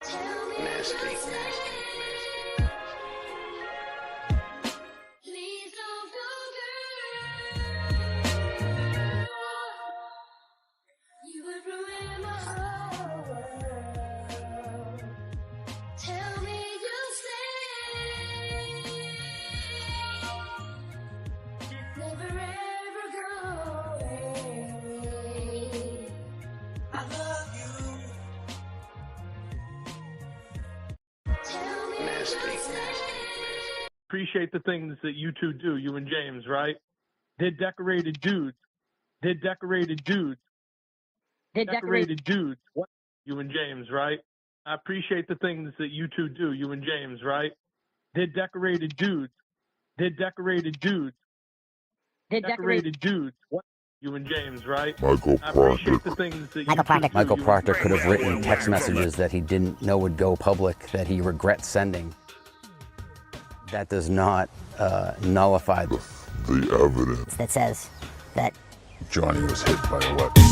Nasty. Appreciate the things that you two do, you and James, right? They're decorated dudes. They're decorated dudes. Decorated dudes. What? You and James, right? I appreciate the things that you two do, you and James, right? They're decorated dudes. They're decorated dudes. Decorated dudes. What? You and James, right? I appreciate the things that you two do. Michael Proctor could have written text messages that he didn't know would go public that he regrets sending. That does not nullify the evidence that says that Johnny was hit by a weapon.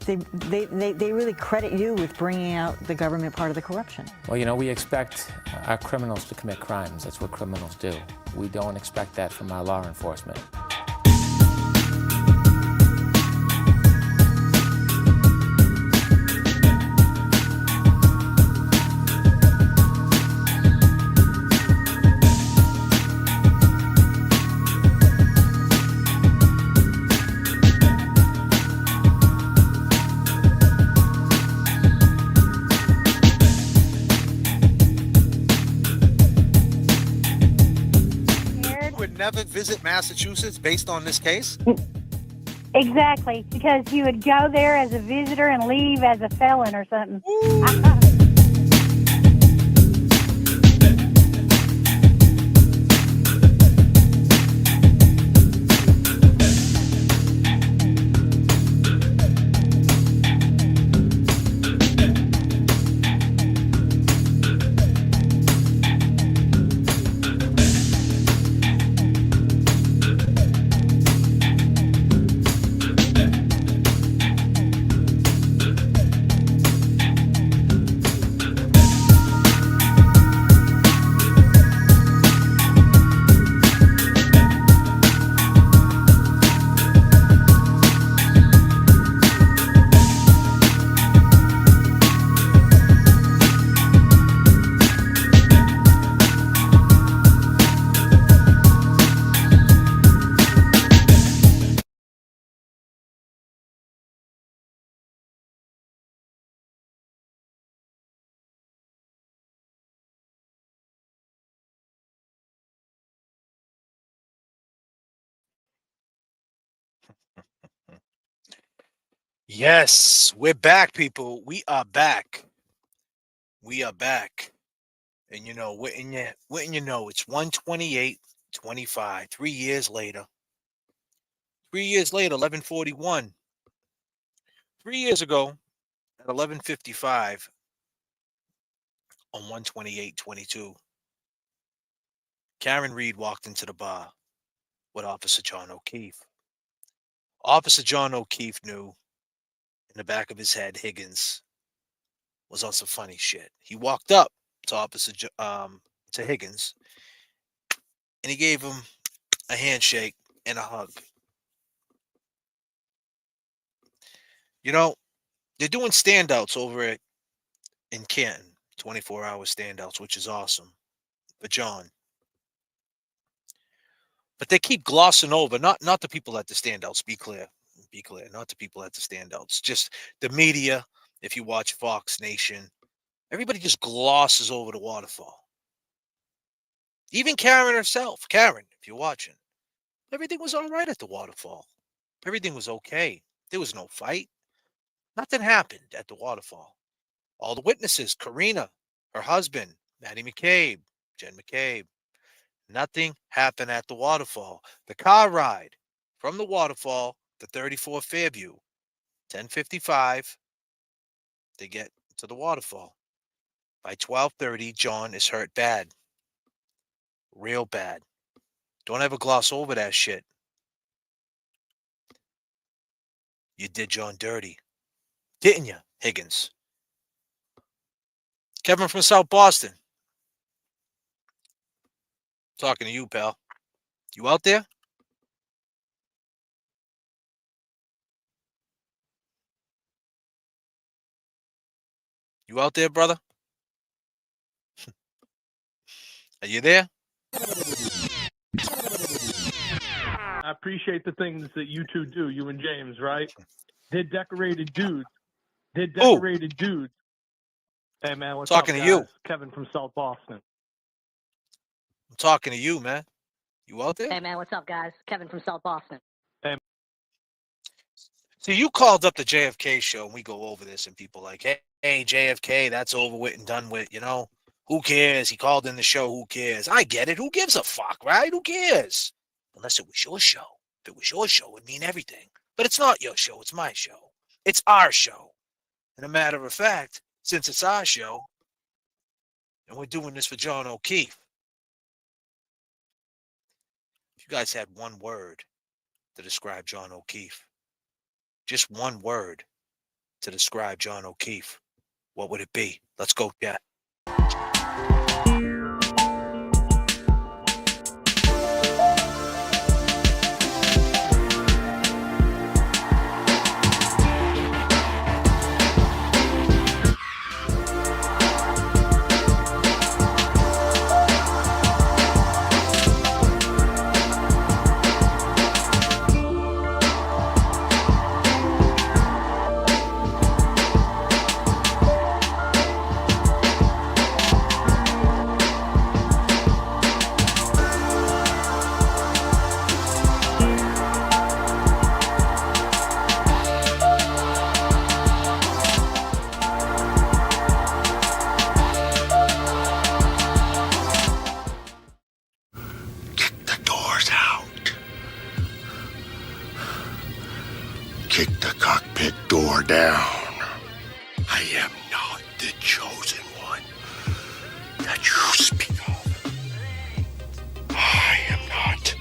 They really credit you with bringing out the government part of the corruption. Well, you know, we expect our criminals to commit crimes. That's what criminals do. We don't expect that from our law enforcement. Never visit Massachusetts based on this case? Exactly, because you would go there as a visitor and leave as a felon or something. Yes, we're back, people. We are back. We are back. And you know, wouldn't you know, it's 1/28/25, 3 years later. 3 years later, 11/41. 3 years ago at 11:55 on 1/28/22, Karen Reed walked into the bar with Officer John O'Keefe. Officer John O'Keefe knew in the back of his head Higgins was on some funny shit. He walked up to to Higgins, and he gave him a handshake and a hug. You know, They're doing standouts over in Canton, 24-hour standouts, which is awesome for John. But they keep glossing over, not the people at the standouts, be clear, not the people at the standouts, just the media. If you watch Fox Nation, everybody just glosses over the waterfall. Even Karen herself. Karen, if you're watching, everything was all right at the waterfall. Everything was okay. There was no fight. Nothing happened at the waterfall. All the witnesses, Karina, her husband, Maddie McCabe, Jen McCabe, nothing happened at the waterfall. The car ride from the waterfall to 34 Fairview, 10:55, they get to the waterfall. By 12:30, John is hurt bad. Real bad. Don't ever gloss over that shit. You did John dirty. Didn't you, Higgins? Kevin from South Boston. Talking to you, pal. You out there? You out there, brother? Are you there? I appreciate the things that you two do, you and James, right? They're decorated dudes. They're decorated dudes. Hey, man, what's Talking up, to guys? you. Kevin from South Boston. I'm talking to you, man. You out there? Hey, man, what's up, guys? Kevin from South Boston. See, you called up the J.F.K. show, and we go over this, and people like, hey, J.F.K., that's over with and done with, you know? Who cares? He called in the show. Who cares? I get it. Who gives a fuck, right? Who cares? Unless it was your show. If it was your show, it would mean everything. But it's not your show. It's my show. It's our show. And a matter of fact, since it's our show, and we're doing this for John O'Keefe, if you guys had one word to describe John O'Keefe, just one word to describe John O'Keefe, what would it be? Let's go, chat. Kick the cockpit door down. I am not the chosen one that you speak of. I am not.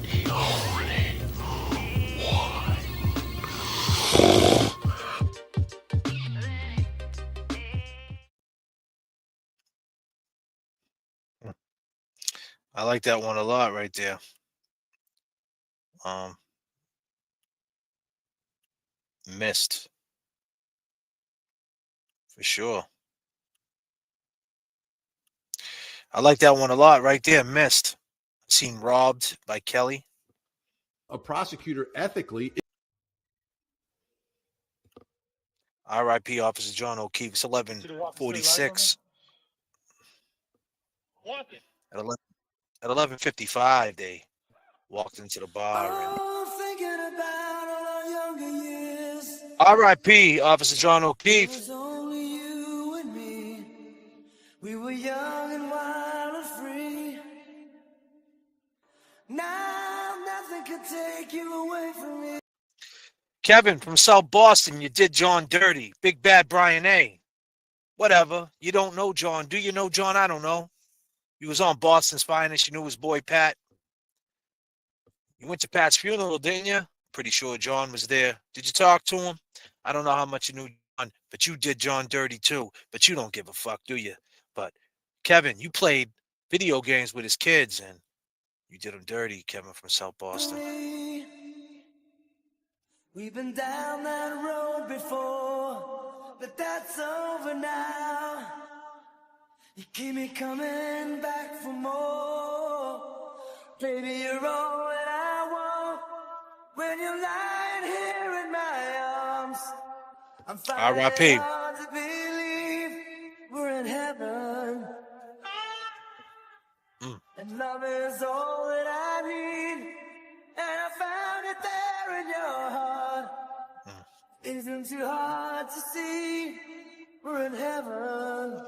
The only one. I like that one a lot right there. Missed. For sure. I like that one a lot right there. Missed. Seen robbed by Kelly. A prosecutor ethically. R.I.P. Officer John O'Keefe. It's 11:46. At 11:55, they walked into the bar. R.I.P. Officer John O'Keefe. We were young and wild and free. Now nothing could take you away from me. Kevin from South Boston, you did John dirty. Big bad Brian A. Whatever. You don't know John. Do you know John? I don't know. He was on Boston's Finest. You knew his boy Pat. You went to Pat's funeral, didn't you? Pretty sure John was there. Did you talk to him? I don't know how much you knew John, but you did John dirty too. But you don't give a fuck, do you? But Kevin, you played video games with his kids, and you did him dirty, Kevin from South Boston. We've been down that road before, but that's over now. You keep me coming back for more. Baby, you're all that I want. When you're lying here in my arms, I'm finding it hard to believe we're in heaven. And love is all that I need, and I found it there in your heart. Isn't too hard to see, we're in heaven.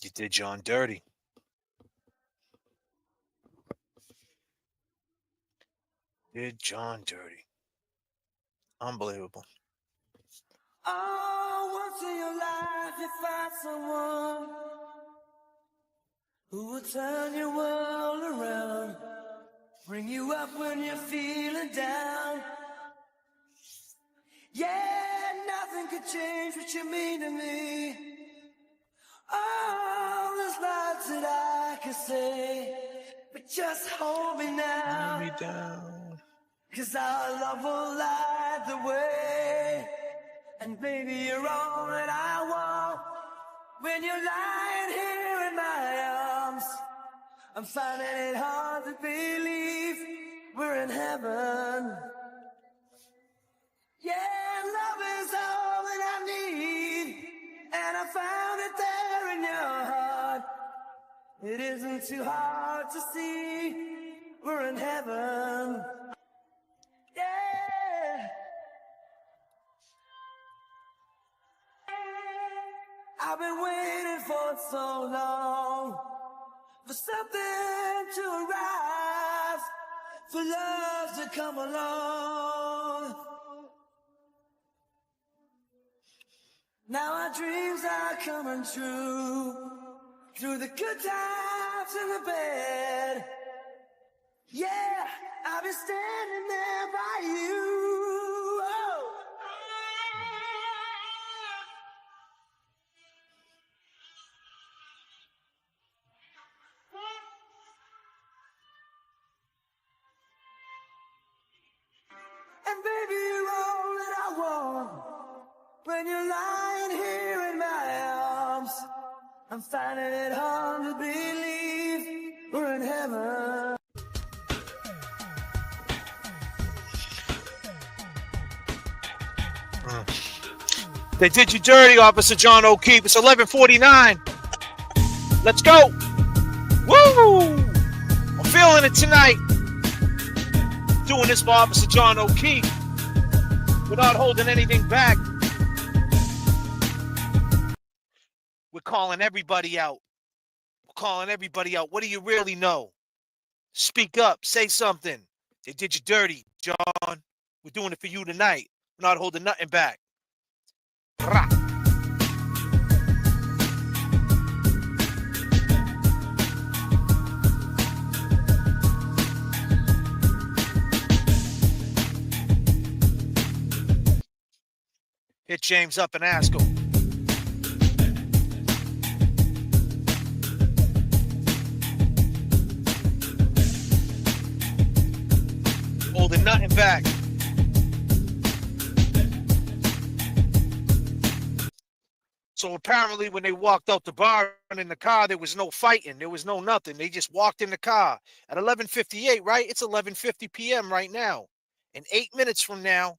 You did John dirty. Did John dirty. Unbelievable. Oh, once in your life you find someone who will turn your world around, bring you up when you're feeling down. Yeah, nothing could change what you mean to me. Oh, there's lots that I can say, but just hold me now. Hold me down. 'Cause our love will light the way. And baby, you're all that I want. When you're lying here in my arms, I'm finding it hard to believe we're in heaven. Yeah, love is all that I need, and I found it there in your heart. It isn't too hard to see, we're in heaven. Yeah. I've been waiting for so long, for something to arrive, for love to come along. Now our dreams are coming true, through the good times and the bad. Yeah, I'll be standing there by you. Oh. And baby, you're all that I want. When you're lying here in my arms, I'm finding it hard to believe we're in heaven. They did you dirty, Officer John O'Keefe. It's 11:49. Let's go. Woo! I'm feeling it tonight. Doing this for Officer John O'Keefe without holding anything back. We're calling everybody out. We're calling everybody out. What do you really know? Speak up. Say something. They did you dirty, John. We're doing it for you tonight. We're not holding nothing back. Rah. Hit James up and ask him. Holding nothing back. So apparently when they walked out the bar and in the car, there was no fighting. There was no nothing. They just walked in the car at 11:58, right? It's 11:50 p.m. right now. And 8 minutes from now,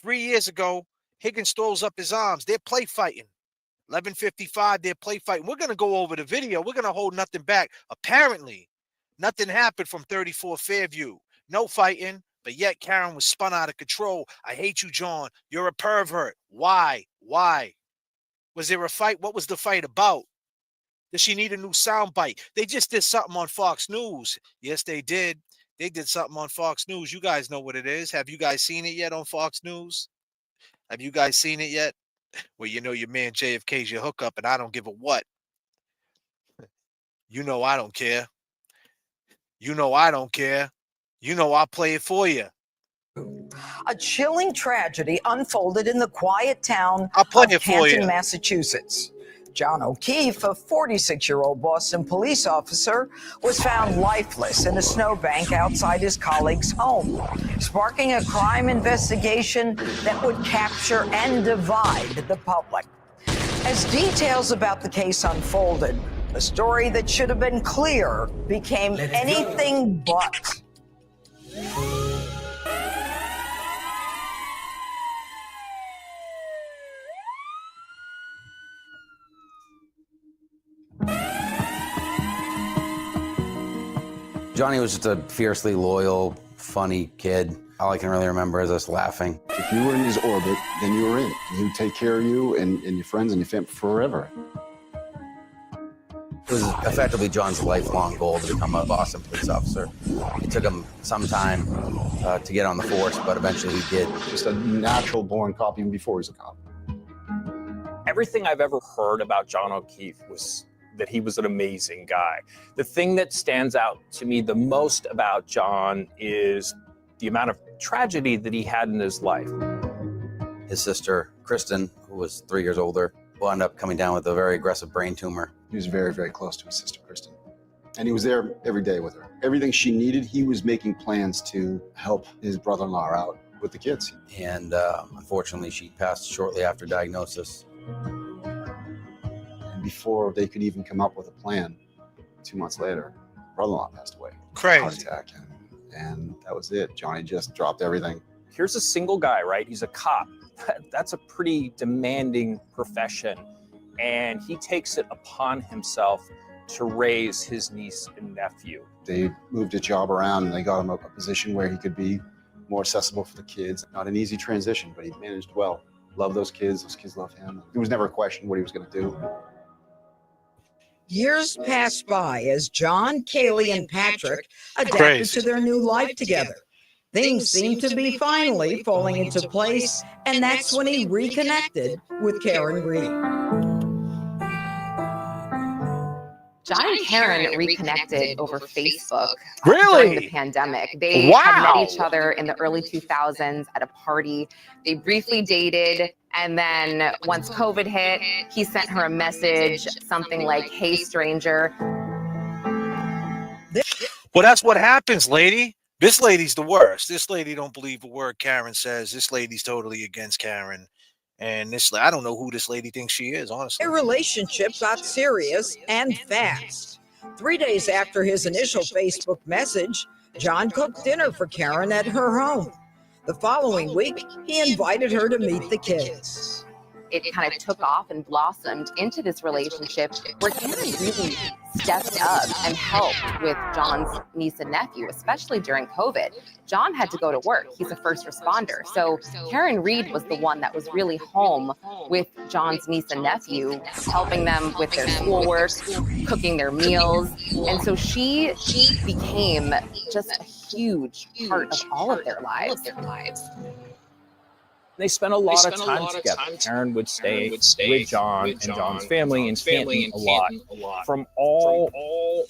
3 years ago, Higgins throws up his arms. They're play fighting. 11:55, they're play fighting. We're going to go over the video. We're going to hold nothing back. Apparently, nothing happened from 34 Fairview. No fighting, but yet Karen was spun out of control. I hate you, John. You're a pervert. Why? Why? Was there a fight? What was the fight about? Does she need a new soundbite? They just did something on Fox News. Yes, they did. They did something on Fox News. You guys know what it is. Have you guys seen it yet on Fox News? Have you guys seen it yet? Well, you know your man J.F.K.'s your hookup, and I don't give a what. You know I don't care. You know I don't care. You know I'll play it for you. A chilling tragedy unfolded in the quiet town of Canton, Massachusetts. John O'Keefe, a 46-year-old Boston police officer, was found lifeless in a snowbank outside his colleague's home, sparking a crime investigation that would capture and divide the public. As details about the case unfolded, a story that should have been clear became anything but. Johnny was just a fiercely loyal, funny kid. All I can really remember is us laughing. If you were in his orbit, then you were in. He would take care of you and your friends and your family forever. It was effectively John's lifelong goal to become a Boston police officer. It took him some time to get on the force, but eventually he did. Just a natural born cop even before he was a cop. Everything I've ever heard about John O'Keefe was that he was an amazing guy. The thing that stands out to me the most about John is the amount of tragedy that he had in his life. His sister, Kristen, who was 3 years older, wound up coming down with a very aggressive brain tumor. He was very, very close to his sister, Kristen. And he was there every day with her. Everything she needed, he was making plans to help his brother-in-law out with the kids. And unfortunately, she passed shortly after diagnosis. And before they could even come up with a plan, 2 months later, brother-in-law passed away. Crazy. Heart attack. And that was it. Johnny just dropped everything. Here's a single guy, right? He's a cop. That's a pretty demanding profession. And he takes it upon himself to raise his niece and nephew. They moved his job around and they got him a position where he could be more accessible for the kids. Not an easy transition, but he managed well. Loved those kids loved him. It was never a question what he was going to do. Years passed by as John, Kaylee, and Patrick adapted to their new life together. Things seemed to be finally falling into place, and that's when he reconnected with Karen Reed. John and Karen reconnected over Facebook Really? during the pandemic. They Wow. had met each other in the early 2000s at a party. They briefly dated, and then once COVID hit, he sent her a message, something like, "Hey, stranger." Well, that's what happens, lady. This lady's the worst. This lady don't believe a word Karen says. This lady's totally against Karen. And I don't know who this lady thinks she is, honestly. Their relationship got serious and fast. 3 days after his initial Facebook message, John cooked dinner for Karen at her home. The following week, he invited her to meet the kids. It kind of took off and blossomed into this relationship where Karen really stepped up and helped with John's niece and nephew, especially during COVID. John had to go to work. He's a first responder. So Karen Reed was the one that was really home with John's niece and nephew, helping them with their schoolwork, cooking their meals. And so she became just a huge part of all of their lives. They spent a lot of time together. Karen would stay with John and John's family in Canton a lot. From all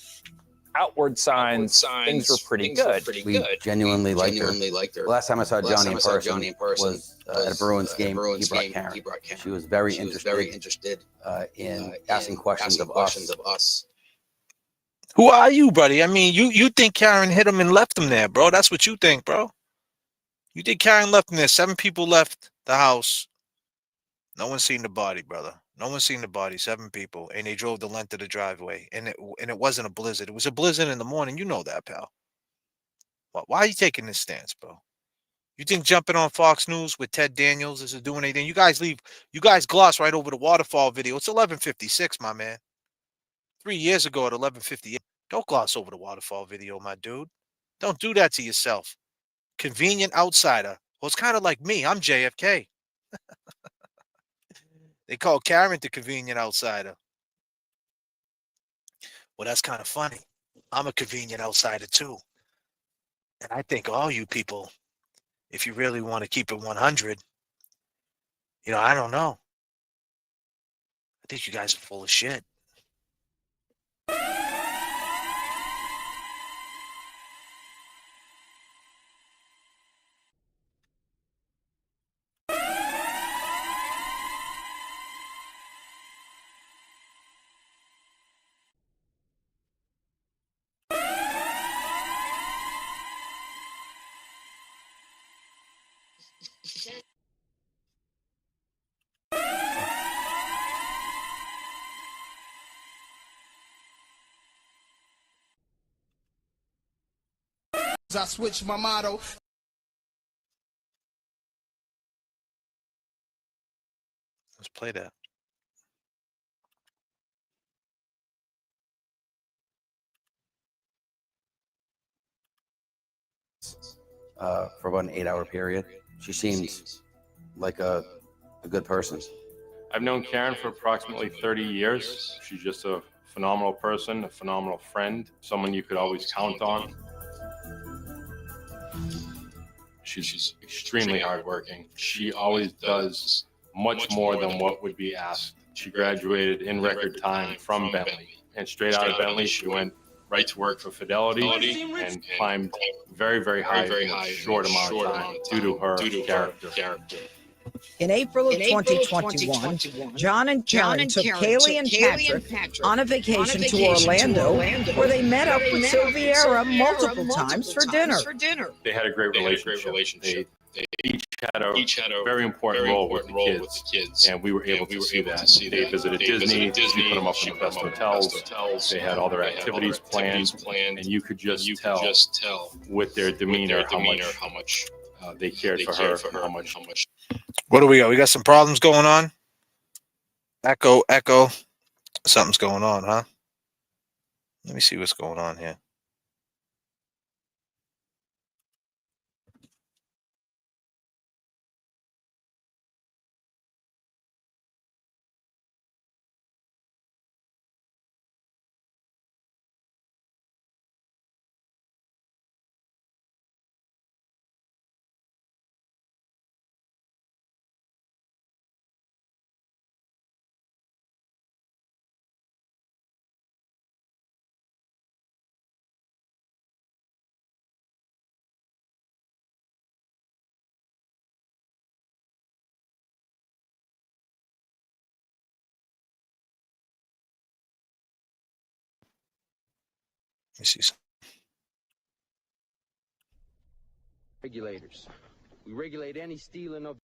outward signs, things were pretty good. We genuinely liked her. The last time I saw Johnny in person was at a Bruins game. He brought Karen. She was very interested in asking questions of us. Who are you, buddy? I mean, you think Karen hit him and left him there, bro. That's what you think, bro. You think Karen left him there. 7 people left the house. No one's seen the body, brother. No one's seen the body. 7 people. And they drove the length of the driveway. And it wasn't a blizzard. It was a blizzard in the morning. You know that, pal. Why are you taking this stance, bro? You think jumping on Fox News with Ted Daniels is doing anything? You guys gloss right over the Waterfall video. It's 11:56, my man. 3 years ago at 11:58. Don't gloss over the Waterfall video, my dude. Don't do that to yourself. Convenient outsider. Well, it's kind of like me. I'm J.F.K. They call Karen the convenient outsider. Well, that's kind of funny. I'm a convenient outsider too. And I think all you people, if you really want to keep it 100, I don't know. I think you guys are full of shit. I switched my motto. Let's play that. For about an 8-hour period. She seems like a good person. I've known Karen for approximately 30 years. She's just a phenomenal person, a phenomenal friend, someone you could always count on. She's extremely hardworking. She always does much more than what would be asked. She graduated in record time from Bentley, and straight out of Bentley, she went right to work for Fidelity and climbed very, very high in a short amount of time due to her character. In April of 2021, John and Karen took Kaylee and Patrick on a vacation to Orlando, where they met up with Silviera multiple times for dinner. They had a great relationship. They each had a very important role with the kids, and we were able to see that. They visited Disney, she put them up in the best hotels, they had all their activities planned, and you could just tell with their demeanor how much they cared for her, how much. What do we got? We got some problems going on. Echo. Something's going on, huh? Let me see what's going on here. Let me see. Regulators. We regulate any stealing of.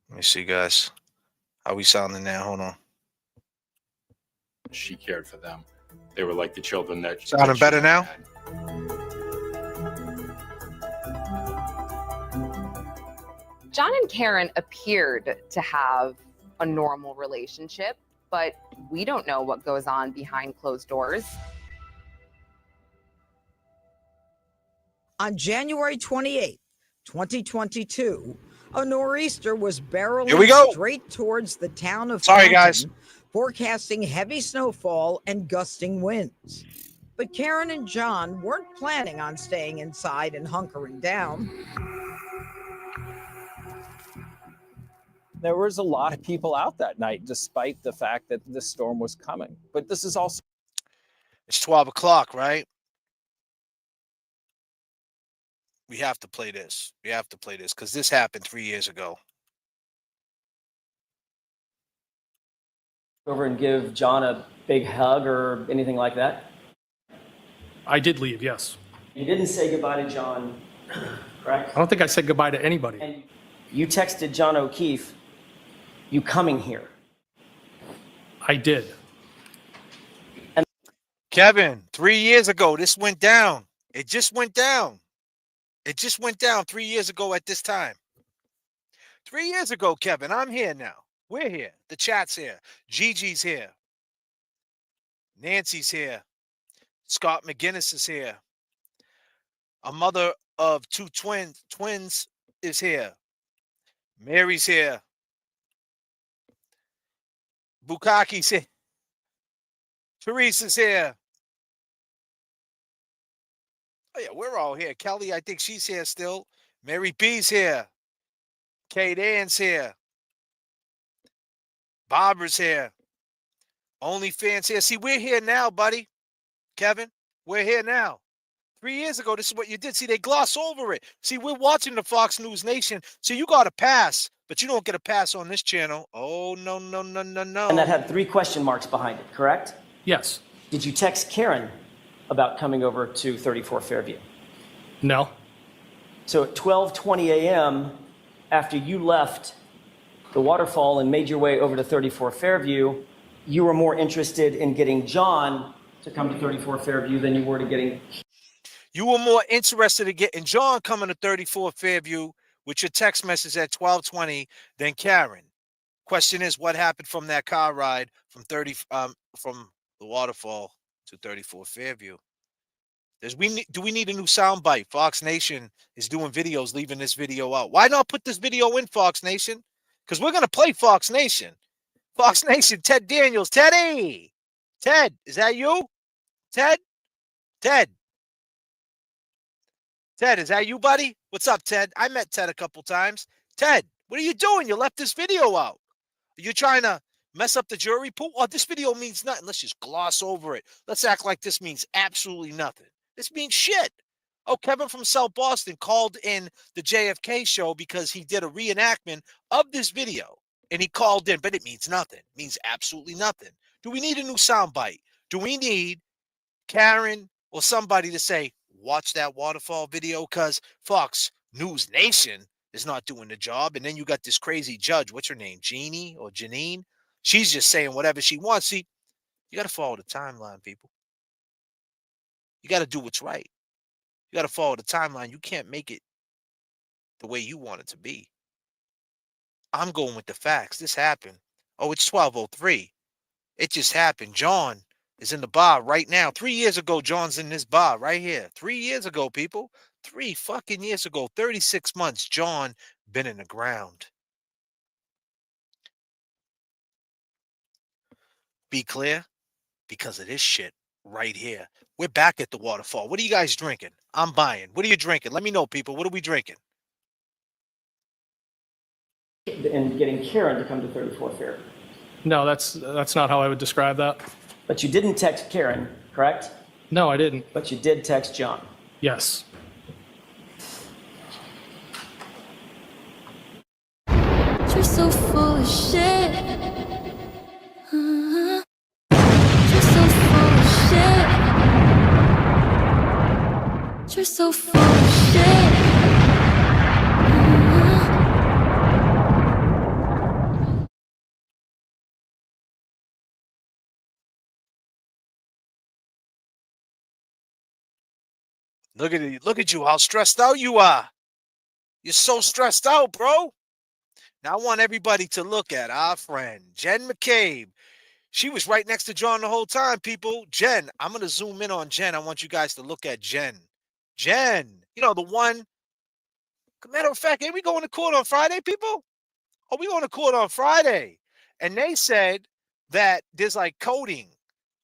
Let me see, guys. How we sounding now? Hold on. She cared for them. They were like the children that. Sounding better now? John and Karen appeared to have a normal relationship, but we don't know what goes on behind closed doors. On January 28, 2022, a nor'easter was Here we go. barreling straight towards the town of Sorry, Fountain, guys. forecasting heavy snowfall and gusting winds. But Karen and John weren't planning on staying inside and hunkering down. There was a lot of people out that night, despite the fact that the storm was coming. But this is also... It's 12 o'clock, right? We have to play this. We have to play this because this happened 3 years ago. Over and give John a big hug or anything like that? I did leave, yes. You didn't say goodbye to John, correct? I don't think I said goodbye to anybody. And you texted John O'Keefe, you coming here. I did. And Kevin, 3 years ago, this went down. It just went down. It just went down 3 years ago at this time. 3 years ago, Kevin, I'm here now. We're here. The chat's here. Gigi's here. Nancy's here. Scott McGinnis is here. A mother of two twins is here. Mary's here. Bukaki's here. Teresa's here. Oh, yeah, we're all here. Kelly, I think she's here still. Mary B's here. Kate Ann's here. Barbara's here. OnlyFans here. See, we're here now, buddy. Kevin, we're here now. 3 years ago, this is what you did. See, they gloss over it. See, we're watching the Fox News Nation. So you got a pass, but you don't get a pass on this channel. Oh, no. And that had 3 question marks behind it, correct? Yes. Did you text Karen about coming over to 34 Fairview? No. So at 12:20 a.m., after you left the Waterfall and made your way over to 34 Fairview, you were more interested in getting John to come to 34 Fairview than you were to getting... You were more interested in getting John coming to 34 Fairview with your text message at 12:20 than Karen. Question is, what happened from that car ride from from the Waterfall to 34 Fairview? Do we need a new soundbite? Fox Nation is doing videos, leaving this video out. Why not put this video in, Fox Nation? Because we're going to play Fox Nation. Fox Nation, Ted Daniels. Teddy! Ted, is that you? Ted? Ted, is that you, buddy? What's up, Ted? I met Ted a couple times. Ted, what are you doing? You left this video out. Are you trying to mess up the jury pool? Oh, this video means nothing. Let's just gloss over it. Let's act like this means absolutely nothing. This means shit. Oh, Kevin from South Boston called in the J.F.K. show because he did a reenactment of this video. And he called in, but it means nothing. It means absolutely nothing. Do we need a new soundbite? Do we need Karen or somebody to say, watch that Waterfall video? Because Fox News Nation is not doing the job. And then you got this crazy judge. What's her name? Jeannie or Janine? She's just saying whatever she wants. See, you got to follow the timeline, people. You got to do what's right. You got to follow the timeline. You can't make it the way you want it to be. I'm going with the facts. This happened. Oh, it's 12:03. It just happened. John is in the bar right now. 3 years ago, John's in this bar right here. 3 years ago, people. 3 fucking years ago. 36 months, John been in the ground. Be clear? Because of this shit right here. We're back at the Waterfall. What are you guys drinking? I'm buying. What are you drinking? Let me know, people. What are we drinking? And getting Karen to come to 34 Fairview. No, that's not how I would describe that. But you didn't text Karen, correct? No, I didn't. But you did text John. Yes. You're so full of shit. You're so full of shit. You're so full of shit. Look at you, how stressed out you are. You're so stressed out, bro. Now I want everybody to look at our friend, Jen McCabe. She was right next to John the whole time, people. Jen, I'm going to zoom in on Jen. I want you guys to look at Jen. Jen, you know, the one. Matter of fact, ain't we going to court on Friday, people? Oh, we going to court on Friday. And they said that there's like coding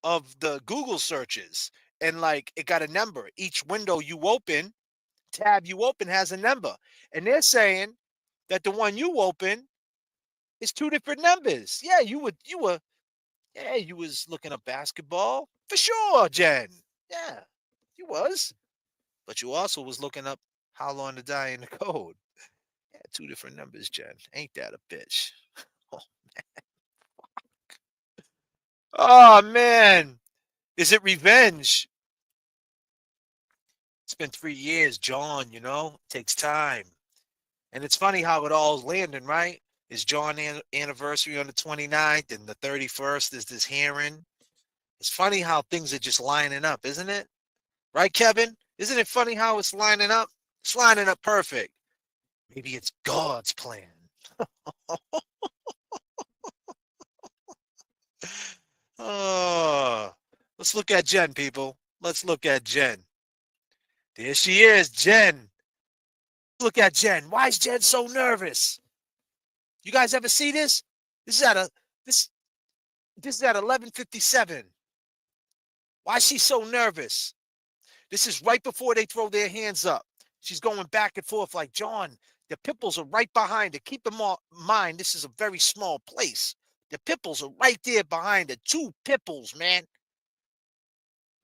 of the Google searches. And like it got a number. Each window you open, tab you open has a number. And they're saying that the one you open is 2 different numbers. Yeah, you was looking up basketball. For sure, Jen. Yeah, you was. But you also was looking up how long to die in the code. Yeah, 2 different numbers, Jen. Ain't that a bitch? Oh, man. Oh, man. Is it revenge? It's been 3 years, John, you know. It takes time. And it's funny how it all is landing, right? Is John's anniversary on the 29th and the 31st is this hearing. It's funny how things are just lining up, isn't it? Right, Kevin? Isn't it funny how it's lining up? It's lining up perfect. Maybe it's God's plan. Oh, let's look at Jen, people. Let's look at Jen. There she is, Jen. Look at Jen. Why is Jen so nervous? You guys ever see this? This is at 11:57. Why is she so nervous? This is right before they throw their hands up. She's going back and forth like, John, the pimples are right behind her. Keep in mind, this is a very small place. The pimples are right there behind her. 2 pimples, man.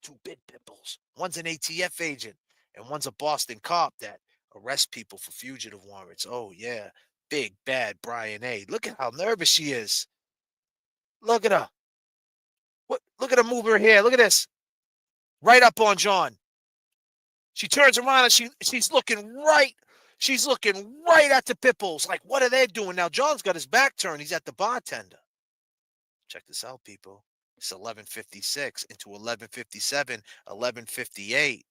2 big pimples. One's an ATF agent, and one's a Boston cop that arrests people for fugitive warrants. Oh, yeah. Big, bad Brian A. Look at how nervous she is. Look at her. Look at her move her hair. Look at this. Right up on John. She turns around and she's looking right. She's looking right at the pimples. Like, what are they doing? Now, John's got his back turned. He's at the bartender. Check this out, people. It's 11:56 into 11:57, 11:58.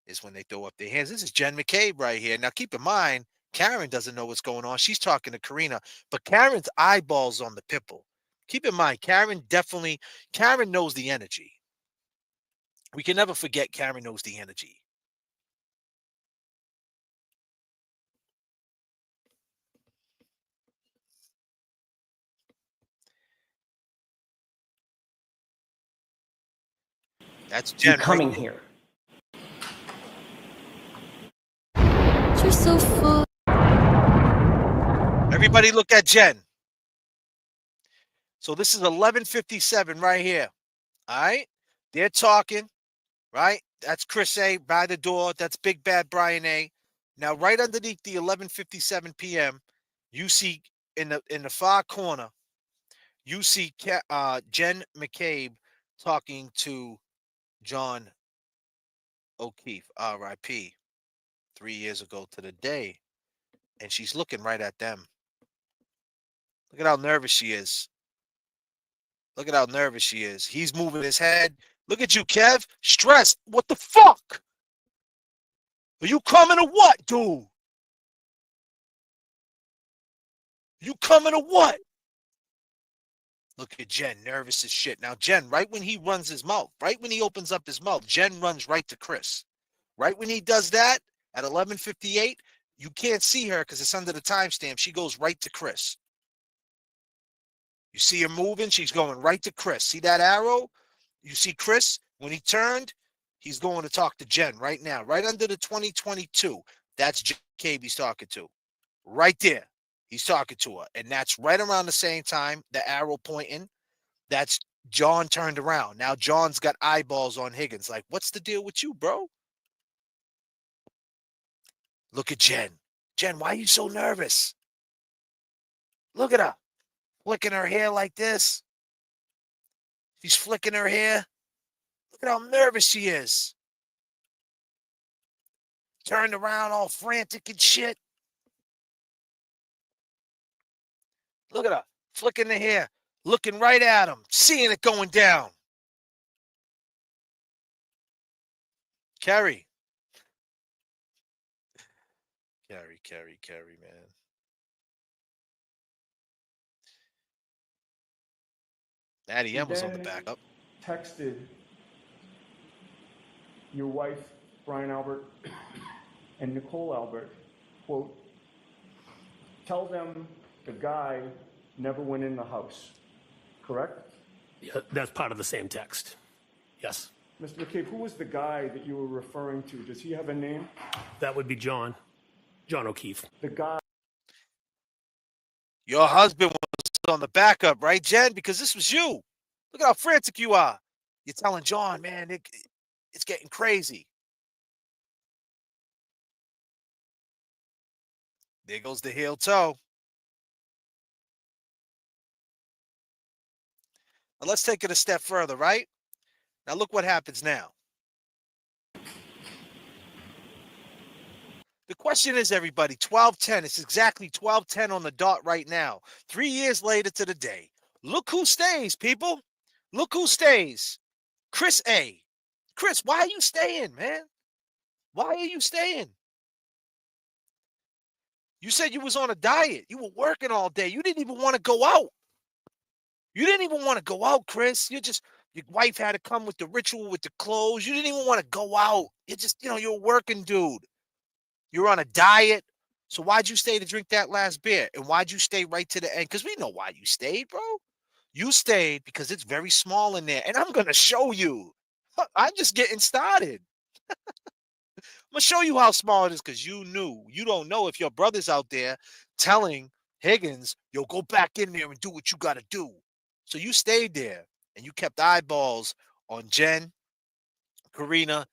is when they throw up their hands. This is Jen McCabe right here. Now, keep in mind, Karen doesn't know what's going on. She's talking to Karina, but Karen's eyeballs on the pimple. Keep in mind, Karen knows the energy. We can never forget Karen knows the energy. That's Jen. You coming here? You're so full. Everybody look at Jen. So this is 11:57 right here. All right. They're talking, right? That's Chris A by the door. That's Big Bad Brian A. Now, right underneath the 11:57 p.m., you see in the far corner, you see Jen McCabe talking to John O'Keefe, R.I.P., 3 years ago to the day. And she's looking right at them. Look at how nervous she is. Look at how nervous she is. He's moving his head. Look at you, Kev. Stressed. What the fuck? Are you coming or what, dude? You coming or what? Look at Jen, nervous as shit. Now, Jen, right when he runs his mouth, right when he opens up his mouth, Jen runs right to Chris. Right when he does that at 11:58, you can't see her because it's under the timestamp. She goes right to Chris. You see her moving. She's going right to Chris. See that arrow? You see Chris? When he turned, he's going to talk to Jen right now. Right under the 2022. That's J.K. he's talking to. Right there. He's talking to her. And that's right around the same time, the arrow pointing. That's John turned around. Now John's got eyeballs on Higgins. Like, what's the deal with you, bro? Look at Jen. Jen, why are you so nervous? Look at her. Flicking her hair like this. She's flicking her hair. Look at how nervous she is. Turned around all frantic and shit. Look at her. Flicking the hair. Looking right at him. Seeing it going down. Carrie, man. Natty M was on the backup. Texted your wife, Brian Albert, and Nicole Albert, quote, tell them the guy never went in the house, correct? Yeah, that's part of the same text. Yes. Mr. McCabe, who was the guy that you were referring to? Does he have a name? That would be John O'Keefe. The guy. Your husband was on the backup, right, Jen? Because this was you. Look at how frantic you are. You're telling John, man, it's getting crazy. There goes the heel toe. Now let's take it a step further, right? Now look what happens now. The question is, everybody, 12:10. It's exactly 12:10 on the dot right now. 3 years later to the day. Look who stays, people. Look who stays. Chris A. Chris, why are you staying, man? Why are you staying? You said you was on a diet. You were working all day. You didn't even want to go out. You didn't even want to go out, Chris. Your wife had to come with the ritual, with the clothes. You didn't even want to go out. You're a working dude. You're on a diet. So why'd you stay to drink that last beer? And why'd you stay right to the end? Because we know why you stayed, bro. You stayed because it's very small in there. And I'm going to show you. I'm just getting started. I'm going to show you how small it is because you knew. You don't know if your brother's out there telling Higgins, yo, go back in there and do what you got to do. So you stayed there and you kept eyeballs on Jen, Karina,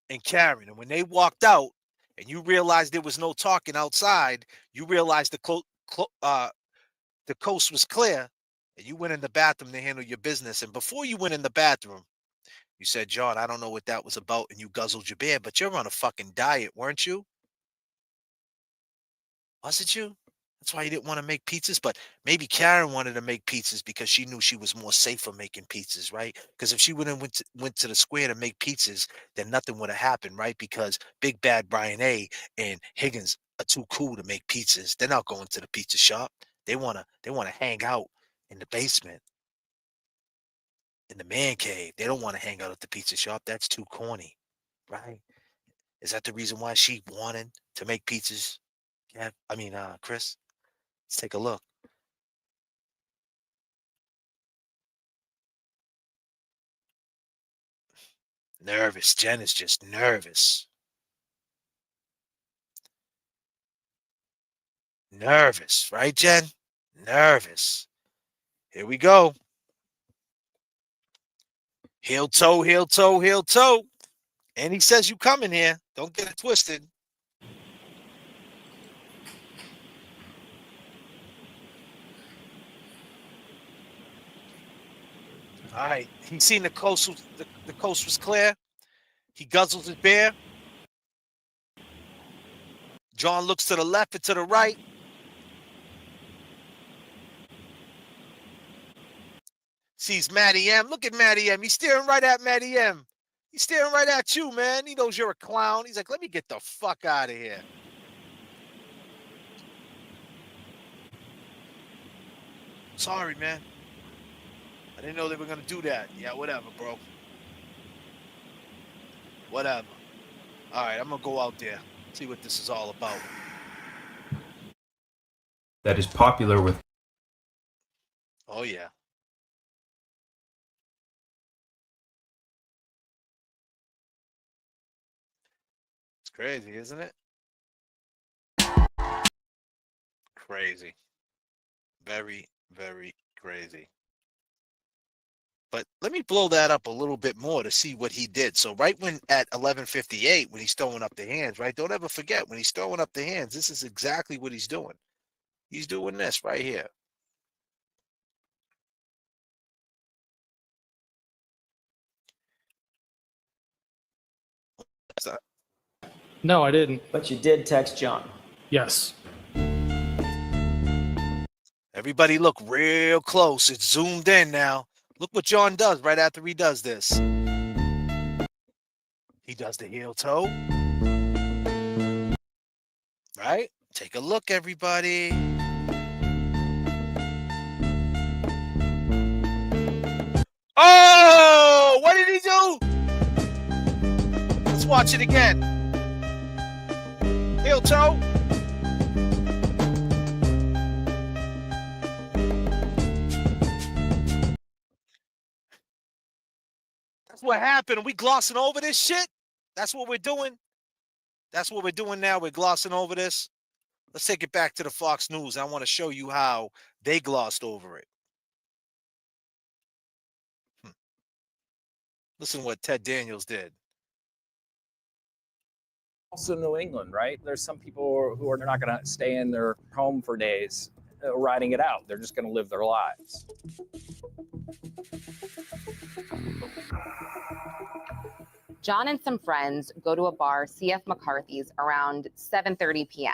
and Karen. And when they walked out and you realized there was no talking outside, you realized the coast was clear and you went in the bathroom to handle your business. And before you went in the bathroom, you said, John, I don't know what that was about. And you guzzled your beer, but you're on a fucking diet, weren't you? Wasn't you? That's why he didn't want to make pizzas. But maybe Karen wanted to make pizzas because she knew she was more safer making pizzas, right? Because if she went to the square to make pizzas, then nothing would have happened, right? Because Big Bad Brian A. and Higgins are too cool to make pizzas. They're not going to the pizza shop. They wanna hang out in the basement, in the man cave. They don't want to hang out at the pizza shop. That's too corny, right? Is that the reason why she wanted to make pizzas? Yeah, I mean, Chris, let's take a look. Nervous. Jen is just nervous. Nervous, right, Jen? Nervous. Here we go. Heel toe, heel toe, heel toe. And he says you coming here. Don't get it twisted. All right. He seen the coast was clear. He guzzles his beer. John looks to the left and to the right. Sees Matty M. Look at Matty M. He's staring right at Matty M. He's staring right at you, man. He knows you're a clown. He's like, let me get the fuck out of here. Sorry, man. I didn't know they were going to do that. Yeah, whatever, bro. Whatever. All right, I'm going to go out there, see what this is all about. That is popular with. Oh, yeah. It's crazy, isn't it? Crazy. Very, very crazy. But let me blow that up a little bit more to see what he did. So right when at 11:58, when he's throwing up the hands, right? Don't ever forget, when he's throwing up the hands, this is exactly what he's doing. He's doing this right here. No, I didn't. But you did text John. Yes. Everybody look real close. It's zoomed in now. Look what John does right after he does this. He does the heel toe. Right? Take a look, everybody. Oh! What did he do? Let's watch it again. Heel toe. That's what happened. Are we glossing over this shit? That's what we're doing. That's what we're doing now. We're glossing over this. Let's take it back to the Fox News. I want to show you how they glossed over it. Listen to what Ted Daniels did. Also New England, right? There's some people who are not going to stay in their home for days riding it out. They're just going to live their lives. John and some friends go to a bar, C.F. McCarthy's, around 7:30 p.m.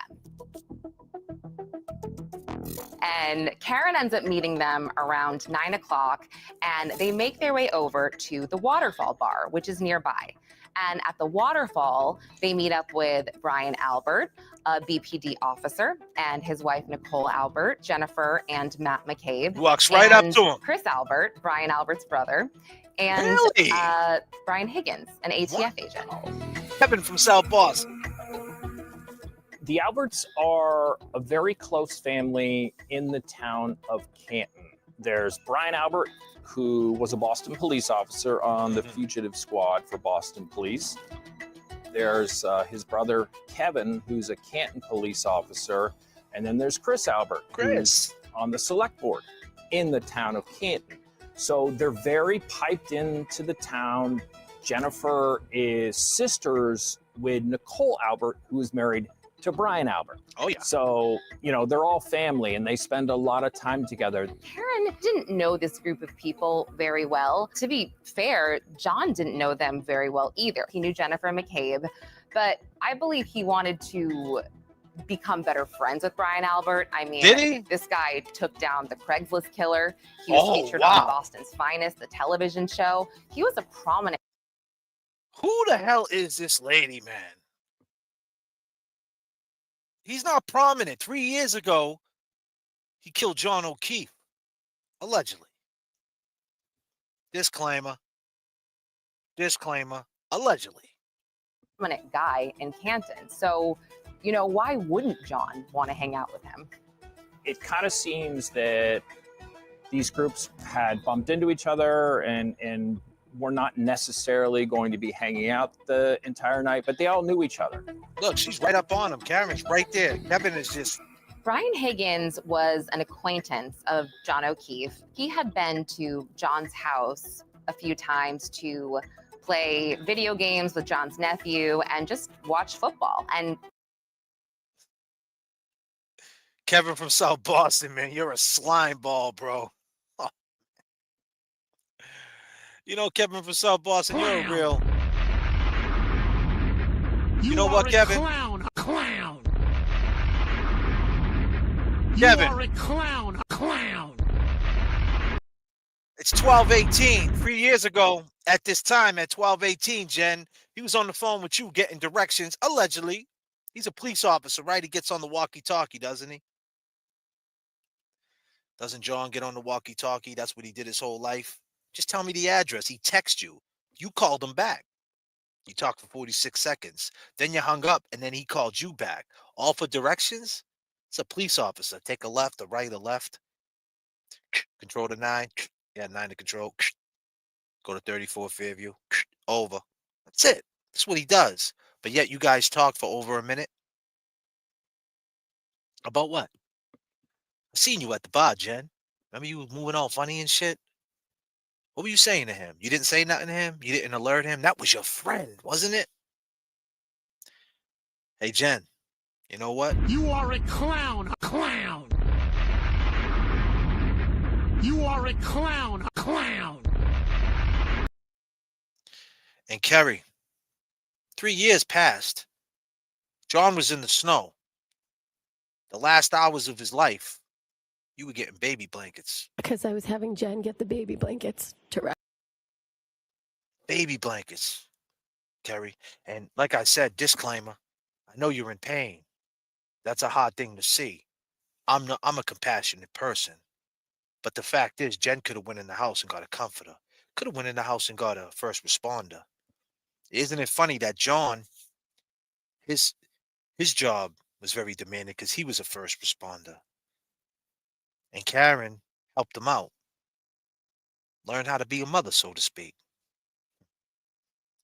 And Karen ends up meeting them around 9 o'clock, and they make their way over to the Waterfall bar, which is nearby. And at the Waterfall, they meet up with Brian Albert, a BPD officer, and his wife, Nicole Albert, Jennifer, and Matt McCabe. Walks right up to him. Chris Albert, Brian Albert's brother, and Really? Brian Higgins, an ATF agent. Kevin from South Boston. The Alberts are a very close family in the town of Canton. There's Brian Albert, who was a Boston police officer on the fugitive squad for Boston Police. There's his brother, Kevin, who's a Canton police officer. And then there's Chris Albert, who's on the select board in the town of Canton. So they're very piped into the town. Jennifer is sisters with Nicole Albert, who is married to Brian Albert. Oh, yeah. So, you know, they're all family and they spend a lot of time together. Karen didn't know this group of people very well. To be fair, John didn't know them very well either. He knew Jennifer McCabe, but I believe he wanted to become better friends with Brian Albert. I mean, Did he? this guy took down the Craigslist killer. He was featured on Boston's Finest, the television show. He was a prominent. Who the hell is this lady, man? He's not prominent. 3 years ago, he killed John O'Keefe, allegedly. Disclaimer. Disclaimer. Allegedly. Prominent guy in Canton. So, you know, why wouldn't John want to hang out with him? It kind of seems that these groups had bumped into each other and were not necessarily going to be hanging out the entire night, but they all knew each other. Look, she's right up on him. Karen's right there. Kevin is just... Brian Higgins was an acquaintance of John O'Keefe. He had been to John's house a few times to play video games with John's nephew and just watch football. And Kevin from South Boston, man, you're a slime ball, bro. Oh. You know, Kevin from South Boston, you're a real... You know what, Kevin? Clown. Kevin. You are a clown. It's 12:18. 3 years ago, at this time, at 12:18, Jen, he was on the phone with you getting directions, allegedly. He's a police officer, right? He gets on the walkie-talkie, doesn't he? Doesn't John get on the walkie-talkie? That's what he did his whole life. Just tell me the address. He texted you. You called him back. You talked for 46 seconds. Then you hung up, and then he called you back. All for directions? It's a police officer. Take a left, a right, a left. Control to 9. Yeah, 9 to control. Go to 34 Fairview. Over. That's it. That's what he does. But yet you guys talked for over a minute. About what? I seen you at the bar, Jen. Remember you was moving all funny and shit? What were you saying to him? You didn't say nothing to him? You didn't alert him? That was your friend, wasn't it? Hey, Jen, you know what? You are a clown. You are a clown. And Kerry, 3 years passed. John was in the snow. The last hours of his life, you were getting baby blankets. Because I was having Jen get the baby blankets to wrap. Baby blankets, Kerry. And like I said, disclaimer, I know you're in pain. That's a hard thing to see. I'm a compassionate person. But the fact is, Jen could have went in the house and got a comforter. Could have went in the house and got a first responder. Isn't it funny that John, his job was very demanding because he was a first responder. And Karen helped him out. Learned how to be a mother, so to speak.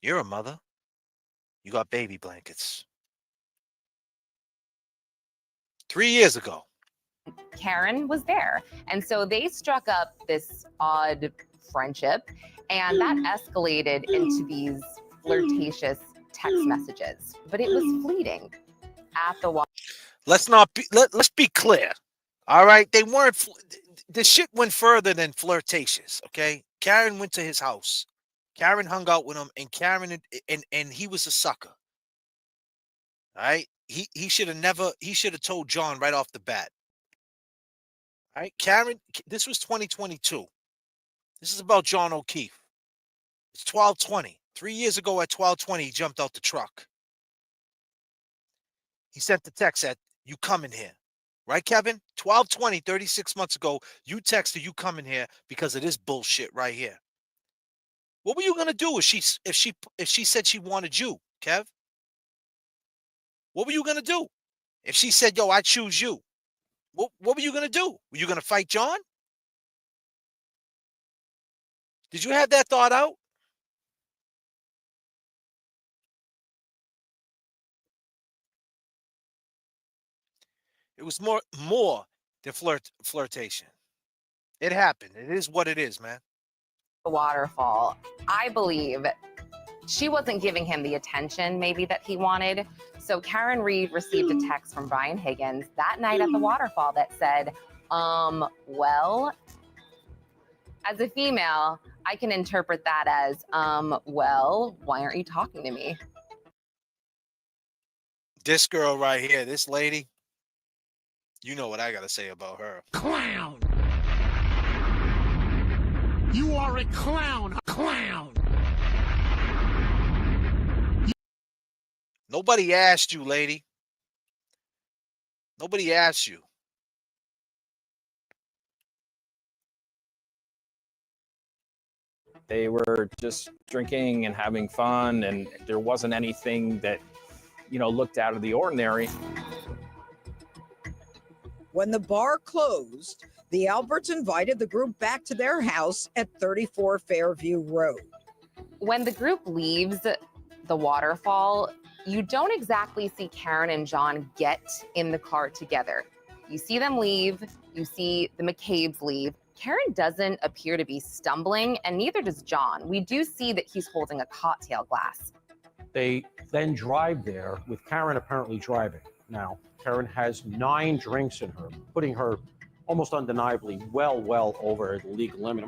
You're a mother. You got baby blankets. 3 years ago. Karen was there. And so they struck up this odd friendship, and that escalated into these flirtatious text messages. But it was fleeting. At the Let's be clear. All right, they weren't. The shit went further than flirtatious. Okay, Karen went to his house. Karen hung out with him, and Karen and he was a sucker. All right, he should have told John right off the bat. All right, Karen. This was 2022. This is about John O'Keefe. It's 12:20. 3 years ago at 12:20, he jumped out the truck. He sent the text at you coming here. Right, Kevin? 12:20, 36 months ago, you texted you coming here because of this bullshit right here. What were you gonna do if she said she wanted you, Kev? What were you gonna do? If she said, yo, I choose you, what were you gonna do? Were you gonna fight John? Did you have that thought out? It was more than flirtation. It happened. It is what it is, man. The waterfall. I believe she wasn't giving him the attention maybe that he wanted. So Karen Reed received a text from Brian Higgins that night at the waterfall that said, well, as a female, I can interpret that as, well, why aren't you talking to me? This girl right here, this lady, you know what I gotta say about her. Clown! You are a clown! A clown! Nobody asked you, lady. Nobody asked you. They were just drinking and having fun, and there wasn't anything that, looked out of the ordinary. When the bar closed, the Alberts invited the group back to their house at 34 Fairview Road. When the group leaves the Waterfall, you don't exactly see Karen and John get in the car together. You see them leave, you see the McCabe's leave. Karen doesn't appear to be stumbling, and neither does John. We do see that he's holding a cocktail glass. They then drive there with Karen apparently driving. Now, Karen has 9 drinks in her, putting her almost undeniably well over the legal limit.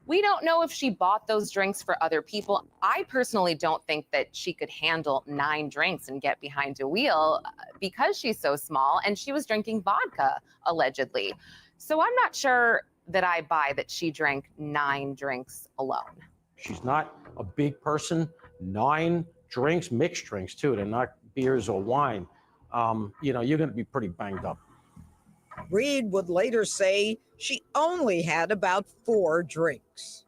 We don't know if she bought those drinks for other people. I personally don't think that she could handle 9 drinks and get behind a wheel because she's so small, and she was drinking vodka, allegedly. So I'm not sure that I buy that she drank 9 drinks alone. She's not a big person. 9 drinks, mixed drinks too. They're not beers or wine. You're going to be pretty banged up. Reed would later say she only had about 4 drinks.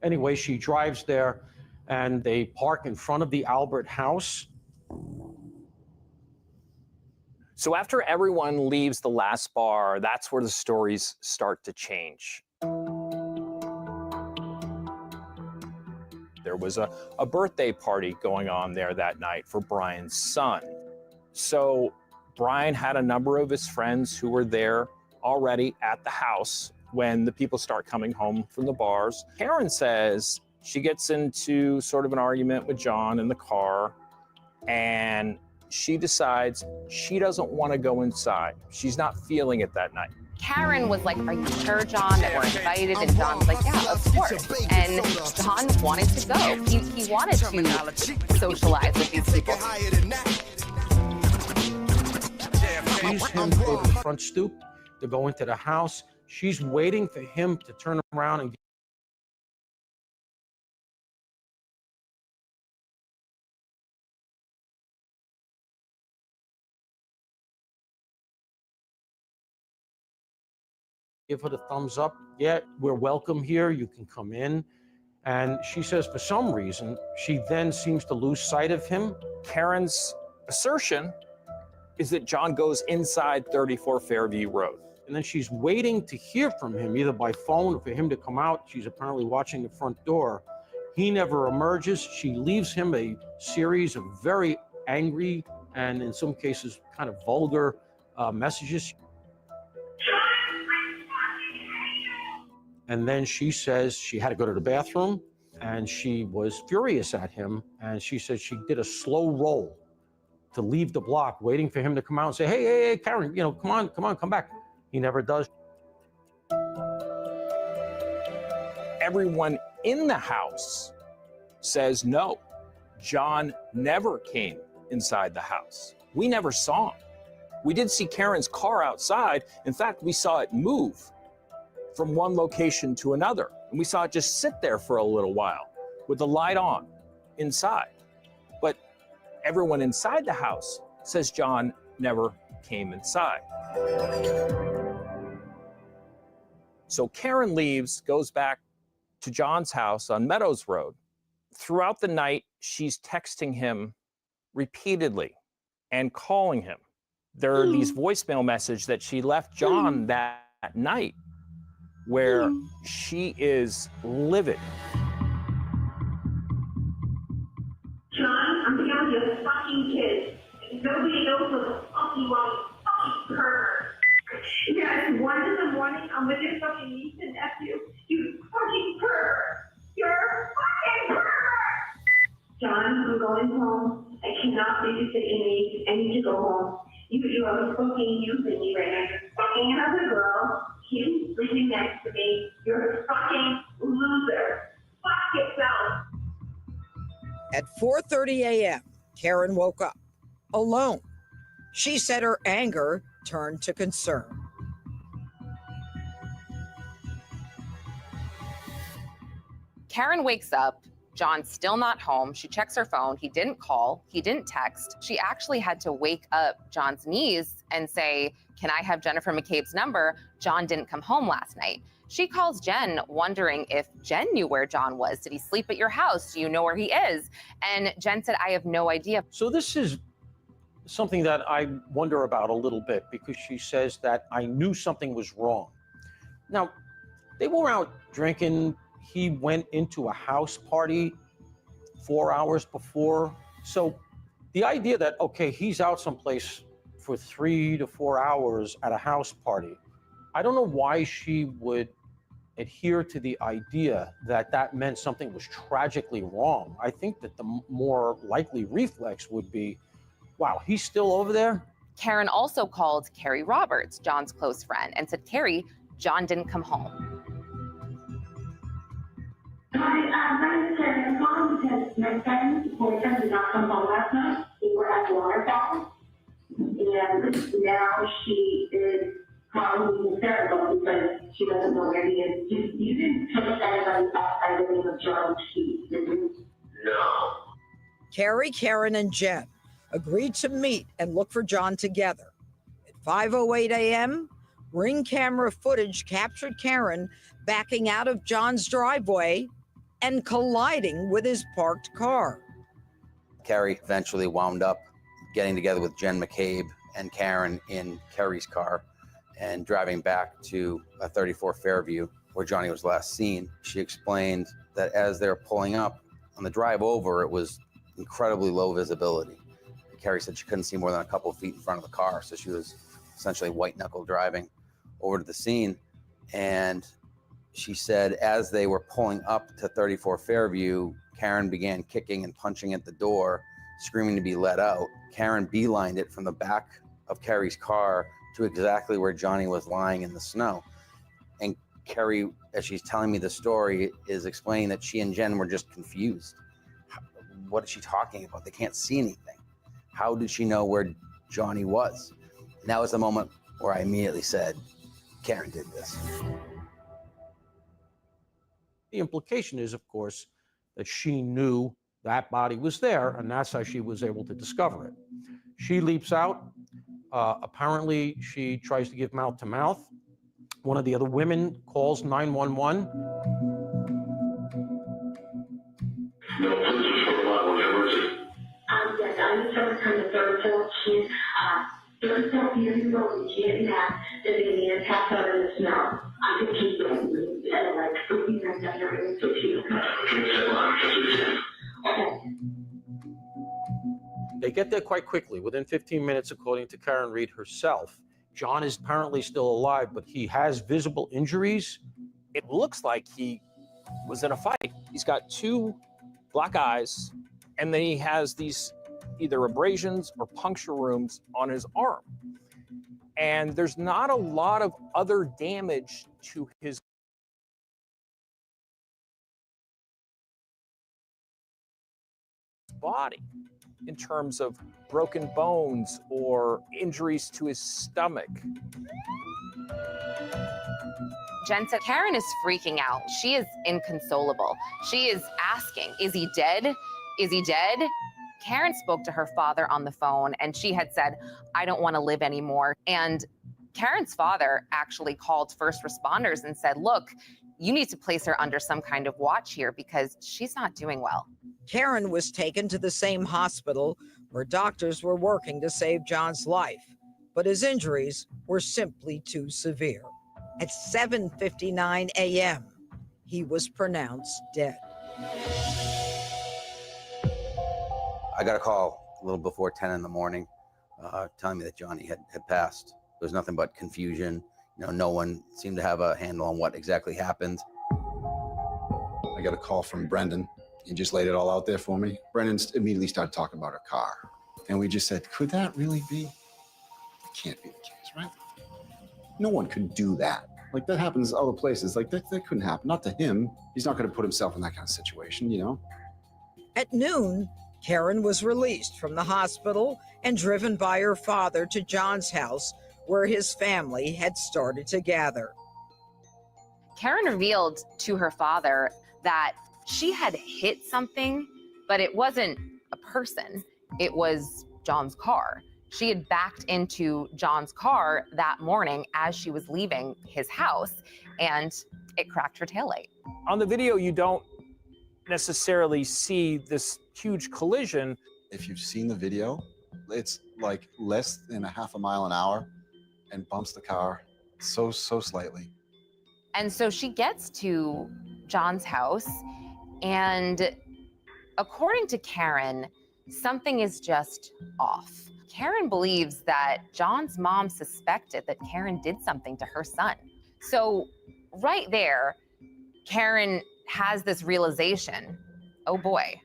Anyway, she drives there and they park in front of the Albert house. So after everyone leaves the last bar, that's where the stories start to change. There was a birthday party going on there that night for Brian's son. So Brian had a number of his friends who were there already at the house when the people start coming home from the bars. Karen says she gets into sort of an argument with John in the car, and she decides she doesn't want to go inside. She's not feeling it that night. Karen was like, "Are you sure, John, that we're invited?" And John was like, "Yeah, of course." And John wanted to go. He wanted to socialize with these people. Sees him go to the front stoop to go into the house. She's waiting for him to turn around and give her the thumbs up. Yeah, we're welcome here. You can come in. And she says for some reason, she then seems to lose sight of him. Karen's assertion is that John goes inside 34 Fairview Road. And then she's waiting to hear from him, either by phone or for him to come out. She's apparently watching the front door. He never emerges. She leaves him a series of very angry and in some cases kind of vulgar messages. And then she says she had to go to the bathroom and she was furious at him. And she said she did a slow roll to leave the block, waiting for him to come out and say, hey, Karen, come back. He never does. Everyone in the house says no. John never came inside the house. We never saw him. We did see Karen's car outside. In fact, we saw it move from one location to another. And we saw it just sit there for a little while with the light on inside. But everyone inside the house says John never came inside. So Karen leaves, goes back to John's house on Meadows Road. Throughout the night, she's texting him repeatedly and calling him. There are these voicemail messages that she left John that night where she is livid. John, I'm telling you, fucking kids. Nobody knows what the fuck you want, fucking pervert. Yeah, it's 1 in the morning. I'm with your fucking niece and nephew. You fucking pervert. You're a fucking pervert. John, I'm going home. I cannot babysit your niece. I need to go home. You are fucking using me right now. You're fucking another girl. He's sleeping next to me. You're a fucking loser. Fuck yourself. At At 4:30 a.m., Karen woke up alone. She said her anger turned to concern. Karen wakes up. John's still not home. She checks her phone. He didn't call. He didn't text. She actually had to wake up John's niece and say, "Can I have Jennifer McCabe's number? John didn't come home last night." She calls Jen, wondering if Jen knew where John was. Did he sleep at your house? Do you know where he is? And Jen said, "I have no idea." So this is something that I wonder about a little bit, because she says that I knew something was wrong. Now, they were out drinking. He went into a house party 4 hours before. So the idea that, okay, he's out someplace for 3 to 4 hours at a house party, I don't know why she would adhere to the idea that that meant something was tragically wrong. I think that the more likely reflex would be, wow, he's still over there? Karen also called Carrie Roberts, John's close friend, and said, "Carrie, John didn't come home." Hi, my name is Carrie. I'm calling because my friend's boyfriend did not come home last night. We were at Waterfall, and now she is calling me hysterical because she doesn't know where he is. You didn't put anybody outside the name of John Keith, did you? No. Carrie, Karen, and Jen agreed to meet and look for John together. At 5:08 a.m., Ring camera footage captured Karen backing out of John's driveway and colliding with his parked car. Carrie eventually wound up getting together with Jen McCabe and Karen in Carrie's car and driving back to 34 Fairview, where Johnny was last seen. She explained that as they're pulling up on the drive over, it was incredibly low visibility. Carrie said she couldn't see more than a couple of feet in front of the car, so she was essentially white knuckle driving over to the scene. And she said as they were pulling up to 34 Fairview, Karen began kicking and punching at the door, screaming to be let out. Karen beelined it from the back of Carrie's car to exactly where Johnny was lying in the snow. And Carrie, as she's telling me the story, is explaining that she and Jen were just confused. What is she talking about? They can't see anything. How did she know where Johnny was? And that was the moment where I immediately said, Karen did this. The implication is, of course, that she knew that body was there, and that's how she was able to discover it. She leaps out. Apparently, she tries to give mouth to mouth. One of the other women calls 911. Yes, I was trying to come to third floor. She's 34 years old. She didn't have the baby and tapped out in the snow. I could keep it at like 15 minutes after it was 2 Okay. They get there quite quickly, within 15 minutes, according to Karen Reed herself. John is apparently still alive, but he has visible injuries. It looks like he was in a fight. He's got 2 black eyes, and then he has these either abrasions or puncture wounds on his arm. And there's not a lot of other damage to his body in terms of broken bones or injuries to his stomach. Jen said Karen is freaking out. She is inconsolable. She is asking, is he dead? Is he dead? Karen spoke to her father on the phone, and she had said, I don't want to live anymore. And Karen's father actually called first responders and said, look, you need to place her under some kind of watch here because she's not doing well. Karen was taken to the same hospital where doctors were working to save John's life, but his injuries were simply too severe. At 7:59 a.m., he was pronounced dead. I got a call a little before 10 in the morning telling me that Johnny had passed. There was nothing but confusion. You know, no one seemed to have a handle on what exactly happened. I got a call from Brendan. He just laid it all out there for me. Brendan immediately started talking about her car. And we just said, could that really be? It can't be the case, right? No one could do that. Like, that happens other places. Like, that couldn't happen. Not to him. He's not going to put himself in that kind of situation, you know? At noon, Karen was released from the hospital and driven by her father to John's house, where his family had started to gather. Karen revealed to her father that she had hit something, but it wasn't a person. It was John's car. She had backed into John's car that morning as she was leaving his house, and it cracked her taillight. On the video, you don't necessarily see this huge collision. If you've seen the video, it's like less than a half a mile an hour and bumps the car so slightly. And so she gets to John's house, and according to Karen, something is just off. Karen believes that John's mom suspected that Karen did something to her son. So right there, Karen has this realization, oh boy,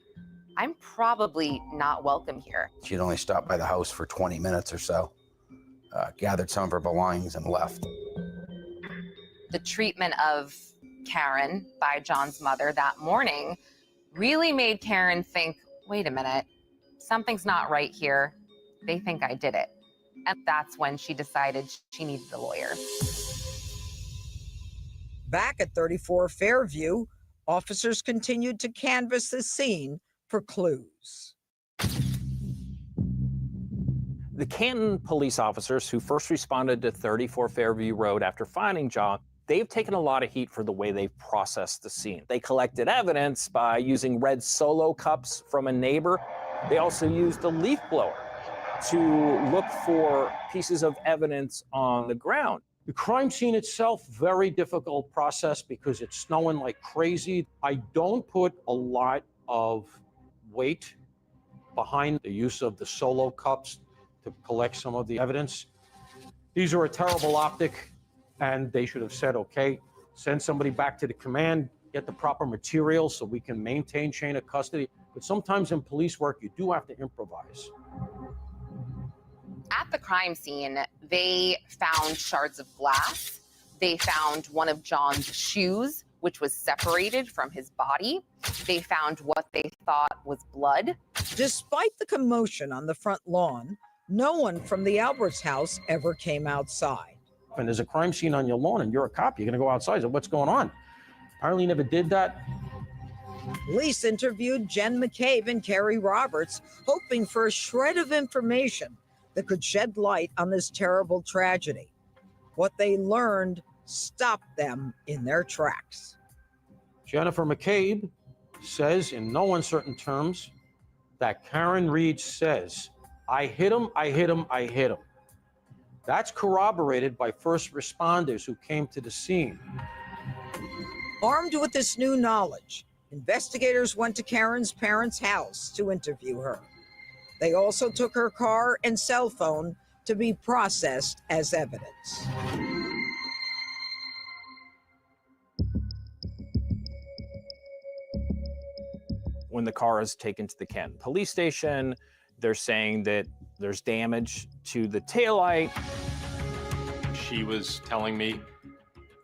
I'm probably not welcome here. She'd only stopped by the house for 20 minutes or so, gathered some of her belongings and left. The treatment of Karen by John's mother that morning really made Karen think, wait a minute, something's not right here. They think I did it. And that's when she decided she needed a lawyer. Back at 34 Fairview, officers continued to canvass the scene for clues. The Canton police officers who first responded to 34 Fairview Road after finding John, they've taken a lot of heat for the way they've processed the scene. They collected evidence by using red Solo cups from a neighbor. They also used a leaf blower to look for pieces of evidence on the ground. The crime scene itself, very difficult process because it's snowing like crazy. I don't put a lot of weight behind the use of the Solo cups to collect some of the evidence. These are a terrible optic, and they should have said, okay, send somebody back to the command, get the proper materials so we can maintain chain of custody. But sometimes in police work, you do have to improvise. At the crime scene, they found shards of glass. They found one of John's shoes, which was separated from his body. They found what they thought was blood. Despite the commotion on the front lawn, no one from the Alberts house ever came outside. When there's a crime scene on your lawn and you're a cop, you're going to go outside. So what's going on? Apparently never did that. Police interviewed Jen McCabe and Carrie Roberts, hoping for a shred of information that could shed light on this terrible tragedy. What they learned stopped them in their tracks. Jennifer McCabe says in no uncertain terms that Karen Reed says, I hit him, I hit him, I hit him. That's corroborated by first responders who came to the scene. Armed with this new knowledge, investigators went to Karen's parents' house to interview her. They also took her car and cell phone to be processed as evidence. When the car is taken to the Canton police station, they're saying that there's damage to the taillight. She was telling me,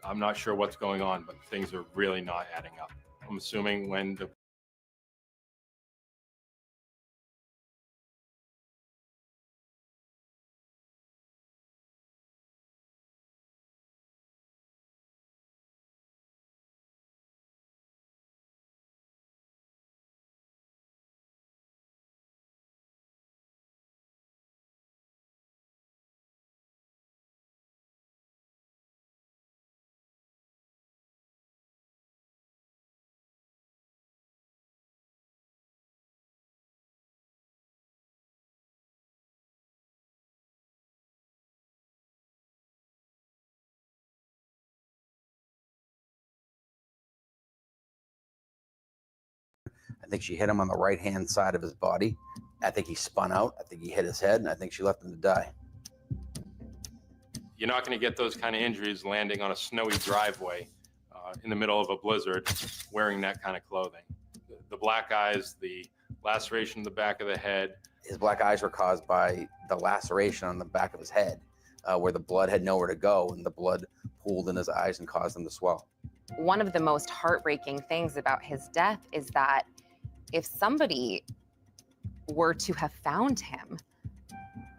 I'm not sure what's going on, but things are really not adding up. I'm assuming when the I think she hit him on the right-hand side of his body. I think he spun out. I think he hit his head, and I think she left him to die. you're not going to get those kind of injuries landing on a snowy driveway in the middle of a blizzard wearing that kind of clothing. The black eyes, the laceration in the back of the head. His black eyes were caused by the laceration on the back of his head, where the blood had nowhere to go, and the blood pooled in his eyes and caused them to swell. One of the most heartbreaking things about his death is that if somebody were to have found him,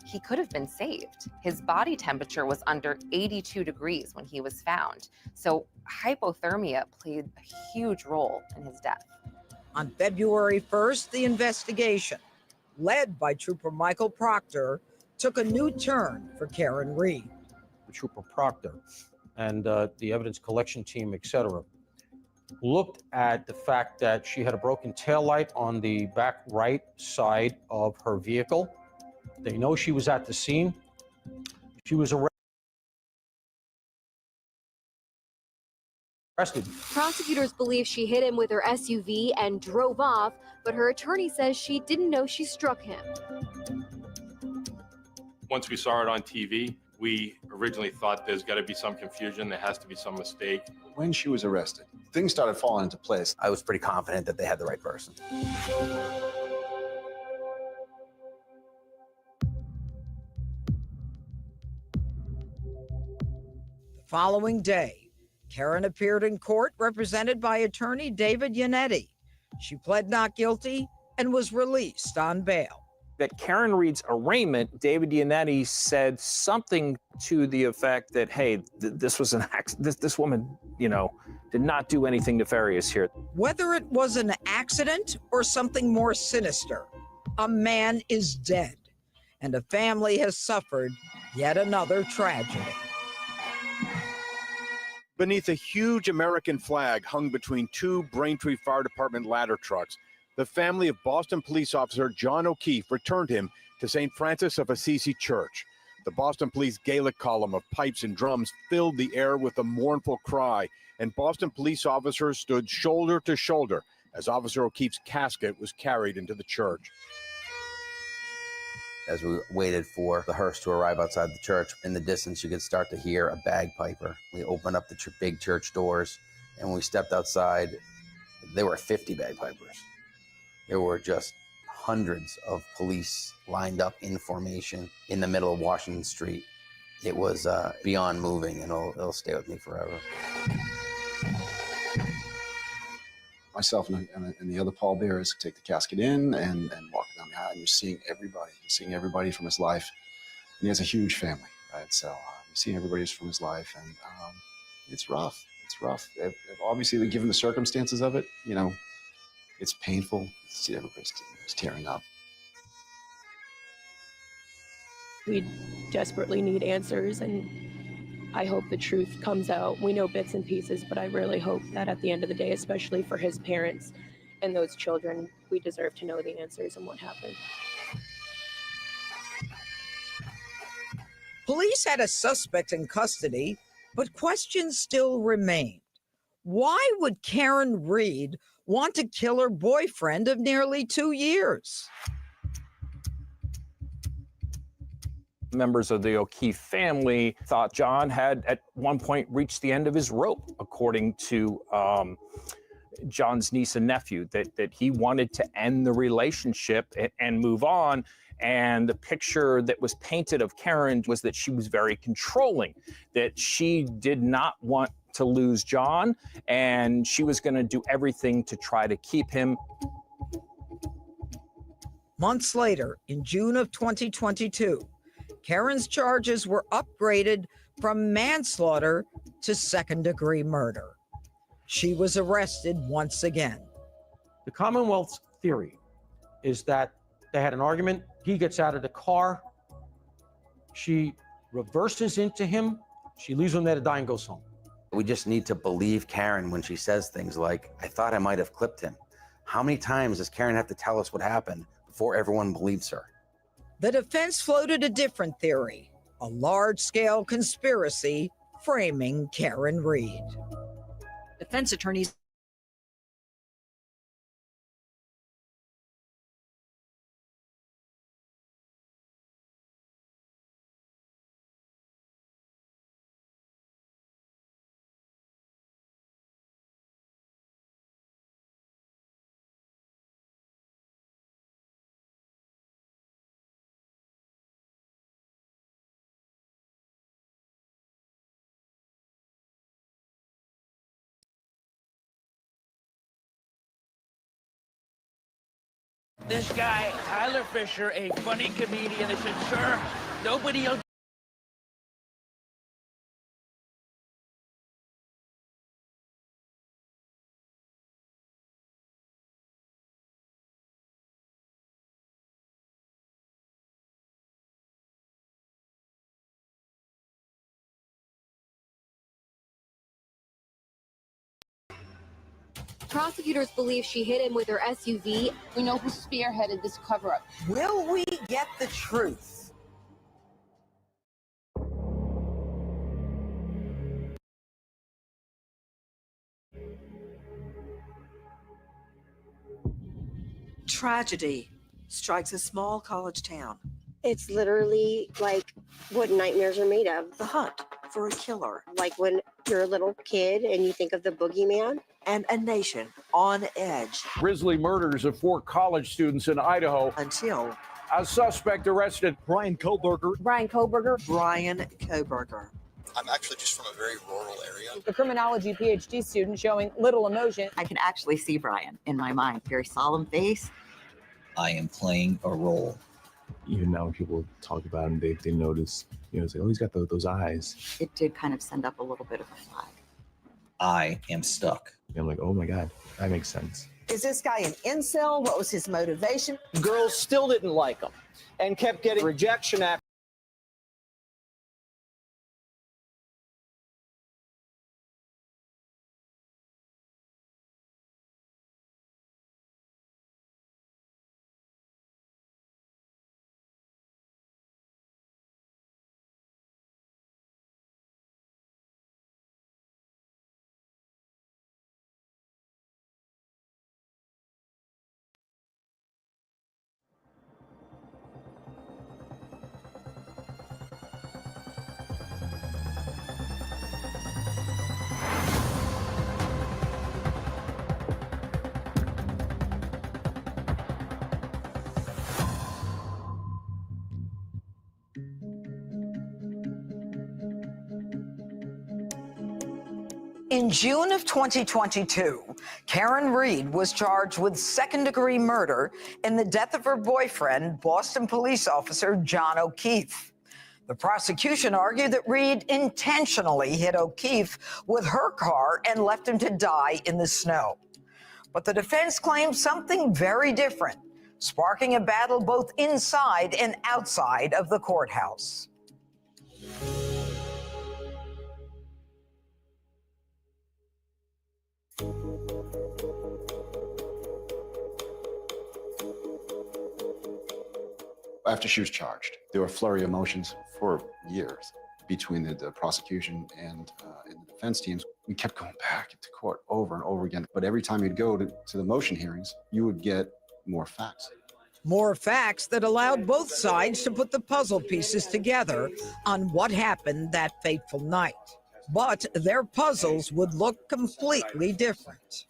he could have been saved. His body temperature was under 82 degrees when he was found. So hypothermia played a huge role in his death. On February 1st, the investigation, led by Trooper Michael Proctor, took a new turn for Karen Reed. Trooper Proctor and the evidence collection team, etc., looked at the fact that she had a broken taillight on the back right side of her vehicle. They know she was at the scene. She was arrested. Prosecutors believe she hit him with her SUV and drove off, but her attorney says she didn't know she struck him. Once we saw it on TV, we originally thought there's got to be some confusion. There has to be some mistake. When she was arrested, things started falling into place. I was pretty confident that they had the right person. The following day, Karen appeared in court represented by attorney David Yannetti. She pled not guilty and was released on bail. At Karen Reed's arraignment, David Yannetti said something to the effect that, hey, this was an accident. This woman, you know, did not do anything nefarious here. Whether it was an accident or something more sinister, a man is dead, and a family has suffered yet another tragedy. Beneath a huge American flag hung between two Braintree Fire Department ladder trucks, the family of Boston police officer John O'Keefe returned him to St. Francis of Assisi Church. The Boston Police Gaelic column of pipes and drums filled the air with a mournful cry, and Boston police officers stood shoulder to shoulder as Officer O'Keefe's casket was carried into the church. As we waited for the hearse to arrive outside the church, in the distance you could start to hear a bagpiper. We opened up the big church doors, and when we stepped outside, there were 50 bagpipers. There were just hundreds of police lined up in formation in the middle of Washington Street. It was beyond moving, and it'll stay with me forever. Myself and the other pallbearers take the casket in and walk down the aisle, and you're seeing everybody from his life. And he has a huge family, right? So you're seeing everybody from his life, and it's rough. It's rough. Obviously, given the circumstances of it, you know, it's painful to see everybody's tearing up. We desperately need answers, and I hope the truth comes out. We know bits and pieces, but I really hope that at the end of the day, especially for his parents and those children, we deserve to know the answers and what happened. Police had a suspect in custody, but questions still remained. Why would Karen Reed want to kill her boyfriend of nearly 2 years? Members of the O'Keefe family thought John had at one point reached the end of his rope, according to John's niece and nephew, that he wanted to end the relationship and move on. And the picture that was painted of Karen was that she was very controlling, that she did not want to lose John, and she was going to do everything to try to keep him. Months later, in June of 2022, Karen's charges were upgraded from manslaughter to second-degree murder. She was arrested once again. The Commonwealth's theory is that they had an argument. He gets out of the car. She reverses into him. She leaves him there to die and goes home. We just need to believe Karen when she says things like, I thought I might have clipped him. How many times does Karen have to tell us what happened before everyone believes her? The defense floated a different theory, a large-scale conspiracy framing Karen Reed. Defense attorneys This guy, Tyler Fisher, a funny comedian, they said, sir, nobody else. Prosecutors believe she hit him with her SUV. We know who spearheaded this cover-up. Will we get the truth? Tragedy strikes a small college town. It's literally like what nightmares are made of. The hunt for a killer. Like when you're a little kid and you think of the boogeyman. And a nation on edge. Grisly murders of 4 college students in Idaho. Until a suspect arrested. Brian Koberger. Brian Koberger. Brian Koberger. I'm actually just from a very rural area. The criminology PhD student showing little emotion. I can actually see Brian in my mind. Very solemn face. I am playing a role. Even now when people talk about him, they notice, it's like, oh, he's got those eyes. It did kind of send up a little bit of a flag. I am stuck. And I'm like, oh my God, that makes sense. Is this guy an incel? What was his motivation? Girls still didn't like him and kept getting rejection after. In June of 2022, Karen Reed was charged with second-degree murder in the death of her boyfriend, Boston police officer John O'Keefe. The prosecution argued that Reed intentionally hit O'Keefe with her car and left him to die in the snow. But the defense claimed something very different, sparking a battle both inside and outside of the courthouse. After she was charged, there were a flurry of motions for years between the prosecution and the defense teams. We kept going back into court over and over again. But every time you'd go to the motion hearings, you would get more facts. More facts that allowed both sides to put the puzzle pieces together on what happened that fateful night. But their puzzles would look completely different.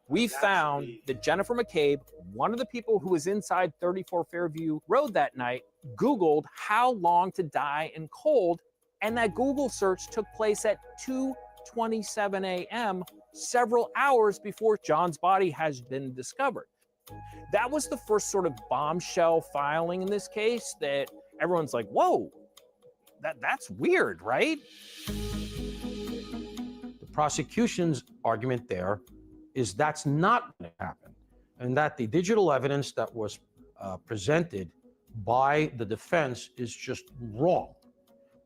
We found that Jennifer McCabe, one of the people who was inside 34 Fairview Road that night, Googled how long to die in cold, and that Google search took place at 2:27 a.m., several hours before John's body has been discovered. That was the first sort of bombshell filing in this case that everyone's like, whoa, that's weird, right? The prosecution's argument there is that's not what happened, and that the digital evidence that was presented by the defense is just wrong.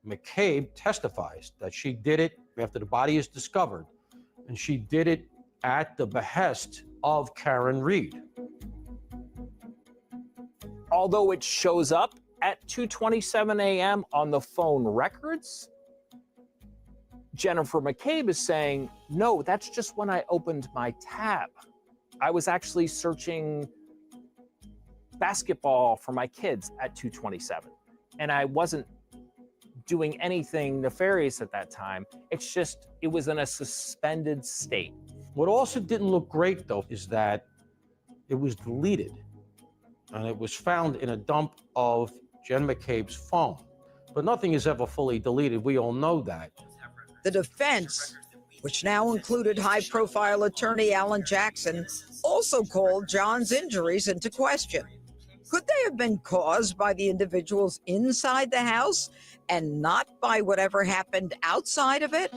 McCabe testifies that she did it after the body is discovered, and she did it at the behest of Karen Reed. Although it shows up at 2:27 a.m. on the phone records, Jennifer McCabe is saying, no, that's just when I opened my tab. I was actually searching basketball for my kids at 2:27, and I wasn't doing anything nefarious at that time. It's just, it was in a suspended state. What also didn't look great, though, is that it was deleted, and it was found in a dump of Jen McCabe's phone. But nothing is ever fully deleted. We all know that. The defense, which now included high-profile attorney Alan Jackson, also called John's injuries into question. Could they have been caused by the individuals inside the house and not by whatever happened outside of it?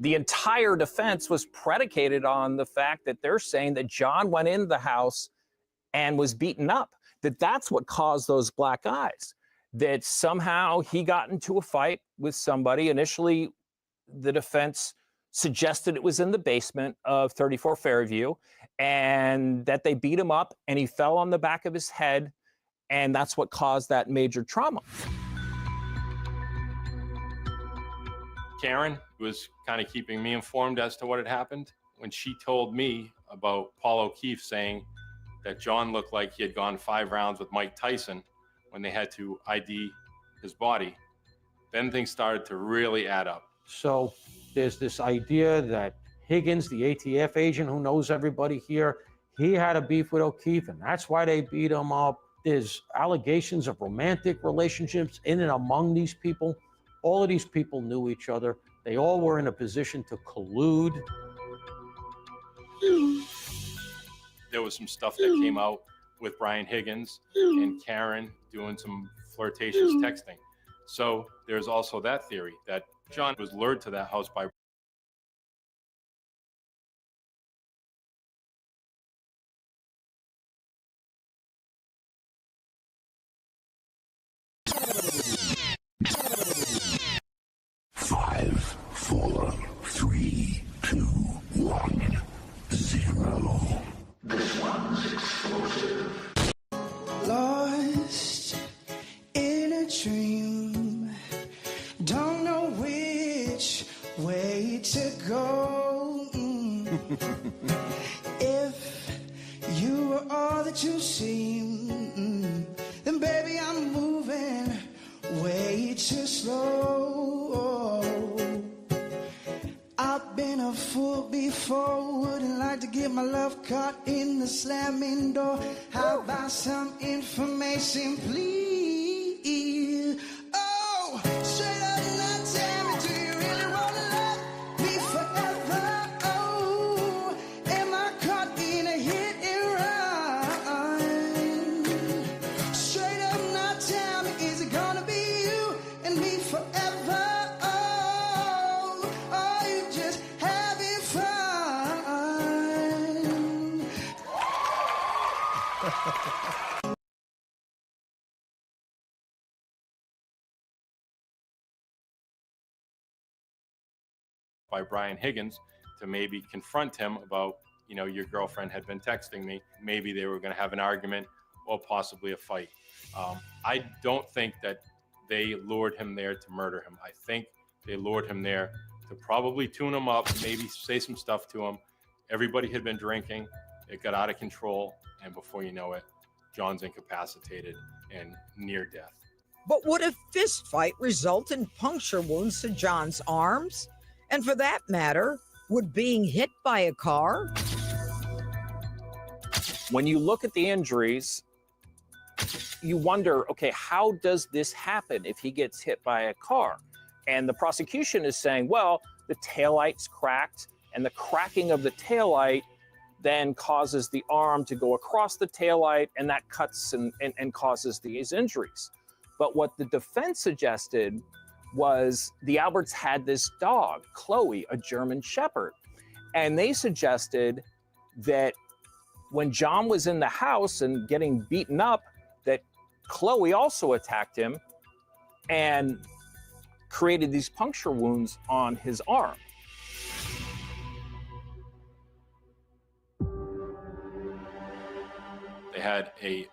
The entire defense was predicated on the fact that they're saying that John went into the house and was beaten up, that's what caused those black eyes, that somehow he got into a fight with somebody. Initially, the defense suggested it was in the basement of 34 Fairview and that they beat him up and he fell on the back of his head, and that's what caused that major trauma. Karen was kind of keeping me informed as to what had happened. When she told me about Paul O'Keefe saying that John looked like he had gone 5 rounds with Mike Tyson when they had to ID his body, then things started to really add up. So there's this idea that Higgins, the ATF agent who knows everybody here, he had a beef with O'Keefe, and that's why they beat him up. There's allegations of romantic relationships in and among these people. All of these people knew each other. They all were in a position to collude. There was some stuff that came out with Brian Higgins and Karen doing some flirtatious texting. So there's also that theory that John was lured to that house by Five, 4, 3, 2, 1, 0. This one's explosive. Lost in a dream, don't know which way to go. If you were all that you seem, then baby I'm moving way too slow. I've been a fool before, wouldn't like to get my love caught in the slamming door. How about some information, please? Oh, straight up now tell me, do you really wanna love me forever? Oh, am I caught in a hit and run? Straight up now tell me, is it gonna be you and me forever? by Brian Higgins to maybe confront him about, you know, your girlfriend had been texting me. Maybe they were going to have an argument or possibly a fight. I don't think that they lured him there to murder him. I think they lured him there to probably tune him up, maybe say some stuff to him. Everybody had been drinking. It got out of control. And before you know it, John's incapacitated and near death. But would a fist fight result in puncture wounds to John's arms? And for that matter, would being hit by a car? When you look at the injuries, you wonder, okay, how does this happen if he gets hit by a car? And the prosecution is saying, well, the taillight's cracked, and the cracking of the taillight then causes the arm to go across the taillight, and that cuts and causes these injuries. But what the defense suggested was the Alberts had this dog, Chloe, a German Shepherd. And they suggested that when John was in the house and getting beaten up, that Chloe also attacked him and created these puncture wounds on his arm. They had a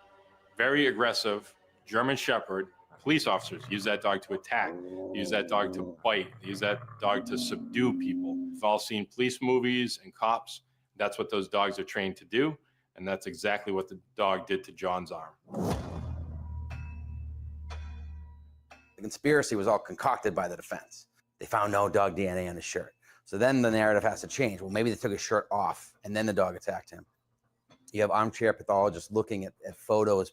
very aggressive German Shepherd. Police officers use that dog to attack, use that dog to bite, use that dog to subdue people. We've all seen police movies and cops. That's what those dogs are trained to do, and that's exactly what the dog did to John's arm. The conspiracy was all concocted by the defense. They found no dog DNA on his shirt. So then the narrative has to change. Well, maybe they took his shirt off and then the dog attacked him. You have armchair pathologists looking at photos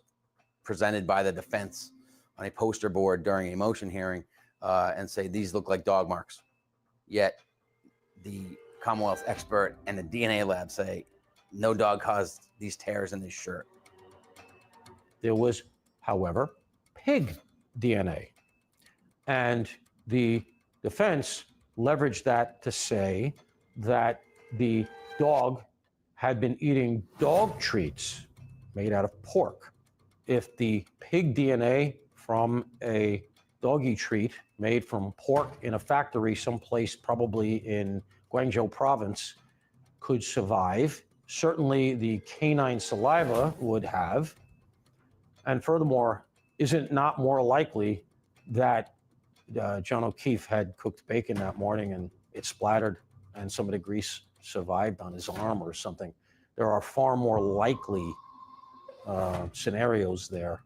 presented by the defense on a poster board during a motion hearing and say, these look like dog marks. Yet the Commonwealth expert and the DNA lab say, No dog caused these tears in his shirt. There was, however, pig DNA. And the defense leveraged that to say that the dog had been eating dog treats made out of pork. If the pig DNA from a doggy treat made from pork in a factory someplace probably in Guangzhou province could survive, certainly the canine saliva would have. And furthermore, is it not more likely that John O'Keefe had cooked bacon that morning and it splattered and some of the grease survived on his arm or something? There are far more likely scenarios there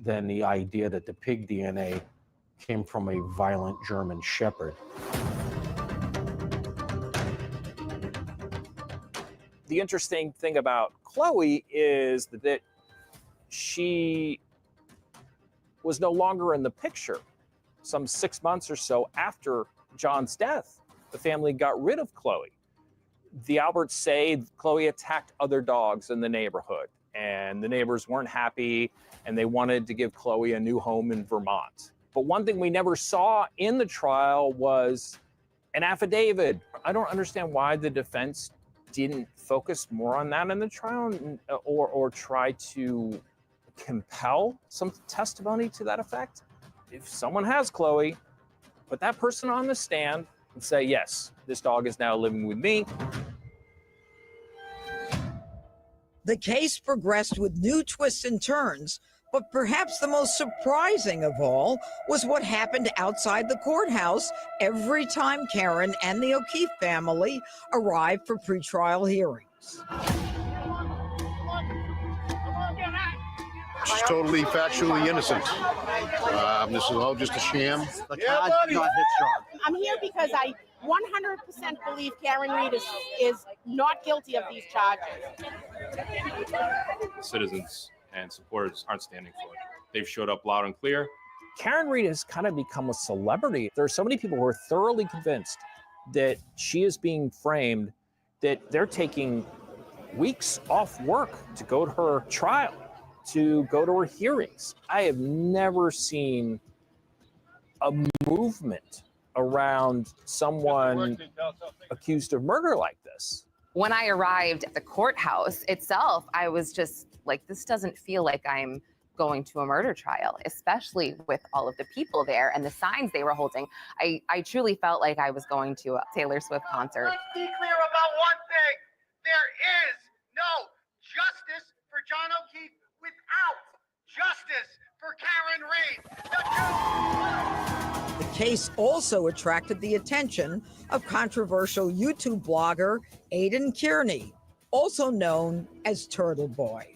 than the idea that the pig DNA came from a violent German shepherd. The interesting thing about Chloe is that she was no longer in the picture. Some 6 months or so after John's death, the family got rid of Chloe. The Alberts say Chloe attacked other dogs in the neighborhood, and the neighbors weren't happy, and they wanted to give Chloe a new home in Vermont. But one thing we never saw in the trial was an affidavit. I don't understand why the defense didn't focus more on that in the trial or try to compel some testimony to that effect. If someone has Chloe, put that person on the stand and say, yes, this dog is now living with me. The case progressed with new twists and turns, but perhaps the most surprising of all was what happened outside the courthouse every time Karen and the O'Keefe family arrived for pretrial hearings. She's totally factually innocent. This is all just a sham. I'm here because I 100% believe Karen Reed is not guilty of these charges. Citizens and supporters aren't standing for it. They've showed up loud and clear. Karen Reed has kind of become a celebrity. There are so many people who are thoroughly convinced that she is being framed that they're taking weeks off work to go to her trial, to go to her hearings. I have never seen a movement around someone accused of murder like this. When I arrived at the courthouse itself, I was just like, this doesn't feel like I'm going to a murder trial, especially with all of the people there and the signs they were holding. I truly felt like I was going to a Taylor Swift concert. Let's be clear about one thing. There is no justice for John O'Keefe without justice for Karen Reed. The case also attracted the attention of controversial YouTube blogger Aidan Kearney, also known as Turtle Boy.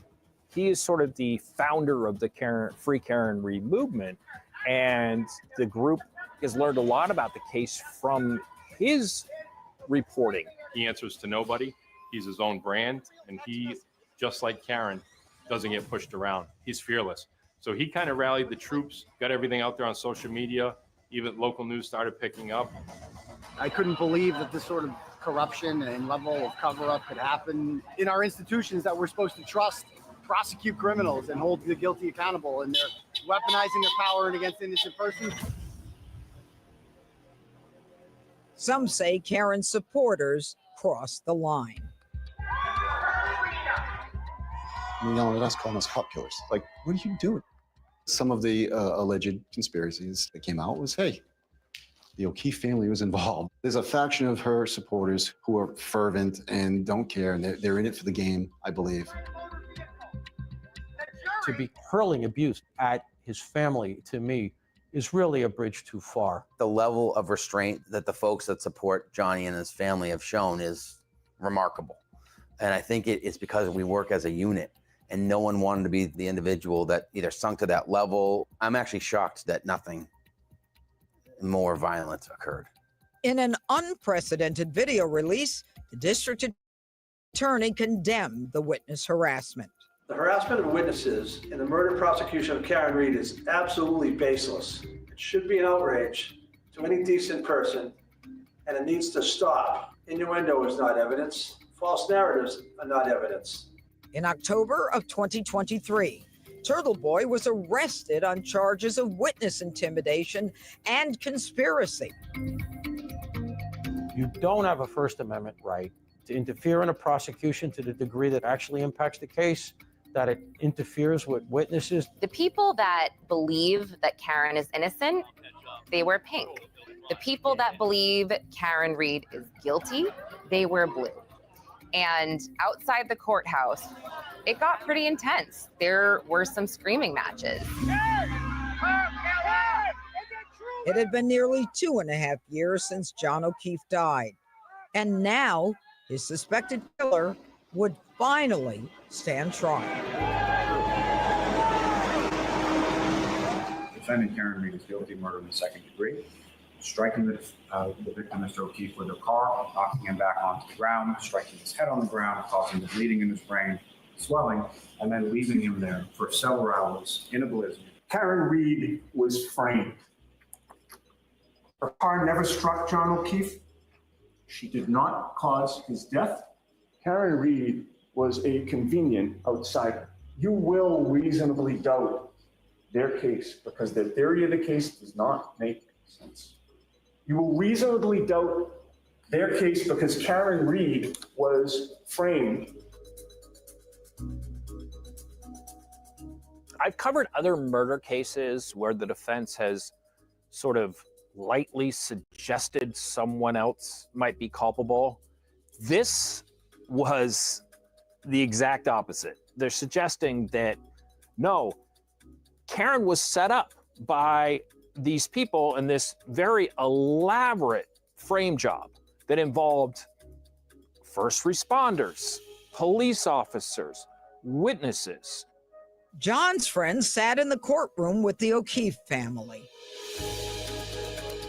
He is sort of the founder of the Free Karen Reed movement, and the group has learned a lot about the case from his reporting. He answers to nobody. He's his own brand, and he, just like Karen, doesn't get pushed around. He's fearless. So he kind of rallied the troops, got everything out there on social media. Even local news started picking up. I couldn't believe that this sort of corruption and level of cover-up could happen in our institutions that we're supposed to trust, prosecute criminals, and hold the guilty accountable, and they're weaponizing their power against innocent persons. Some say Karen's supporters crossed the line. You know, that's calling us cop killers. Like, what are you doing? Some of the alleged conspiracies that came out was, hey, the O'Keefe family was involved. There's a faction of her supporters who are fervent and don't care, and they're in it for the game, I believe. To be hurling abuse at his family, to me, is really a bridge too far. The level of restraint that the folks that support Johnny and his family have shown is remarkable. And I think it is because we work as a unit, and no one wanted to be the individual that either sunk to that level. I'm actually shocked that nothing more violent occurred. In an unprecedented video release, the district attorney condemned the witness harassment. The harassment of witnesses in the murder prosecution of Karen Reed is absolutely baseless. It should be an outrage to any decent person, and it needs to stop. Innuendo is not evidence. False narratives are not evidence. In October of 2023, Turtle Boy was arrested on charges of witness intimidation and conspiracy. You don't have a First Amendment right to interfere in a prosecution to the degree that actually impacts the case, that it interferes with witnesses. The people that believe that Karen is innocent, they wear pink. The people that believe Karen Reed is guilty, they wear blue. And outside the courthouse, it got pretty intense. There were some screaming matches. It had been nearly 2.5 years since John O'Keefe died. And now his suspected killer would finally stand trial. Defendant Karen Reed is guilty of murder in the second degree, striking the victim, Mr. O'Keefe, with her car, knocking him back onto the ground, striking his head on the ground, causing the bleeding in his brain, swelling, and then leaving him there for several hours in a blizzard. Karen Reed was framed. Her car never struck John O'Keefe. She did not cause his death. Karen Reed was a convenient outsider. You will reasonably doubt their case because their theory of the case does not make sense. You will reasonably doubt their case because Karen Reed was framed. I've covered other murder cases where the defense has sort of lightly suggested someone else might be culpable. This was the exact opposite. They're suggesting that, no, Karen was set up by these people in this very elaborate frame job that involved first responders, police officers, witnesses. John's friends sat in the courtroom with the O'Keefe family.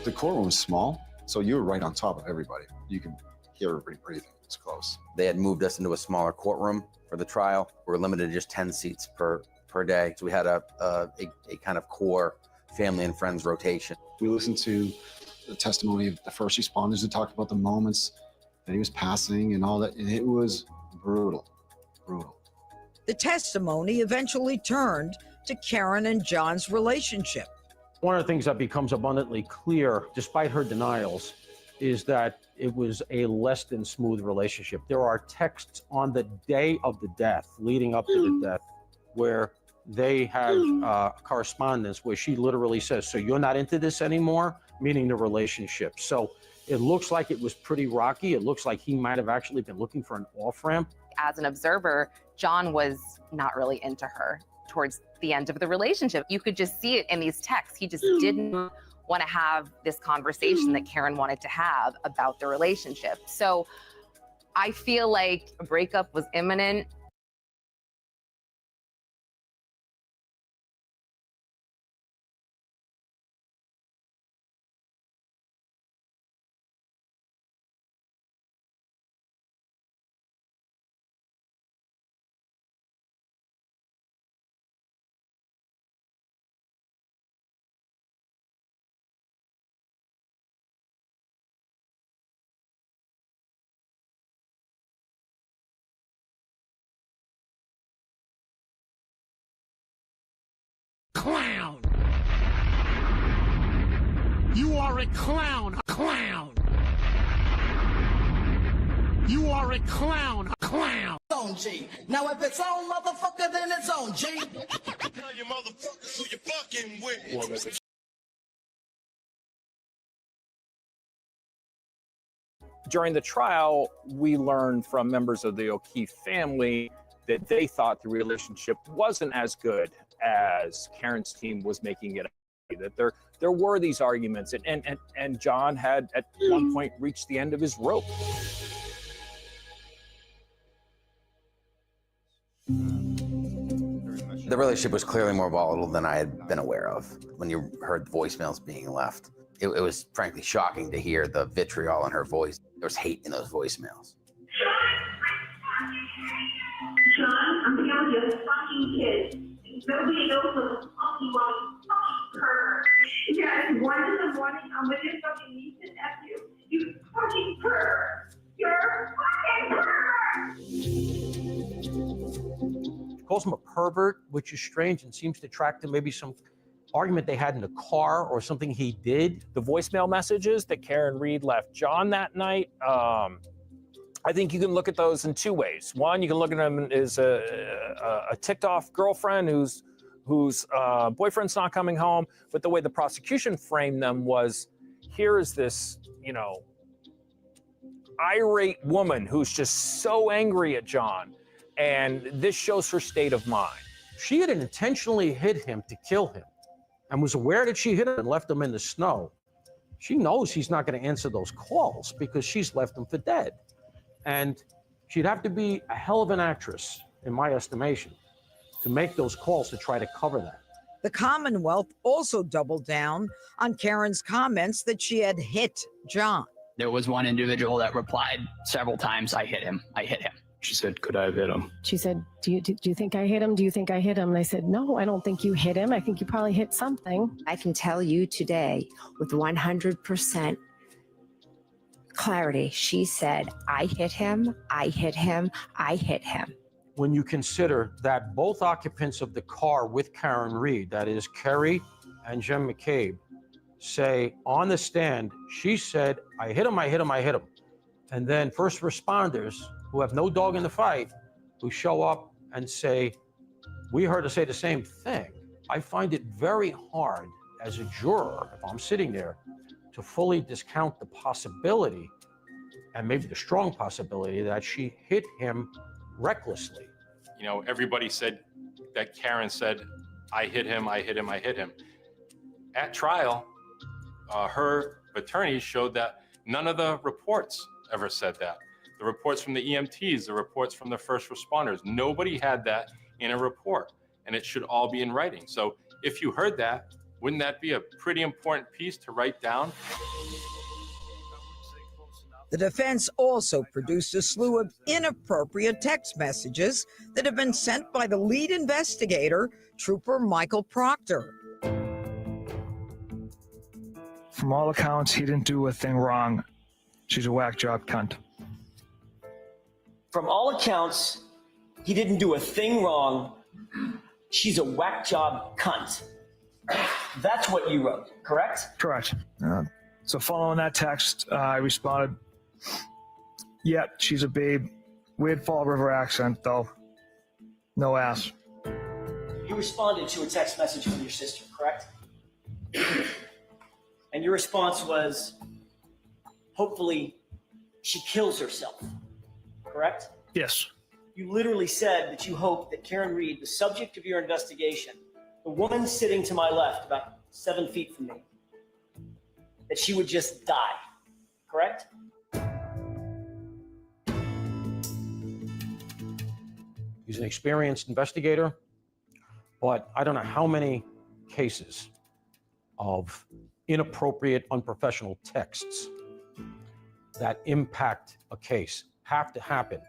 The courtroom was small, so you were right on top of everybody. You could hear everybody breathing. It's close. They had moved us into a smaller courtroom for the trial. We were limited to just 10 seats per day. So we had a kind of core family and friends rotation. We listened to the testimony of the first responders that talked about the moments that he was passing and all that, and it was brutal, brutal. The testimony eventually turned to Karen and John's relationship. One of the things that becomes abundantly clear, despite her denials, is that it was a less than smooth relationship. There are texts on the day of the death, leading up to the death, where they have correspondence where she literally says, "So you're not into this anymore?" Meaning the relationship. So it looks like it was pretty rocky. It looks like he might have actually been looking for an off-ramp. As an observer, John was not really into her towards the end of the relationship. You could just see it in these texts. He just didn't want to have this conversation that Karen wanted to have about the relationship. So I feel like a breakup was imminent. Clown! You are a clown! Clown! You are a clown! Clown! On G. Now if it's on motherfucker, then it's on G. Tell your motherfuckers who you fucking with. During the trial, we learned from members of the O'Keefe family that they thought the relationship wasn't as good as Karen's team was making it. That there were these arguments, and John had at one point reached the end of his rope. The relationship was clearly more volatile than I had been aware of. When you heard the voicemails being left, it was frankly shocking to hear the vitriol in her voice. There was hate in those voicemails. John, I'm here with your fucking kids. Nobody knows what the fuck you are, you fucking pervert. Yeah, it's 1 in the morning, I'm with your fucking niece and nephew. You fucking pervert. You're a fucking pervert! calls him a pervert, which is strange and seems to track to maybe some argument they had in the car or something he did. The voicemail messages that Karen Reed left John that night, I think you can look at those in two ways. One, you can look at them as a ticked off girlfriend whose boyfriend's not coming home. But the way the prosecution framed them was, here is this, irate woman who's just so angry at John, and this shows her state of mind. She had intentionally hit him to kill him and was aware that she hit him and left him in the snow. She knows he's not going to answer those calls because she's left him for dead. And she'd have to be a hell of an actress, in my estimation, to make those calls to try to cover that. The Commonwealth also doubled down on Karen's comments that she had hit John. There was one individual that replied several times, I hit him, I hit him. She said, could I have hit him? She said, do you think I hit him? Do you think I hit him? And I said, no, I don't think you hit him. I think you probably hit something. I can tell you today with 100% clarity, she said, I hit him, I hit him, I hit him. When you consider that both occupants of the car with Karen Reed, that is Kerry and Jen McCabe, say on the stand, she said, I hit him, I hit him, I hit him. And then first responders who have no dog in the fight, who show up and say, we heard her say the same thing. I find it very hard as a juror, if I'm sitting there, to fully discount the possibility, and maybe the strong possibility, that she hit him recklessly. Everybody said that Karen said, I hit him, I hit him, I hit him. At trial, her attorney showed that none of the reports ever said that. The reports from the EMTs, the reports from the first responders, nobody had that in a report, and it should all be in writing. So if you heard that, wouldn't that be a pretty important piece to write down? The defense also produced a slew of inappropriate text messages that have been sent by the lead investigator, Trooper Michael Proctor. From all accounts, he didn't do a thing wrong. She's a whack job cunt. From all accounts, he didn't do a thing wrong. She's a whack job cunt. That's what you wrote, correct? Correct. So following that text, I responded, yeah, she's a babe. Weird Fall River accent, though. No ass. You responded to a text message from your sister, correct? And your response was, hopefully she kills herself, correct? Yes. You literally said that you hope that Karen Reed, the subject of your investigation, the woman sitting to my left, about 7 feet from me, that she would just die, correct? He's an experienced investigator, but I don't know how many cases of inappropriate, unprofessional texts that impact a case have to happen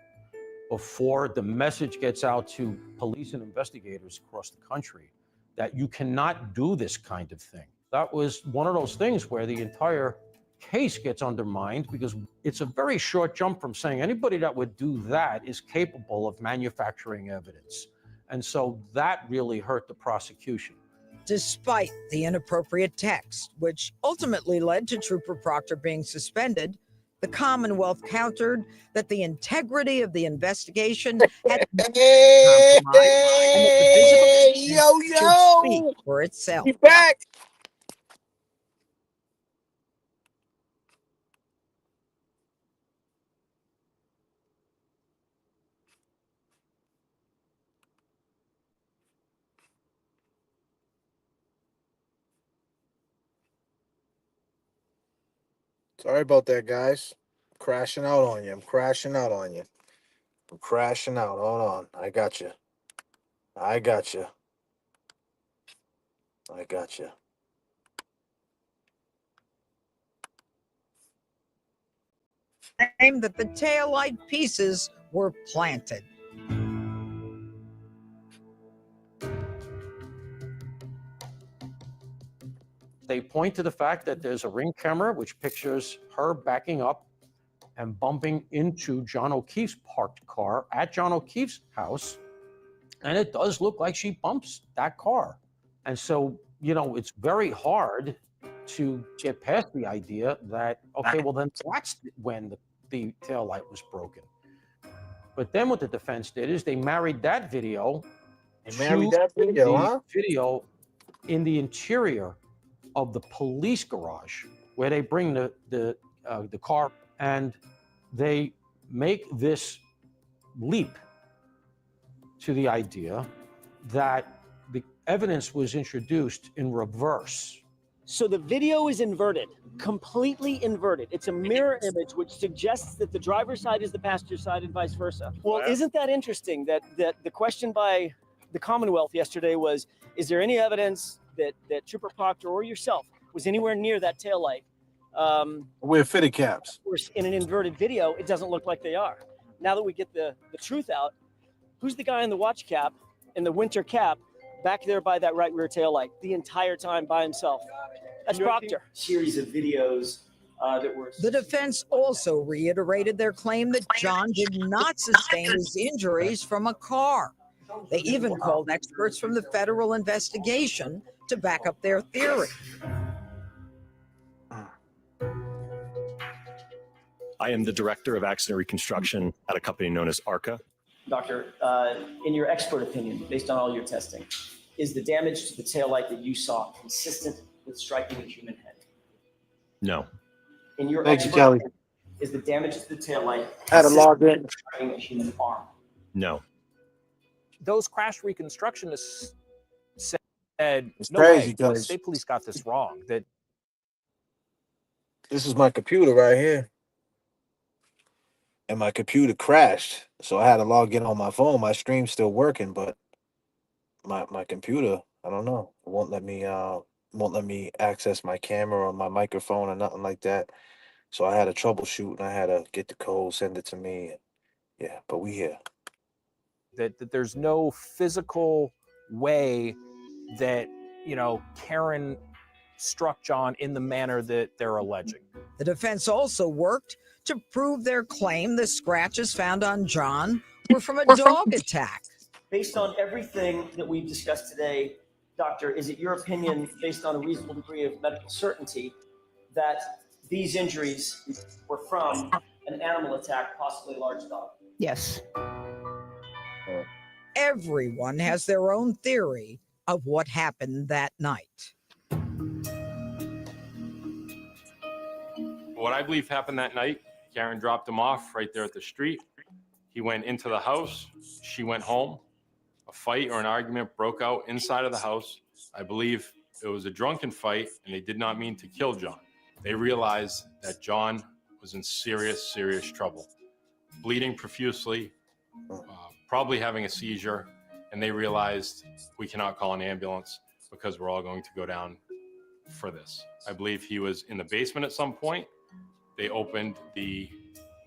before the message gets out to police and investigators across the country that you cannot do this kind of thing. That was one of those things where the entire case gets undermined because it's a very short jump from saying anybody that would do that is capable of manufacturing evidence. And so that really hurt the prosecution. Despite the inappropriate text, which ultimately led to Trooper Proctor being suspended, the Commonwealth countered that the integrity of the investigation had been compromised and that the physical evidence should speak for itself. He's back. Sorry about that, guys. I'm crashing out on you. I'm crashing out on you. I'm crashing out. Hold on. I got you. I got you. I got you. Claimed that the taillight pieces were planted. They point to the fact that there's a ring camera which pictures her backing up and bumping into John O'Keefe's parked car at John O'Keefe's house. And it does look like she bumps that car. And so, it's very hard to get past the idea that, okay, well, then that's when the taillight was broken. But then what the defense did is they married that video video in the interior of the police garage where they bring the car, and they make this leap to the idea that the evidence was introduced in reverse. So the video is inverted, completely inverted. It's a mirror image, which suggests that the driver's side is the passenger side and vice versa. Well, isn't that interesting that the question by the Commonwealth yesterday was, is there any evidence that Trooper Proctor or yourself was anywhere near that taillight? We're fitted caps. Of course, in an inverted video, it doesn't look like they are. Now that we get the truth out, who's the guy in the watch cap, in the winter cap, back there by that right rear taillight the entire time by himself? That's Proctor. Series of videos that were. The defense also reiterated their claim that John did not sustain his injuries from a car. They even called experts from the federal investigation to back up their theory. I am the director of accident reconstruction at a company known as ARCA. Doctor, in your expert opinion, based on all your testing, is the damage to the taillight that you saw consistent with striking a human head? No. In your Thank you, expert Kelly. opinion, is the damage to the taillight Had to log in. consistent with striking a human arm? No. Those crash reconstructionists said, It's no crazy, way, the because state police got this wrong. That this is my computer right here. And my computer crashed. So I had to log in on my phone. My stream's still working, but my computer, I don't know. It won't let me access my camera or my microphone or nothing like that. So I had to troubleshoot, and I had to get the code, send it to me. Yeah, but we here. that there's no physical way that, Karen struck John in the manner that they're alleging. The defense also worked to prove their claim the scratches found on John were from a dog attack. Based on everything that we've discussed today, Doctor, is it your opinion, based on a reasonable degree of medical certainty, that these injuries were from an animal attack, possibly a large dog? Yes. Everyone has their own theory of what happened that night. What I believe happened that night, Karen dropped him off right there at the street. He went into the house. She went home. A fight or an argument broke out inside of the house. I believe it was a drunken fight, and they did not mean to kill John. They realized that John was in serious, serious trouble, bleeding profusely, probably having a seizure, and they realized we cannot call an ambulance because we're all going to go down for this. I believe he was in the basement at some point. They opened the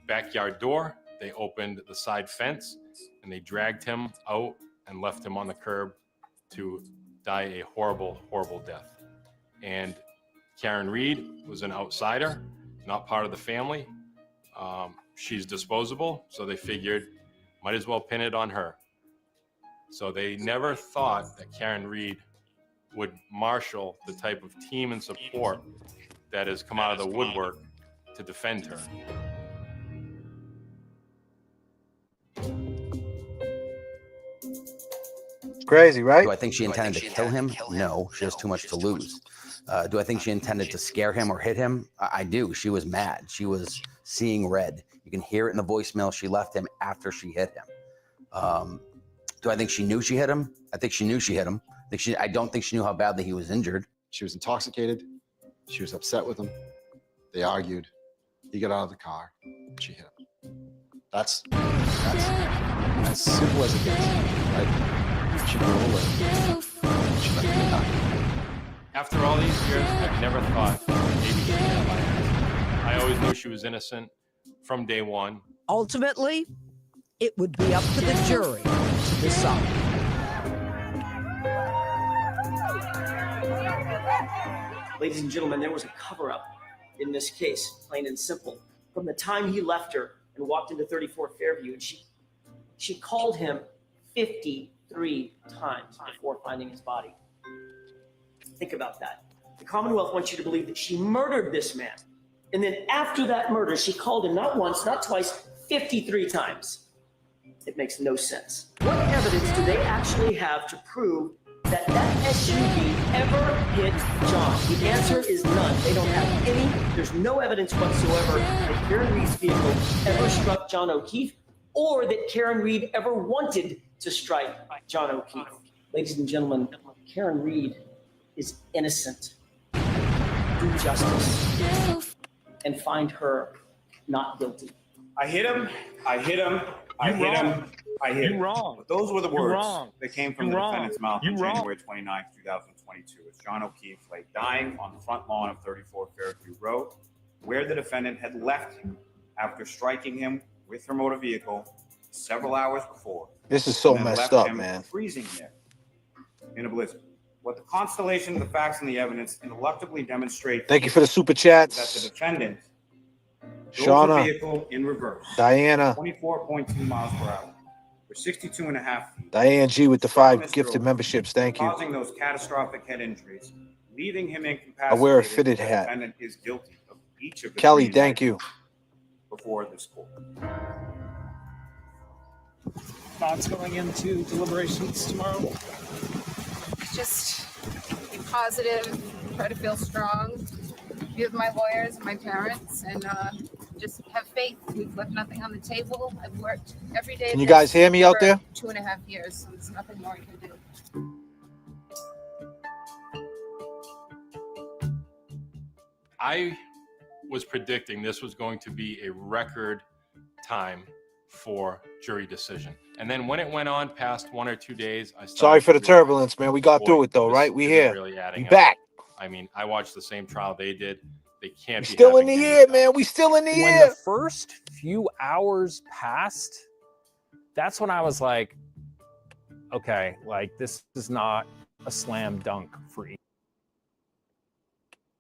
backyard door, they opened the side fence, and they dragged him out and left him on the curb to die a horrible, horrible death. And Karen Reed was an outsider, not part of the family. She's disposable, so they figured might as well pin it on her. So they never thought that Karen Reed would marshal the type of team and support that has come out of the woodwork to defend her. Crazy, right? Do I think she intended to kill him? No, she has too much to lose. Do I think she intended to scare him or hit him? I do. She was mad. She was seeing red. You can hear it in the voicemail she left him after she hit him. Do I think she knew she hit him? I think she knew she hit him. I don't think she knew how badly he was injured. She was intoxicated. She was upset with him. They argued. He got out of the car. She hit him. That's as simple as it gets. Right? She drove away. She left him behind. After all these years, I've never thought maybe she had my ass. I always knew she was innocent from day one. Ultimately, it would be up to the jury to decide. Ladies and gentlemen, there was a cover-up in this case, plain and simple. From the time he left her and walked into 34 Fairview, and she called him 50 53 times before finding his body. Think about that. The Commonwealth wants you to believe that she murdered this man. And then after that murder, she called him not once, not twice, 53 times. It makes no sense. What evidence do they actually have to prove that SUV ever hit John? The answer is none. They don't have any. There's no evidence whatsoever that Karen Reed's vehicle ever struck John O'Keefe or that Karen Reed ever wanted to strike John O'Keefe. Ladies and gentlemen, Karen Reed is innocent. Do justice and find her not guilty. I hit him. I hit him. I hit him. I hit him. You're wrong. Those were the You're words wrong. that came from You're the wrong. defendant's mouth You're on wrong. January 29, 2022, as John O'Keefe lay dying on the front lawn of 34 Fairview Road, where the defendant had left him after striking him with her motor vehicle several hours before. This is so and then messed left up, him man. freezing there in a blizzard. What the constellation of the facts and the evidence ineluctably demonstrate. Thank you for the super That the chats. defendant drove the Shauna, vehicle in reverse. Diana, 24.2 miles per hour for 62 and a half feet, Diane G with the struck 5 Mr. gifted O'Keefe, memberships. Thank you. causing those catastrophic head injuries, leaving him I incapacitated. wear a fitted The hat. defendant is guilty of each of the Kelly, three thank you. before this court. Thoughts going into deliberations tomorrow? Just be positive, try to feel strong, be with my lawyers and my parents, and just have faith. We've left nothing on the table. I've worked every day. Can you guys hear me out for there? 2.5 years, so there's nothing more I can do. I was predicting this was going to be a record time for jury decision. And then when it went on past 1 or 2 days, I started Sorry for the to realize, turbulence, man. We got through it though, this right? We isn't here. really We adding up. back. I mean, I watched the same trial they did. They can't We be still in having the any air, doubt. man. We still in the When air. the first few hours passed, that's when I was like, okay, like this is not a slam dunk for each.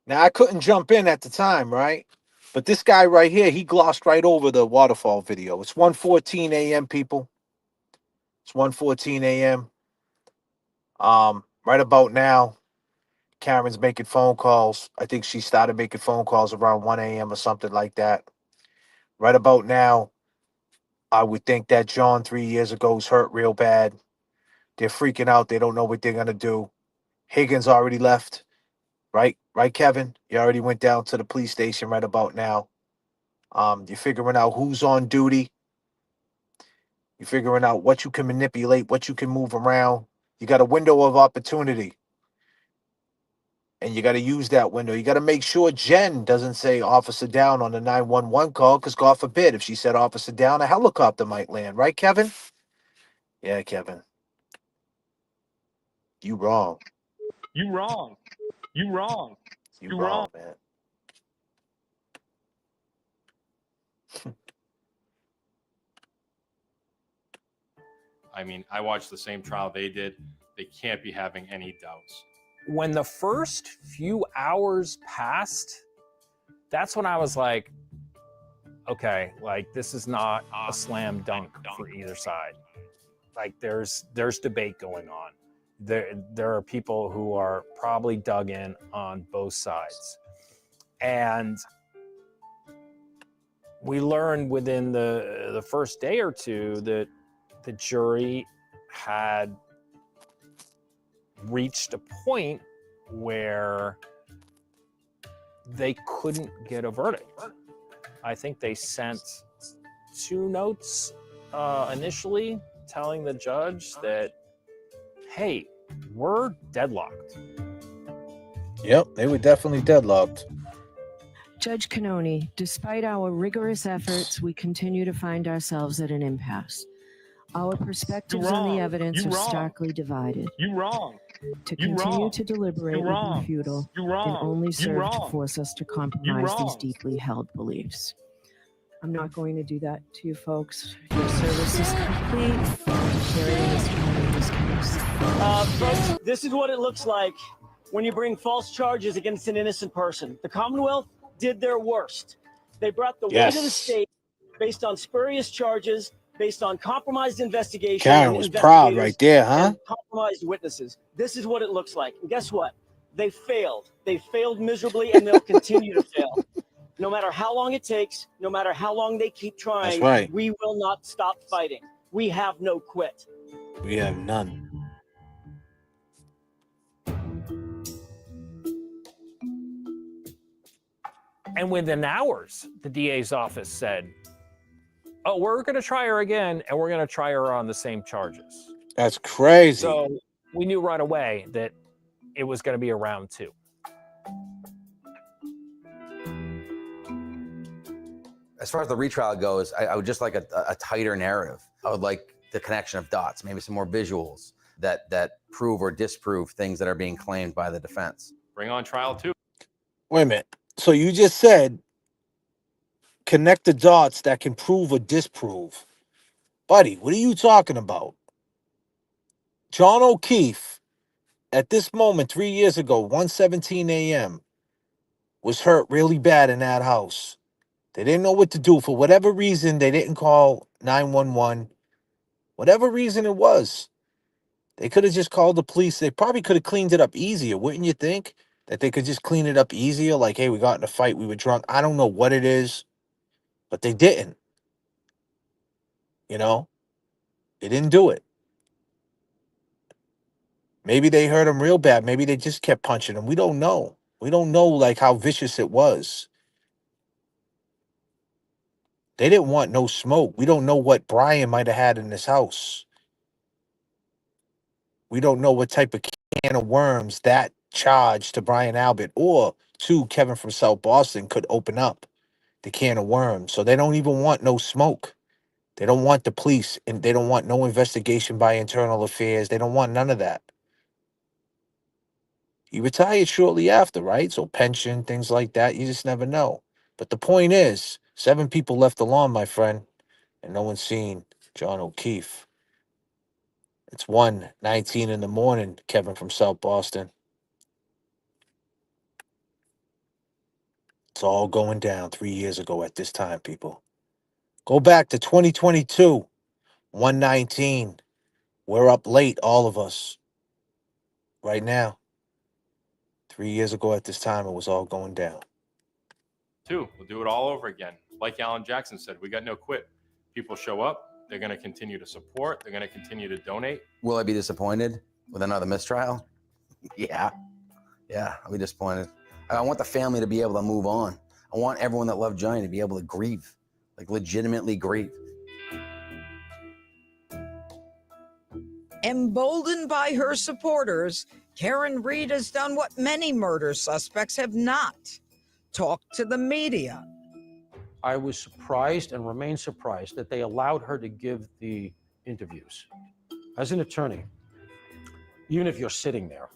Now I couldn't jump in at the time, right? But this guy right here, he glossed right over the waterfall video. It's 1:14 a.m. people. It's 1:14 a.m. Right about now, Karen's making phone calls. I think she started making phone calls around 1 a.m. or something like that. Right about now, I would think that John 3 years ago is hurt real bad. They're freaking out. They don't know what they're gonna do. Higgins already left. Right, Kevin? You already went down to the police station right about now. You're figuring out who's on duty. You're figuring out what you can manipulate, what you can move around. You got a window of opportunity. And you got to use that window. You got to make sure Jen doesn't say officer down on the 911 call, because God forbid, if she said officer down, a helicopter might land. Right, Kevin? Yeah, Kevin. You wrong. You wrong. You wrong. You wrong, man. I mean, I watched the same trial they did. They can't be having any doubts. When the first few hours passed, that's when I was like, okay, like this is not a slam dunk for either side. Like there's debate going on. There are people who are probably dug in on both sides. And we learned within the first day or two that the jury had reached a point where they couldn't get a verdict. I think they sent 2 notes initially telling the judge that, hey, we're deadlocked. Yep, they were definitely deadlocked. Judge Cannoni, despite our rigorous efforts, we continue to find ourselves at an impasse. Our perspectives on the evidence are starkly divided. You wrong. To continue to deliberate would be futile and only serve to force us to compromise these deeply held beliefs. I'm not going to do that to you folks. Your service is complete. Carrying this trial in this case. Folks, this is what it looks like when you bring false charges against an innocent person. The Commonwealth did their worst. They brought the weight of the state based on spurious charges based on compromised investigation. Karen was proud right there, huh? And compromised witnesses. This is what it looks like. And guess what? They failed. They failed miserably, and they'll continue to fail. No matter how long it takes, no matter how long they keep trying, That's right. we will not stop fighting. We have no quit. We have none. And within hours, the DA's office said, oh, we're going to try her again, and we're going to try her on the same charges. That's crazy. So we knew right away that it was going to be a round 2. As far as the retrial goes, I would just like a tighter narrative. I would like the connection of dots, maybe some more visuals that prove or disprove things that are being claimed by the defense. Bring on trial 2. Wait a minute. So you just said connect the dots that can prove or disprove. Buddy, what are you talking about? John O'Keefe, at this moment 3 years ago, 1:17 a.m., was hurt really bad in that house. They didn't know what to do. For whatever reason, they didn't call 911. Whatever reason it was, they could have just called the police. They probably could have cleaned it up easier, wouldn't you think? That they could just clean it up easier? Like, hey, we got in a fight, we were drunk. I don't know what it is, but they didn't. You know? They didn't do it. Maybe they hurt him real bad. Maybe they just kept punching him. We don't know. We don't know, like, how vicious it was. They didn't want no smoke. We don't know what Brian might have had in his house. We don't know what type of can of worms that charge to Brian Albert or to Kevin from South Boston could open up the can of worms. So they don't even want no smoke. They don't want the police, and they don't want no investigation by internal affairs. They don't want none of that. He retired shortly after, right? So pension, things like that, you just never know. But the point is, 7 people left alone, my friend, and no one's seen John O'Keefe. It's 1:19 in the morning, Kevin from South Boston. It's all going down 3 years ago at this time, people. Go back to 2022, 1:19. We're up late, all of us. Right now. 3 years ago at this time, it was all going down. 2. We'll do it all over again. Like Alan Jackson said, we got no quit. People show up. They're going to continue to support. They're going to continue to donate. Will I be disappointed with another mistrial? Yeah. Yeah, I'll be disappointed. I want the family to be able to move on. I want everyone that loved Johnny to be able to grieve, like legitimately grieve. Emboldened by her supporters, Karen Reed has done what many murder suspects have not: talked to the media. I was surprised and remain surprised that they allowed her to give the interviews. As an attorney, even if you're sitting there,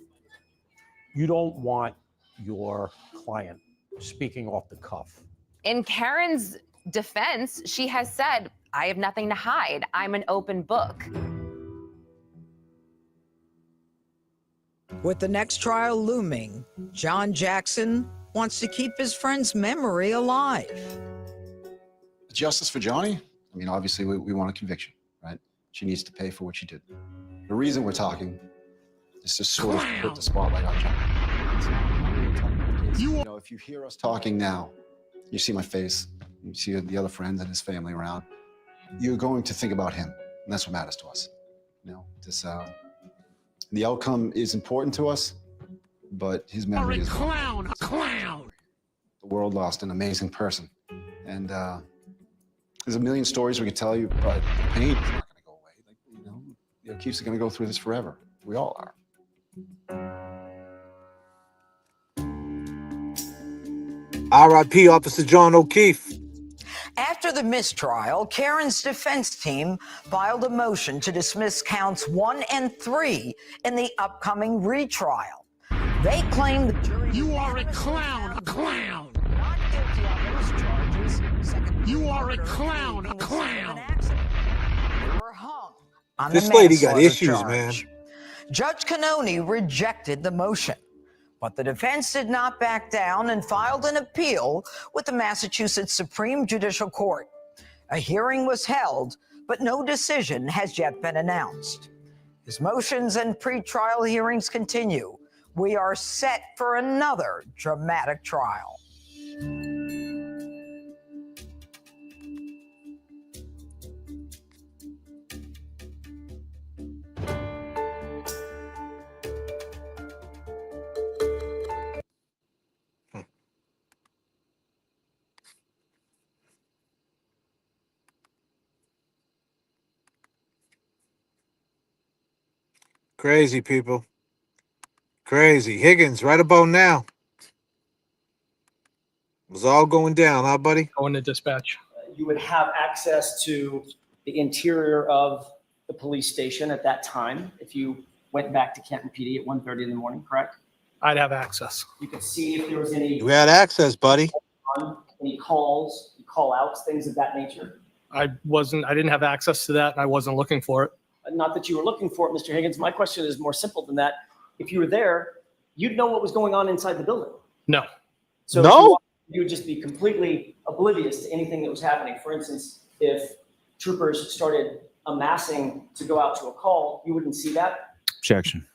you don't want your client speaking off the cuff. In Karen's defense, she has said, I have nothing to hide. I'm an open book. With the next trial looming, John Jackson wants to keep his friend's memory alive. Justice for Johnny? I mean, obviously, we want a conviction, right? She needs to pay for what she did. The reason we're talking is to sort of put the spotlight on Johnny. You know, if you hear us talking now, you see my face, you see the other friends and his family around, you're going to think about him, and that's what matters to us. You know, this, the outcome is important to us, but his memory is clown. The world lost an amazing person, and there's a million stories we could tell you, but the pain is not going to go away. Like, you know, the O'Keefes are going to go through this forever. We all are. R.I.P. Officer John O'Keefe. After the mistrial, Karen's defense team filed a motion to dismiss counts 1 and 3 in the upcoming retrial. They claim the jury... You are a clown. Not guilty on those charges. You are a clown. They were hung on This the lady got manslaughter issues, charge. man. Judge Cannoni rejected the motion, but the defense did not back down and filed an appeal with the Massachusetts Supreme Judicial Court. A hearing was held, but no decision has yet been announced. As motions and pretrial hearings continue, we are set for another dramatic trial. Crazy people. Crazy. Higgins, right about now. It was all going down, huh, buddy? Going to dispatch. You would have access to the interior of the police station at that time if you went back to Canton PD at 1:30 in the morning, correct? I'd have access. You could see if there was any You had access, buddy. any calls, call outs, things of that nature. I didn't have access to that, and I wasn't looking for it. Not that you were looking for it, Mr. Higgins. My question is more simple than that. If you were there, you'd know what was going on inside the building. No. So No? you would just be completely oblivious to anything that was happening. For instance, if troopers started amassing to go out to a call, you wouldn't see that. Objection.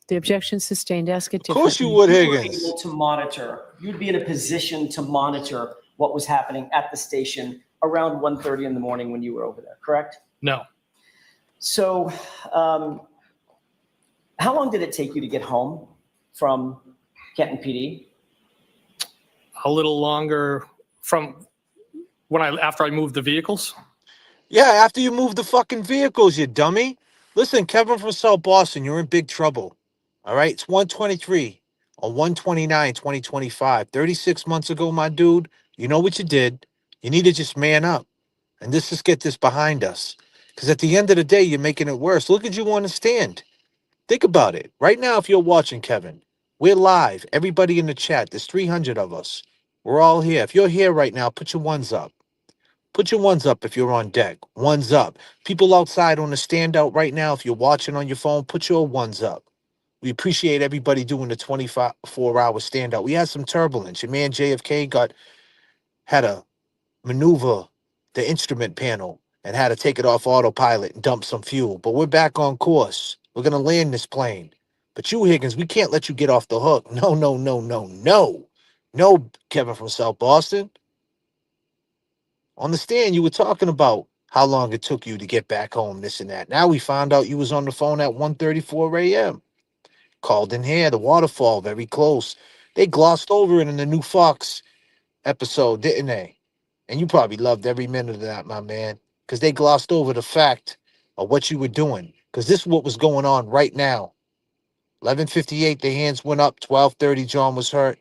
The objection sustained. Ask it Of course you differently. would, You were Higgins. able to monitor. You'd be in a position to monitor what was happening at the station around 1:30 in the morning when you were over there, correct? No. So how long did it take you to get home from Canton PD? A little longer from after I moved the vehicles. Yeah, after you move the fucking vehicles, you dummy. Listen, Kevin from South Boston, you're in big trouble. All right? It's 123 on 1/29/2025. 36 months ago, my dude, you know what you did. You need to just man up. And let's just get this behind us. Because at the end of the day, you're making it worse. Look at you on the stand. Think about it. Right now, if you're watching, Kevin, we're live. Everybody in the chat, there's 300 of us. We're all here. If you're here right now, put your ones up. Put your ones up if you're on deck. Ones up. People outside on the standout right now, if you're watching on your phone, put your ones up. We appreciate everybody doing the 24-hour standout. We had some turbulence. Your man J.F.K. had a maneuver the instrument panel and had to take it off autopilot and dump some fuel. But we're back on course. We're going to land this plane. But you, Higgins, we can't let you get off the hook. No, no, no, no, no. No, Kevin from South Boston. On the stand, you were talking about how long it took you to get back home, this and that. Now we found out you was on the phone at 1:34 a.m. Called in here, the Waterfall, very close. They glossed over it in the new Fox episode, didn't they? And you probably loved every minute of that, my man, because they glossed over the fact of what you were doing. Because this is what was going on right now. 11:58, the hands went up. 12:30, John was hurt.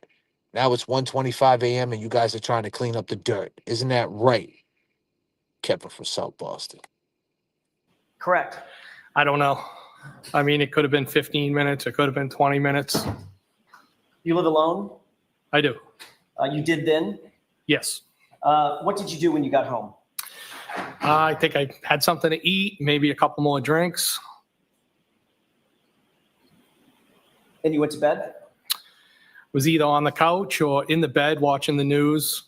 Now it's 1:25 a.m. and you guys are trying to clean up the dirt. Isn't that right, Kevin from South Boston? Correct. I don't know. I mean, it could have been 15 minutes. It could have been 20 minutes. You live alone? I do. You did then? Yes. What did you do when you got home? I think I had something to eat, maybe a couple more drinks. Then you went to bed? Was either on the couch or in the bed watching the news.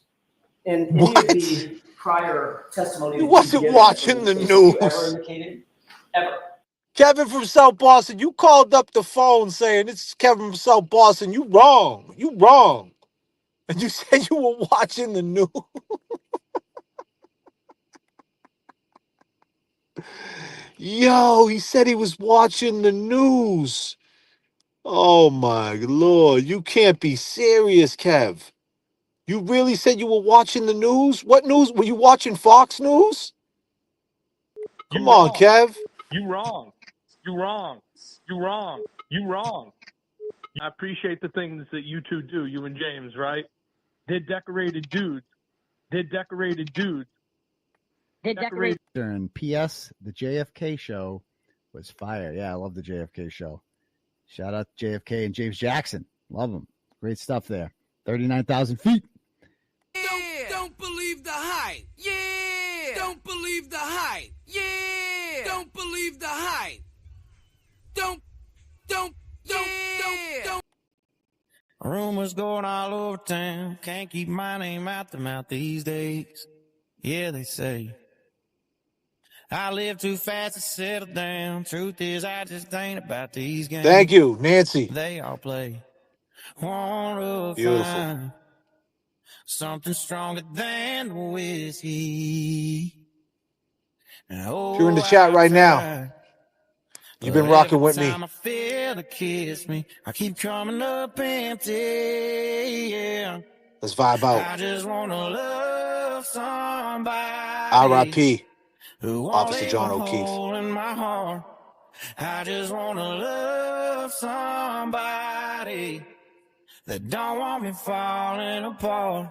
And any of the prior testimony You wasn't watching the news. news. Ever indicated? Ever? Kevin from South Boston, you called up the phone saying, "This is Kevin from South Boston. You wrong. You wrong." And you said you were watching the news. Yo, he said he was watching the news. Oh my Lord, you can't be serious, Kev. You really said you were watching the news? What news? Were you watching Fox News? Come on, Kev. You wrong. You wrong. You wrong. You wrong. I appreciate the things that you two do, you and James, right? They're decorated dudes. They're decorated dudes. Decorated. And P.S. The JFK show was fire. Yeah, I love the JFK show. Shout out to JFK and James Jackson. Love them. Great stuff there. 39,000 feet. Don't believe the hype. Yeah. Don't believe the hype. Yeah. Don't believe the hype. Don't. Rumors going all over town. Can't keep my name out the mouth these days. Yeah, they say. I live too fast to settle down. Truth is, I just ain't about these games. Thank you, Nancy. They all play. Wanna Beautiful. find something stronger than whiskey. If you're in the Oh, chat I right now, try. you've been But rocking every with me. time I feel her kiss me, I keep coming up empty. Yeah. Let's vibe out. I just wanna love somebody R.I.P. who won't Officer leave John a O'Keefe. hole in my heart. I just wanna love somebody that don't want me falling apart.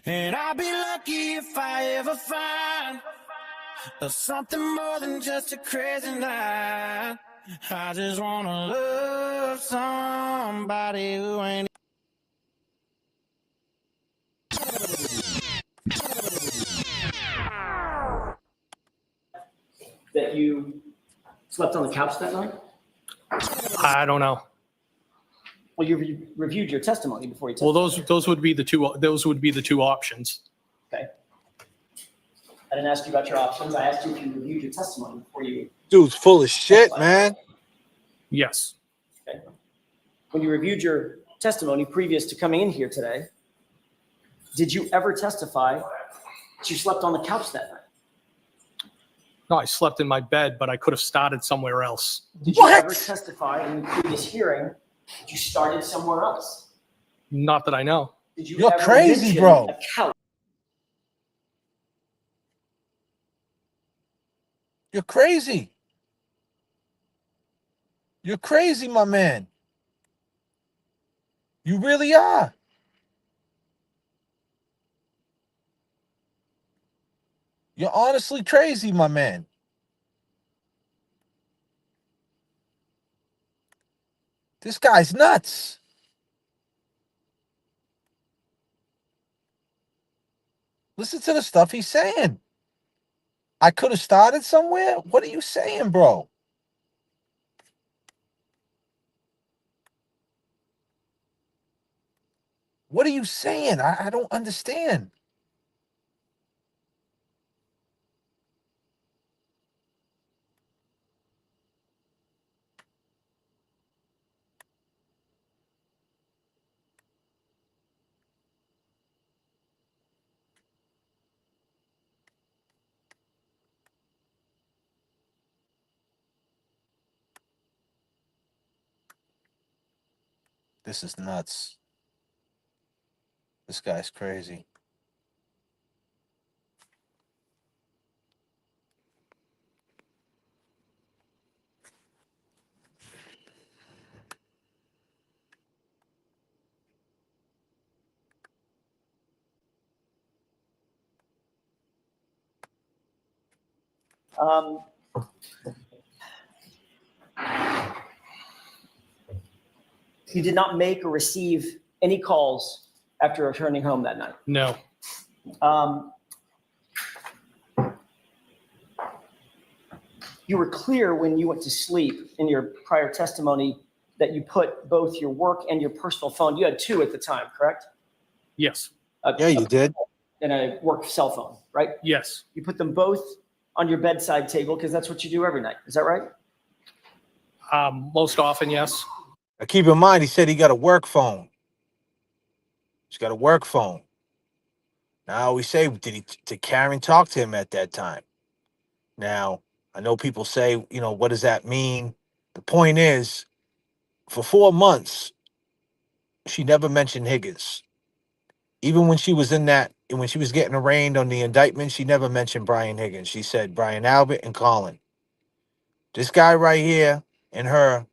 And I'll be lucky if I ever find something more than just a crazy night. I just wanna love somebody who ain't. That you slept on the couch that night? I don't know. Well, you reviewed your testimony before you Well, testified. those would be the two options. Okay. I didn't ask you about your options. I asked you if you reviewed your testimony before you. Dude's full of shit, man. Yes. Okay. When you reviewed your testimony previous to coming in here today, did you ever testify that you slept on the couch that night? No, I slept in my bed, but I could have started somewhere else. Did you ever testify in the previous hearing that you started somewhere else? Not that I know. Did you You're ever crazy, mention bro. a couch? You're crazy. You're crazy, my man. You really are. You're honestly crazy, my man. This guy's nuts. Listen to the stuff he's saying. I could have started somewhere? What are you saying, bro? What are you saying? I don't understand. This is nuts. This guy's crazy. You did not make or receive any calls after returning home that night. No. You were clear when you went to sleep in your prior testimony that you put both your work and your personal phone. You had two at the time, correct? Yes. Yeah, you did. And a work cell phone, right? Yes. You put them both on your bedside table because that's what you do every night. Is that right? Most often, yes. Now keep in mind, he said he got a work phone. He's got a work phone. Now we say, did Karen talk to him at that time? Now, I know people say, what does that mean? The point is, for 4 months, she never mentioned Higgins. Even when she was when she was getting arraigned on the indictment, she never mentioned Brian Higgins. She said Brian Albert and Colin. This guy right here and her,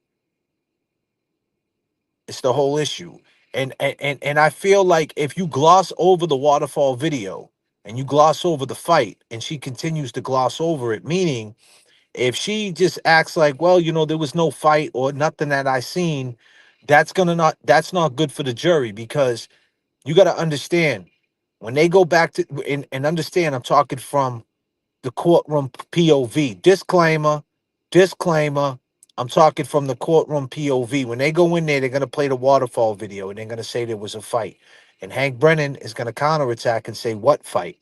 it's the whole issue. And I feel like if you gloss over the Waterfall video and you gloss over the fight and she continues to gloss over it, meaning if she just acts like, well, there was no fight or nothing that I seen, that's not good for the jury, because you got to understand when they go back to and understand, I'm talking from the courtroom POV. Disclaimer. I'm talking from the courtroom POV. When they go in there, they're going to play the Waterfall video and they're going to say there was a fight. And Hank Brennan is going to counterattack and say, what fight?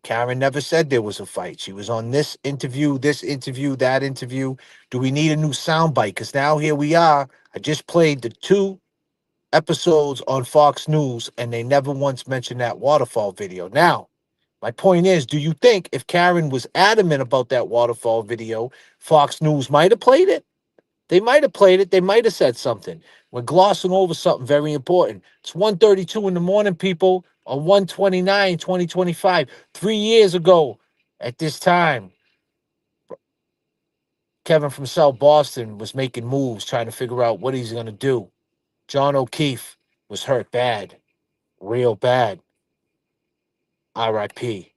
Karen never said there was a fight. She was on this interview, that interview. Do we need a new soundbite? Because now here we are. I just played the 2 episodes on Fox News, and they never once mentioned that Waterfall video. Now, my point is, do you think if Karen was adamant about that Waterfall video, Fox News might have played it? They might have played it. They might have said something. We're glossing over something very important. It's 1:32 in the morning, people, on 1/29/2025. 3 years ago at this time, Kevin from South Boston was making moves, trying to figure out what he's going to do. John O'Keefe was hurt bad, real bad. R.I.P.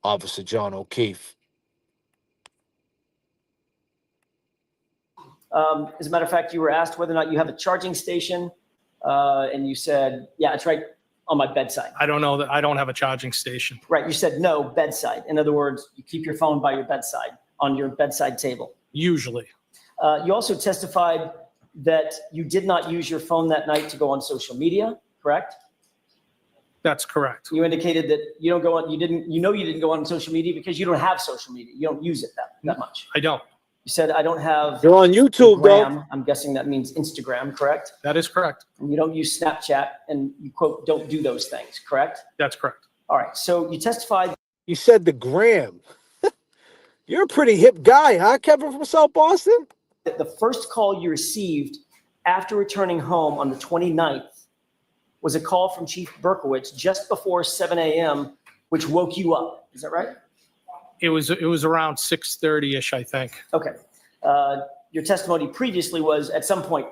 Officer John O'Keefe. As a matter of fact, you were asked whether or not you have a charging station, and you said, yeah, it's right on my bedside. I don't know that I don't have a charging station. Right, you said no, bedside. In other words, you keep your phone by your bedside, on your bedside table. Usually. You also testified that you did not use your phone that night to go on social media, correct? That's correct. You indicated that you don't go on, you didn't go on social media because you don't have social media. You don't use it that much. I don't. You said, I don't have. You're on YouTube, Gram. though. I'm guessing that means Instagram, correct? That is correct. And you don't use Snapchat, and you quote, don't do those things, correct? That's correct. All right, so you testified. You said the gram. You're a pretty hip guy, huh, Kevin from South Boston? That the first call you received after returning home on the 29th was a call from Chief Berkowitz just before 7 a.m., which woke you up. Is that right? It was around 6:30-ish, I think. Okay. Your testimony previously was at some point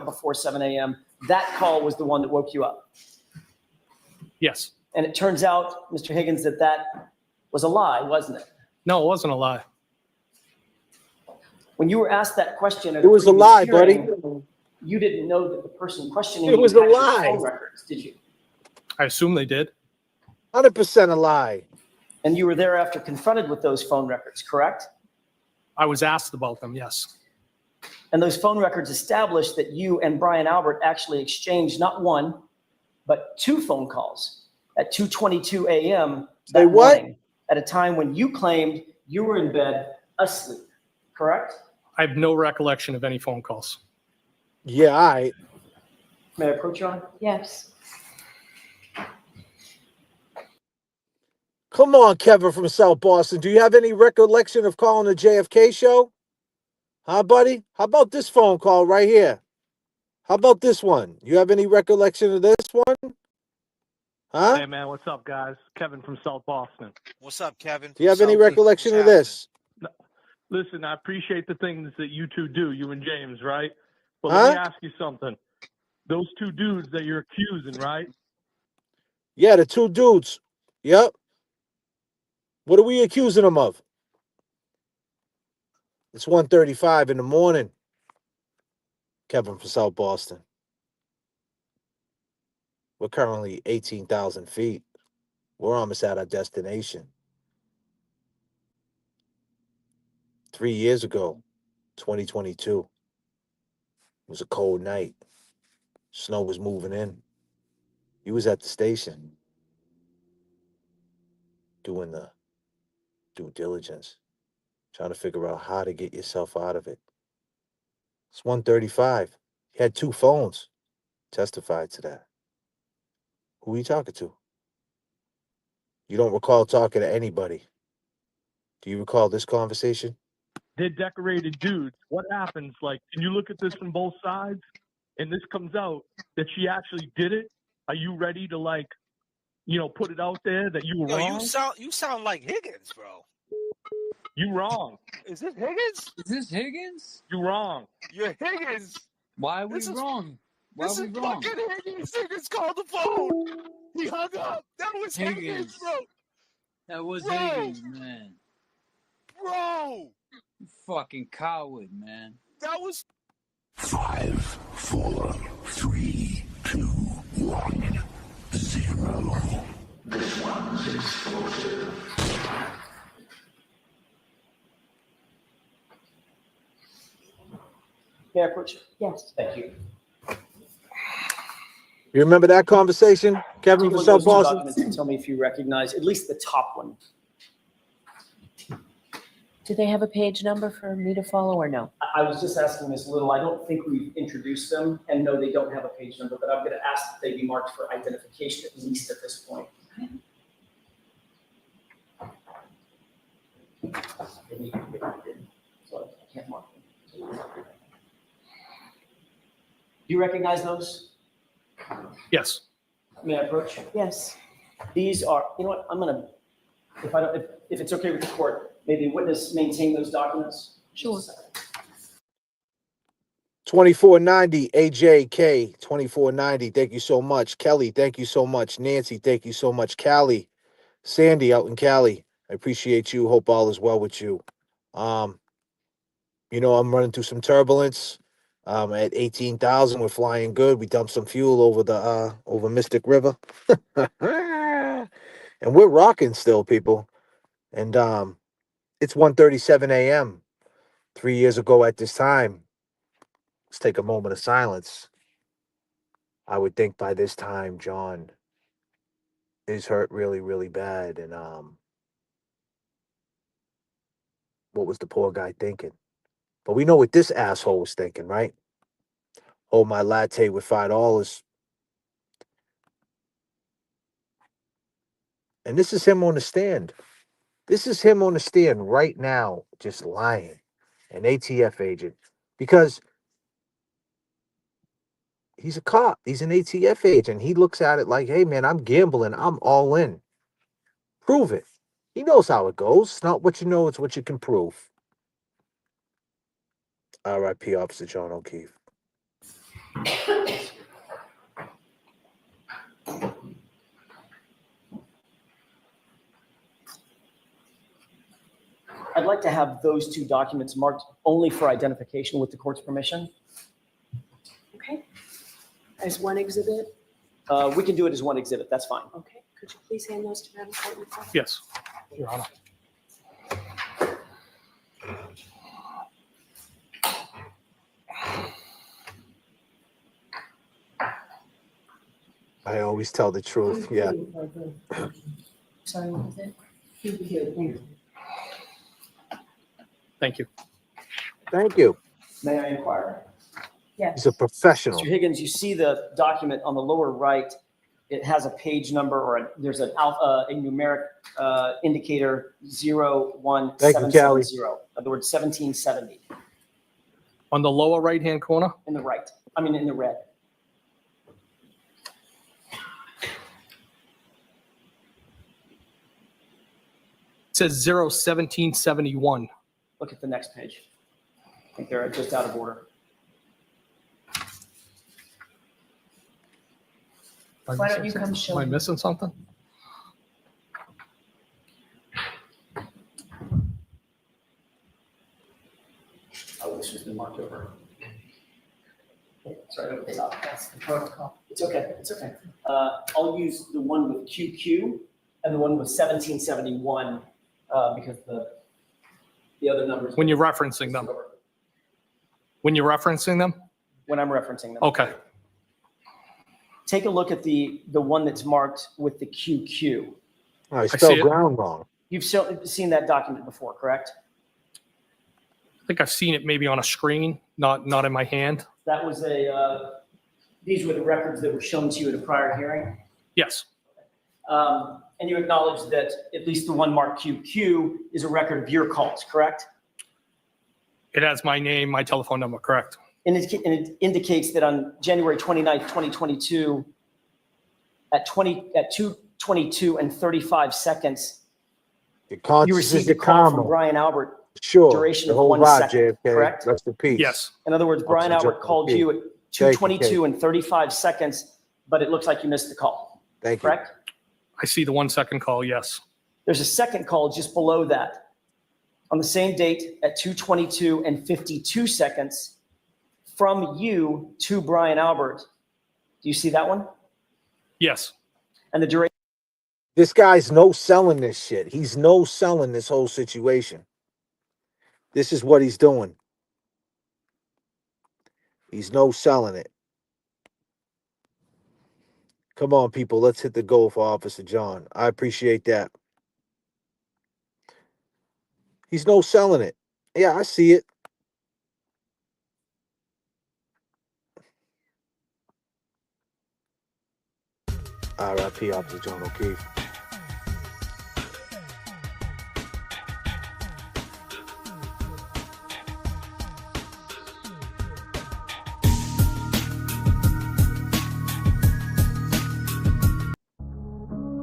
before 7 a.m., that call was the one that woke you up. Yes. And it turns out, Mr. Higgins, that was a lie, wasn't it? No, it wasn't a lie. When you were asked that question, it was a lie, buddy. You didn't know that the person questioning it you was a had your lie. phone records, did you? I assume they did. 100% a lie. And you were thereafter confronted with those phone records, correct? I was asked about them, yes. And those phone records established that you and Brian Albert actually exchanged not one, but 2 phone calls at 2:22 a.m. that morning, at a time when you claimed you were in bed asleep, correct? I have no recollection of any phone calls. Yeah, all right. May I approach you on? Yes. Come on, Kevin from South Boston. Do you have any recollection of calling the JFK show? Huh, buddy? How about this phone call right here? How about this one? You have any recollection of this one? Huh? Hey, man, what's up, guys? Kevin from South Boston. What's up, Kevin? Do you have any recollection of this? Listen, I appreciate the things that you two do, you and James, right? But Huh? let me ask you something. Those 2 dudes that you're accusing, right? Yeah, the 2 dudes. Yep. What are we accusing them of? It's 1:35 in the morning. Kevin from South Boston. We're currently 18,000 feet. We're almost at our destination. 3 years ago, 2022, it was a cold night. Snow was moving in. You was at the station doing the due diligence, trying to figure out how to get yourself out of it. It's 1:35. You had 2 phones. Testified to that. Who are you talking to? You don't recall talking to anybody. Do you recall this conversation? They're decorated dudes. What happens? Like, can you look at this from both sides? And this comes out that she actually did it. Are you ready to, like, put it out there that you were wrong? You sound like Higgins, bro. You wrong. Is this Higgins? Is this Higgins? You wrong. You're Higgins. Why are we wrong? Why This are we is wrong? fucking Higgins. Higgins called the phone. He hung up. That was Higgins, bro. That was Bro. Higgins, man. Bro. You fucking coward, man. That was 5, 4, 3, 2, 1, 0. This one is explosive. May I approach you? Yes. Thank you. You remember that conversation, Kevin from South Boston? Documents and tell me if you recognize at least the top one. Do they have a page number for me to follow or no? I was just asking Ms. Little. I don't think we've introduced them, and no, they don't have a page number, but I'm going to ask that they be marked for identification, at least at this point. So I can't mark them. Do you recognize those? Yes. May I approach? Yes. These are, you know what, I'm gonna, if it's okay with the court, maybe witness maintain those documents? Sure. 2490 AJK 2490. Thank you so much. Kelly, thank you so much. Nancy, thank you so much. Callie, Sandy out in Cali. I appreciate you. Hope all is well with you. You know, I'm running through some turbulence. At 18,000, we're flying good. We dumped some fuel over the over Mystic River. And we're rocking still, people. And it's 1:37 a.m. 3 years ago at this time. Let's take a moment of silence. I would think by this time John is hurt really, really bad. And what was the poor guy thinking? But we know what this asshole was thinking, right? Hold my latte with $5. And this is him on the stand. This is him on the stand right now, just lying. An ATF agent. Because he's a cop. He's an ATF agent. He looks at it like, hey, man, I'm gambling. I'm all in. Prove it. He knows how it goes. It's not what you know, it's what you can prove. R.I.P. Officer John O'Keefe. I'd like to have those two documents marked only for identification with the court's permission. Okay. As one exhibit? We can do it as one exhibit, that's fine. Okay. Could you please hand those to Madam Courtney? Yes, Your Honor. I always tell the truth, yeah. Sorry, what was it? Thank you. Thank you. May I inquire? Yes. He's a professional. Mr. Higgins, you see the document on the lower right. It has a page number or there's a numeric indicator 01770. In other words, 1770. On the lower right-hand corner? In the right. I mean, in the red. It says 01771. Look at the next page. I think they're just out of order. Why don't you come show Am I me? missing something? Oh, this has been marked over. Sorry, over the top. That's the protocol. It's okay. It's okay. I'll use the one with QQ and the one with 1771 because the other numbers. When you're referencing them. When you're referencing them? When I'm referencing them. Okay. Take a look at the one that's marked with the QQ. Oh, I spelled ground wrong. You've seen that document before, correct? I think I've seen it maybe on a screen, not in my hand. That was these were the records that were shown to you at a prior hearing. Yes. And you acknowledge that at least the one marked QQ is a record of your calls, correct? It has my name, my telephone number, correct? And it indicates that on January 29th, 2022, at 2:22 and 35 seconds, you received a call from Brian Albert. Sure. Duration the of whole 1 ride, second, JFK. correct? Rest in peace. Yes. In other words, Brian Officer Albert John called O'Keefe. you at Thank you, 2:22 and 35 seconds, but it looks like you missed the call. Thank you. Correct? I see the 1 second call, yes. There's a second call just below that. On the same date at 2:22 and 52 seconds from you to Brian Albert. Do you see that one? Yes. And the duration. This guy's no selling this shit. He's no selling this whole situation. This is what he's doing. He's no selling it. Come on, people. Let's hit the goal for Officer John. I appreciate that. He's no selling it. Yeah, I see it. R.I.P. Officer John O'Keefe.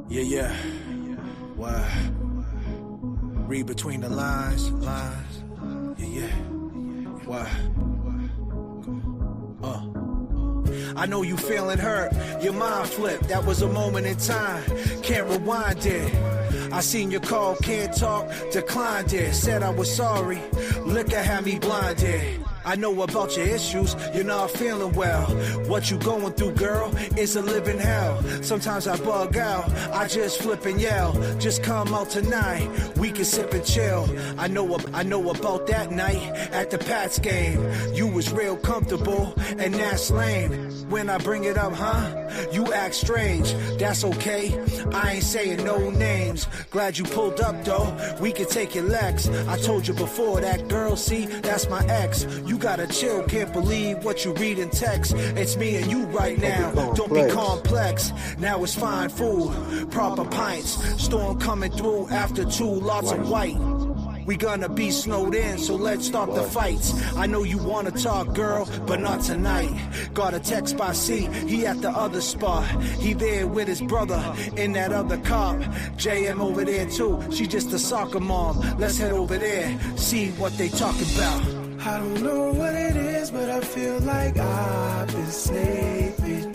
Yeah. Why? Read between the lines. Yeah. Why? I know you feeling hurt, your mind flipped. That was a moment in time, can't rewind it. I seen your call, can't talk, declined it. Said I was sorry, liquor had me blinded. I know about your issues, you're not feeling well. What you going through, girl, is a living hell. Sometimes I bug out, I just flip and yell. Just come out tonight, we can sip and chill. I know about that night at the Pats game. You was real comfortable, and that's lame. When I bring it up, you act strange. That's okay, I ain't saying no names. Glad you pulled up though, we can take your legs. I told you before, that girl, see, that's my ex. You gotta chill, can't believe what you read in text. It's me and you right now, don't be complex. Now it's fine food, proper pints. Storm coming through after 2 lots of white. We gonna be snowed in, so let's start the fights. I know you wanna talk, girl, but not tonight. Got a text by C, he at the other spot. He there with his brother in that other cop. JM over there too, she just a soccer mom. Let's head over there, see what they talking about. I don't know what it is, but I feel like I've been sleeping.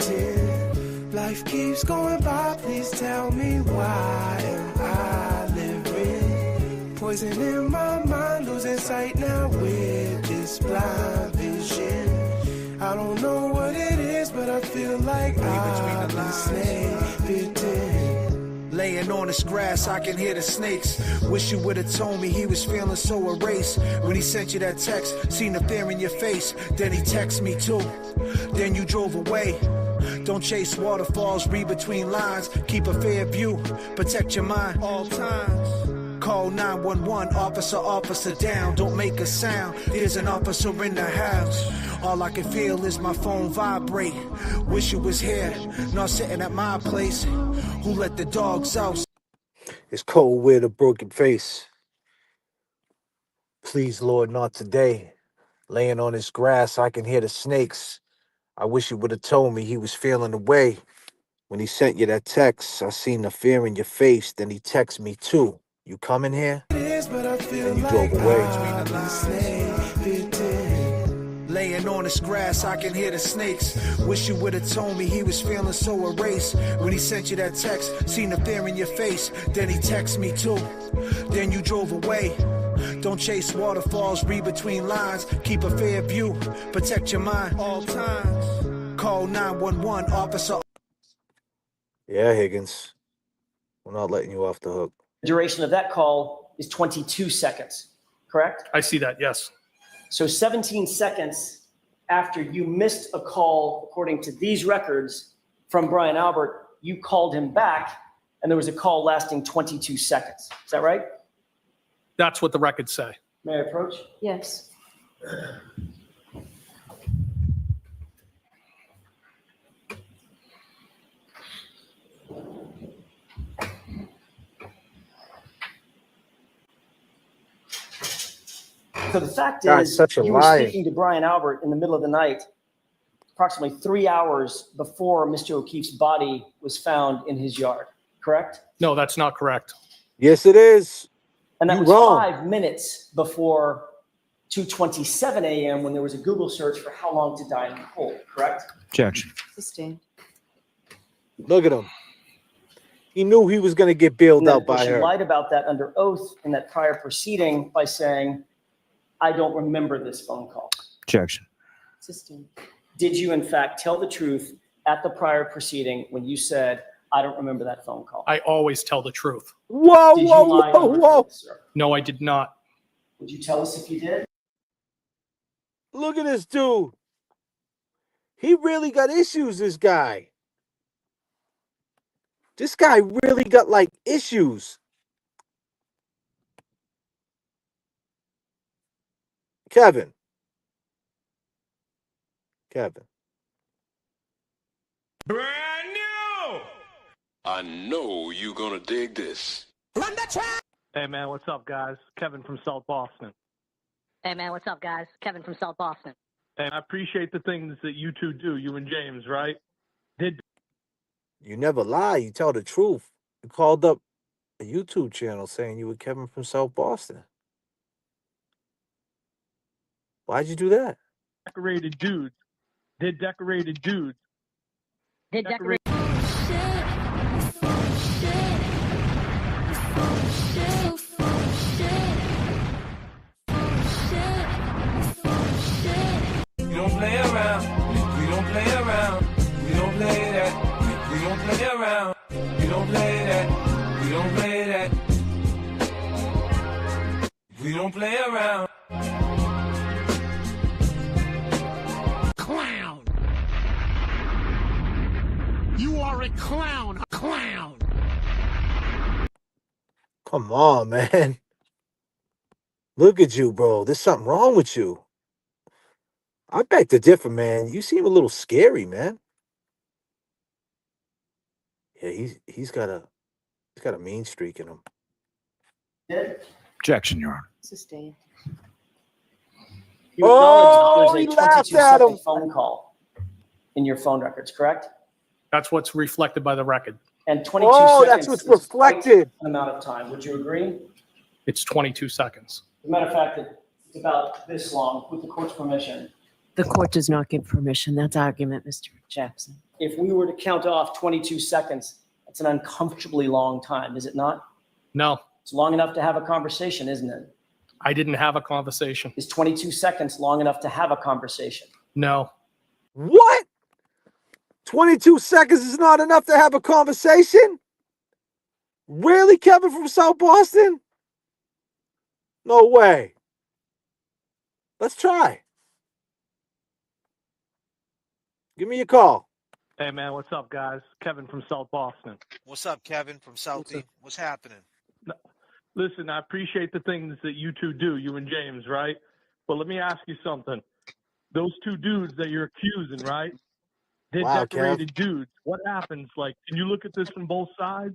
Life keeps going by, please tell me why am I living? Poison in my mind, losing sight now with this blind vision. I don't know what it is, but I feel like I've been sleeping. Laying on this grass, I can hear the snakes. Wish you would've told me he was feeling so erased. When he sent you that text, seen the fear in your face. Then he texted me too, then you drove away. Don't chase waterfalls, read between lines. Keep a fair view, protect your mind all times. Call 911, officer down. Don't make a sound, there's an officer in the house. All I can feel is my phone vibrate. Wish you was here, not sitting at my place. Who let the dogs out? It's cold with a broken face. Please, Lord, not today. Laying on this grass, I can hear the snakes. I wish you would have told me he was feeling away. When he sent you that text, I seen the fear in your face. Then he texted me too. You coming here? And you drove away. Laying on this grass, I can hear the snakes. Wish you would have told me he was feeling so erased. When he sent you that text, seen the fear in your face. Then he texted me too, then you drove away. Don't chase waterfalls, read between lines. Keep a fair view, protect your mind all times. Call 911, officer. Yeah, Higgins. We're not letting you off the hook. The duration of that call is 22 seconds, correct? I see that, yes. So 17 seconds after you missed a call, according to these records, from Brian Albert, you called him back, and there was a call lasting 22 seconds. Is that right? That's what the records say. May I approach? Yes. So the fact That's is, such a you were lie. speaking to Brian Albert in the middle of the night, approximately 3 hours before Mr. O'Keefe's body was found in his yard, correct? No, that's not correct. Yes, it is. And that You was wrong. 5 minutes before 2:27 a.m. when there was a Google search for how long to die in the cold, correct? Objection. Sustained. Look at him. He knew he was going to get bailed And then, out of course, by you her. lied about that under oath in that prior proceeding by saying, I don't remember this phone call. Objection. Sustained. Did you, in fact, tell the truth at the prior proceeding when you said, I don't remember that phone call? I always tell the truth. Whoa, Did you whoa, lie whoa, on record, whoa. sir? No, I did not. Would you tell us if you did? Look at this dude. He really got issues, this guy. This guy really got, like, issues. Kevin. Brand new! I know you gonna dig this. Run the track! Hey, man, what's up, guys? Kevin from South Boston. Hey, man, what's up, guys? Kevin from South Boston. And I appreciate the things that you two do, you and James, right? You never lie. You tell the truth. You called up a YouTube channel saying you were Kevin from South Boston. Why'd you do that? Decorated dudes. They're decorated dudes. They're decorated. We don't play around. We don't play around. We don't play that. We don't play around. We don't play that. We don't play that. We don't play around. Clown! You are a clown! A clown! Come on, man. Look at you, bro. There's something wrong with you. I beg to differ, man. You seem a little scary, man. Yeah, he's got a mean streak in him. Objection, Your Honor. Sustained. You acknowledge he that laughed there's a at 22-second him. phone call in your phone records, correct? That's what's reflected by the record. And 22 Oh, seconds that's what's is quite reflected. an amount of time. Would you agree? It's 22 seconds. As a matter of fact, it's about this long, with the court's permission. The court does not give permission. That's argument, Mr. Jackson. If we were to count off 22 seconds, that's an uncomfortably long time, is it not? No, It's long enough to have a conversation, isn't it? I didn't have a conversation. Is 22 seconds long enough to have a conversation? No. What? 22 seconds is not enough to have a conversation? Really, Kevin from South Boston? No way. Let's try. Give me a call. Hey, man, what's up, guys? Kevin from South Boston. What's up, Kevin from Southie? What's happening? Listen, I appreciate the things that you two do, you and James, right? But let me ask you something. Those two dudes that you're accusing, right? They're Wow, decorated dudes. What happens? Like, can you look at this from both sides?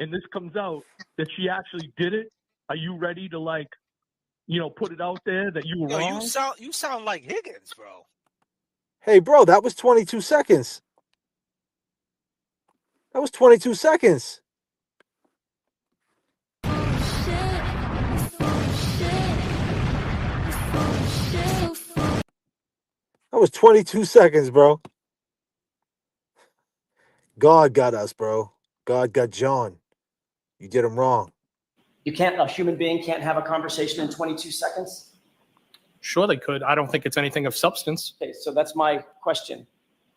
And this comes out that she actually did it. Are you ready to, like, put it out there that you were wrong? You sound like Higgins, bro. Hey, bro, that was 22 seconds. That was 22 seconds. That was 22 seconds, bro. God got us, bro. God got John. You did him wrong. A human being can't have a conversation in 22 seconds? Sure they could. I don't think it's anything of substance. Okay, so that's my question.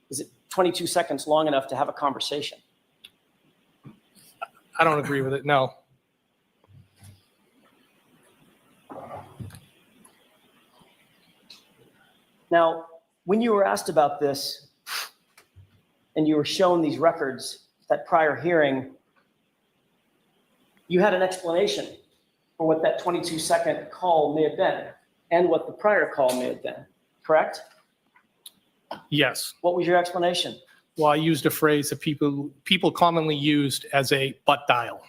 Is it 22 seconds long enough to have a conversation? I don't agree with it. No. Now, when you were asked about this and you were shown these records, that prior hearing, you had an explanation for what that 22-second call may have been and what the prior call may have been, correct? Yes. What was your explanation? Well, I used a phrase that people commonly used as a butt dial.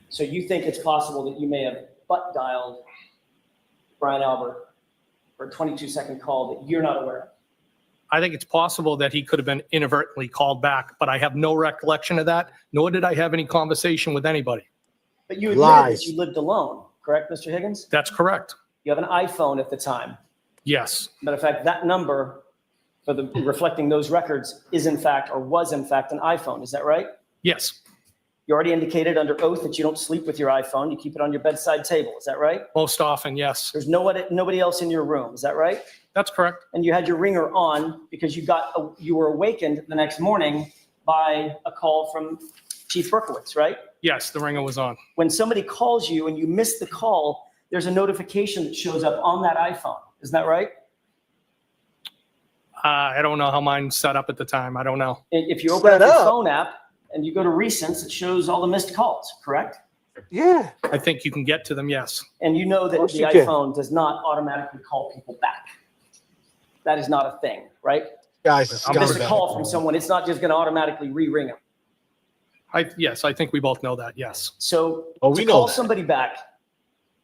So you think it's possible that you may have butt dialed Brian Albert for a 22-second call that you're not aware of? I think it's possible that he could have been inadvertently called back, but I have no recollection of that, nor did I have any conversation with anybody. But you admitted that you lived alone, correct, Mr. Higgins? That's correct. You have an iPhone at the time. Yes. Matter of fact, that number for the reflecting those records is in fact, or was in fact, an iPhone. Is that right? Yes. You already indicated under oath that you don't sleep with your iPhone. You keep it on your bedside table. Is that right? Most often, yes. There's nobody else in your room. Is that right? That's correct. And you had your ringer on because you were awakened the next morning by a call from Chief Berkowitz, right? Yes, the ringer was on. When somebody calls you and you miss the call, there's a notification that shows up on that iPhone. Isn't that right? I don't know how mine's set up at the time. I don't know. If you open up your phone app and you go to recents, it shows all the missed calls, correct? Yeah. I think you can get to them, yes. And you know that course the you can. iPhone does not automatically call people back. That is not a thing, right? Guys, You miss a call from someone, it's not just going to automatically re-ring them. Yes, I think we both know that, yes. So we to know call that. somebody back,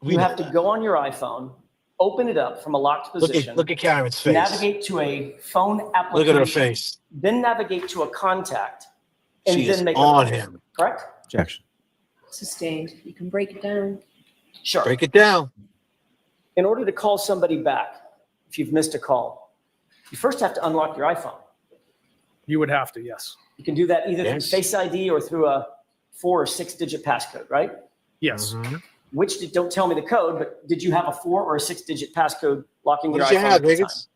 We you know have to go on your iPhone, open it up from a locked position. Look at Karen's face. Navigate to a phone application. Look at her face. Then navigate to a contact. And She then is make on a call. him. Correct? Objection. Sustained. You can break it down. Sure. Break it down. In order to call somebody back, if you've missed a call, you first have to unlock your iPhone. You would have to, yes. You can do that either Yes. through Face ID or through a 4 or 6 digit passcode, right? Yes. Don't tell me the code, but did you have a 4 or a 6 digit passcode locking What your did you iPhone have, at the time? Higgins?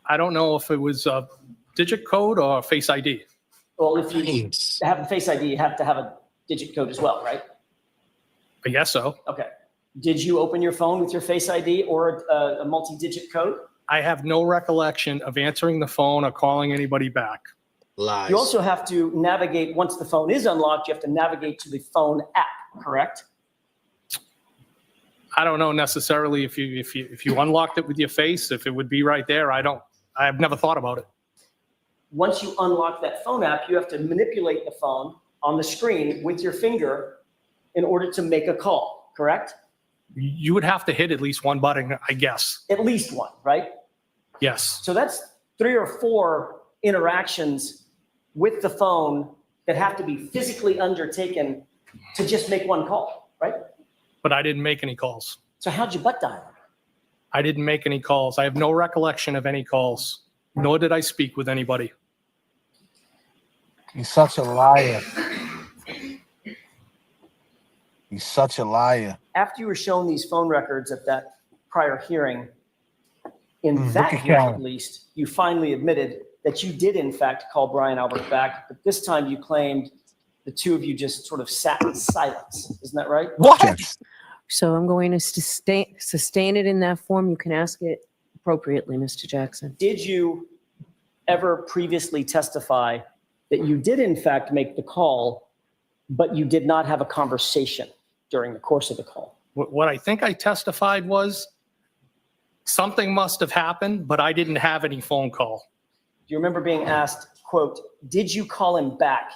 I don't know if it was a digit code or Face ID. Well, if you have a Face ID, you have to have a digit code as well, right? I guess so. Okay. Did you open your phone with your Face ID or a multi-digit code? I have no recollection of answering the phone or calling anybody back. Lies. You also have to navigate, once the phone is unlocked, you have to navigate to the phone app, correct? I don't know necessarily if you unlocked it with your face, if it would be right there. I've never thought about it. Once you unlock that phone app, you have to manipulate the phone on the screen with your finger in order to make a call, correct? You would have to hit at least one button, I guess. At least one, right? Yes. So that's 3 or 4 interactions with the phone that have to be physically undertaken to just make one call, right? But I didn't make any calls. So how'd you butt dial? I didn't make any calls. I have no recollection of any calls, nor did I speak with anybody. He's such a liar. He's such a liar. After you were shown these phone records at that prior hearing, in Look that at hearing Karen. at least, you finally admitted that you did in fact call Brian Albert back, but this time you claimed the two of you just sort of sat in silence. Isn't that right? What? So I'm going to sustain it in that form. You can ask it appropriately, Mr. Jackson. Did you ever previously testify that you did in fact make the call, but you did not have a conversation during the course of the call? What I think I testified was something must have happened, but I didn't have any phone call. Do you remember being asked, quote, did you call him back,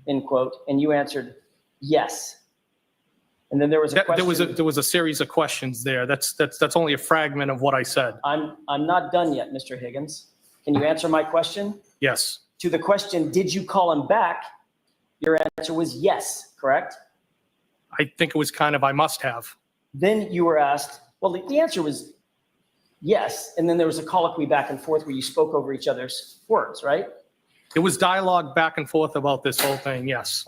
end quote, and you answered yes. And then there was a question. There was a series of questions there. That's only a fragment of what I said. I'm not done yet, Mr. Higgins. Can you answer my question? Yes. To the question, did you call him back? Your answer was yes, correct? I think it was kind of I must have. Then you were asked, well, the answer was yes. And then there was a colloquy back and forth where you spoke over each other's words, right? It was dialogue back and forth about this whole thing, yes.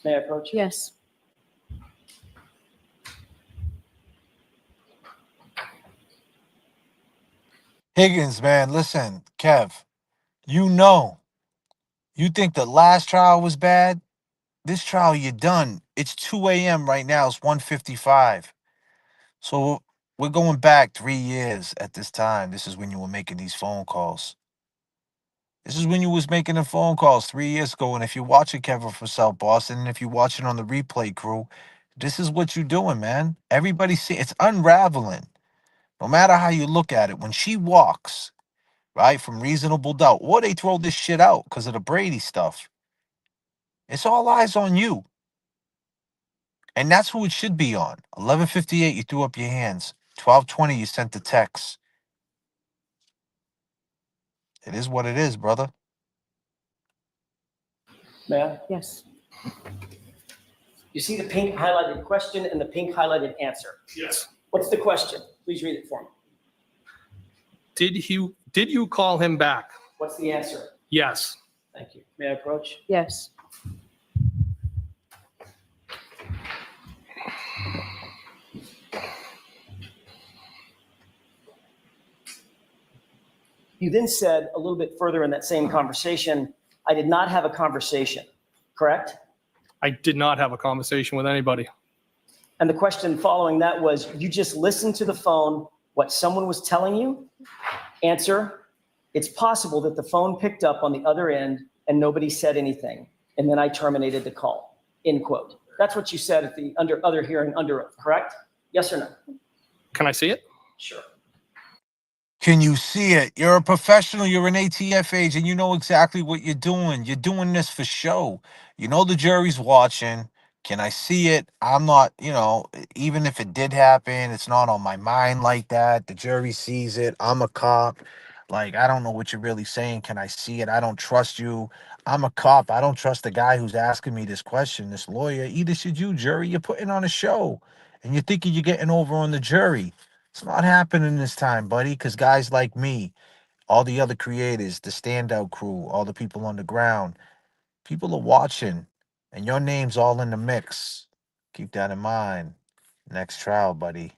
May I approach? Yes. Higgins, man, listen, Kev, you think the last trial was bad? This trial, you're done. It's 2 a.m. right now. It's 1:55. So we're going back 3 years at this time. This is when you were making these phone calls. This is when you was making the phone calls 3 years ago. And if you're watching Kevin from South Boston, and if you're watching on the replay crew, this is what you're doing, man. Everybody see it's unraveling. No matter how you look at it, when she walks, right, from reasonable doubt, or they throw this shit out because of the Brady stuff, it's all eyes on you. And that's who it should be on. 11:58, you threw up your hands. 12:20, you sent the text. It is what it is, brother. May I? Yes. You see the pink highlighted question and the pink highlighted answer. Yes. What's the question? Please read it for me. Did you call him back? What's the answer? Yes. Thank you. May I approach? Yes. You then said a little bit further in that same conversation, I did not have a conversation, correct? I did not have a conversation with anybody. And the question following that was, you just listened to the phone, what someone was telling you? Answer, it's possible that the phone picked up on the other end and nobody said anything. And then I terminated the call, end quote. That's what you said at the other hearing under oath, correct? Yes or no? Can I see it? Sure. Can you see it? You're a professional. You're an ATF agent. You know exactly what you're doing. You're doing this for show. You know the jury's watching. Can I see it? I'm not, even if it did happen, it's not on my mind like that. The jury sees it. I'm a cop. Like, I don't know what you're really saying. Can I see it? I don't trust you. I'm a cop. I don't trust the guy who's asking me this question, this lawyer. Either should you, jury. You're putting on a show, and you're thinking you're getting over on the jury. It's not happening this time, buddy, because guys like me, all the other creators, the standout crew, all the people on the ground, people are watching, and your name's all in the mix. Keep that in mind. Next trial, buddy.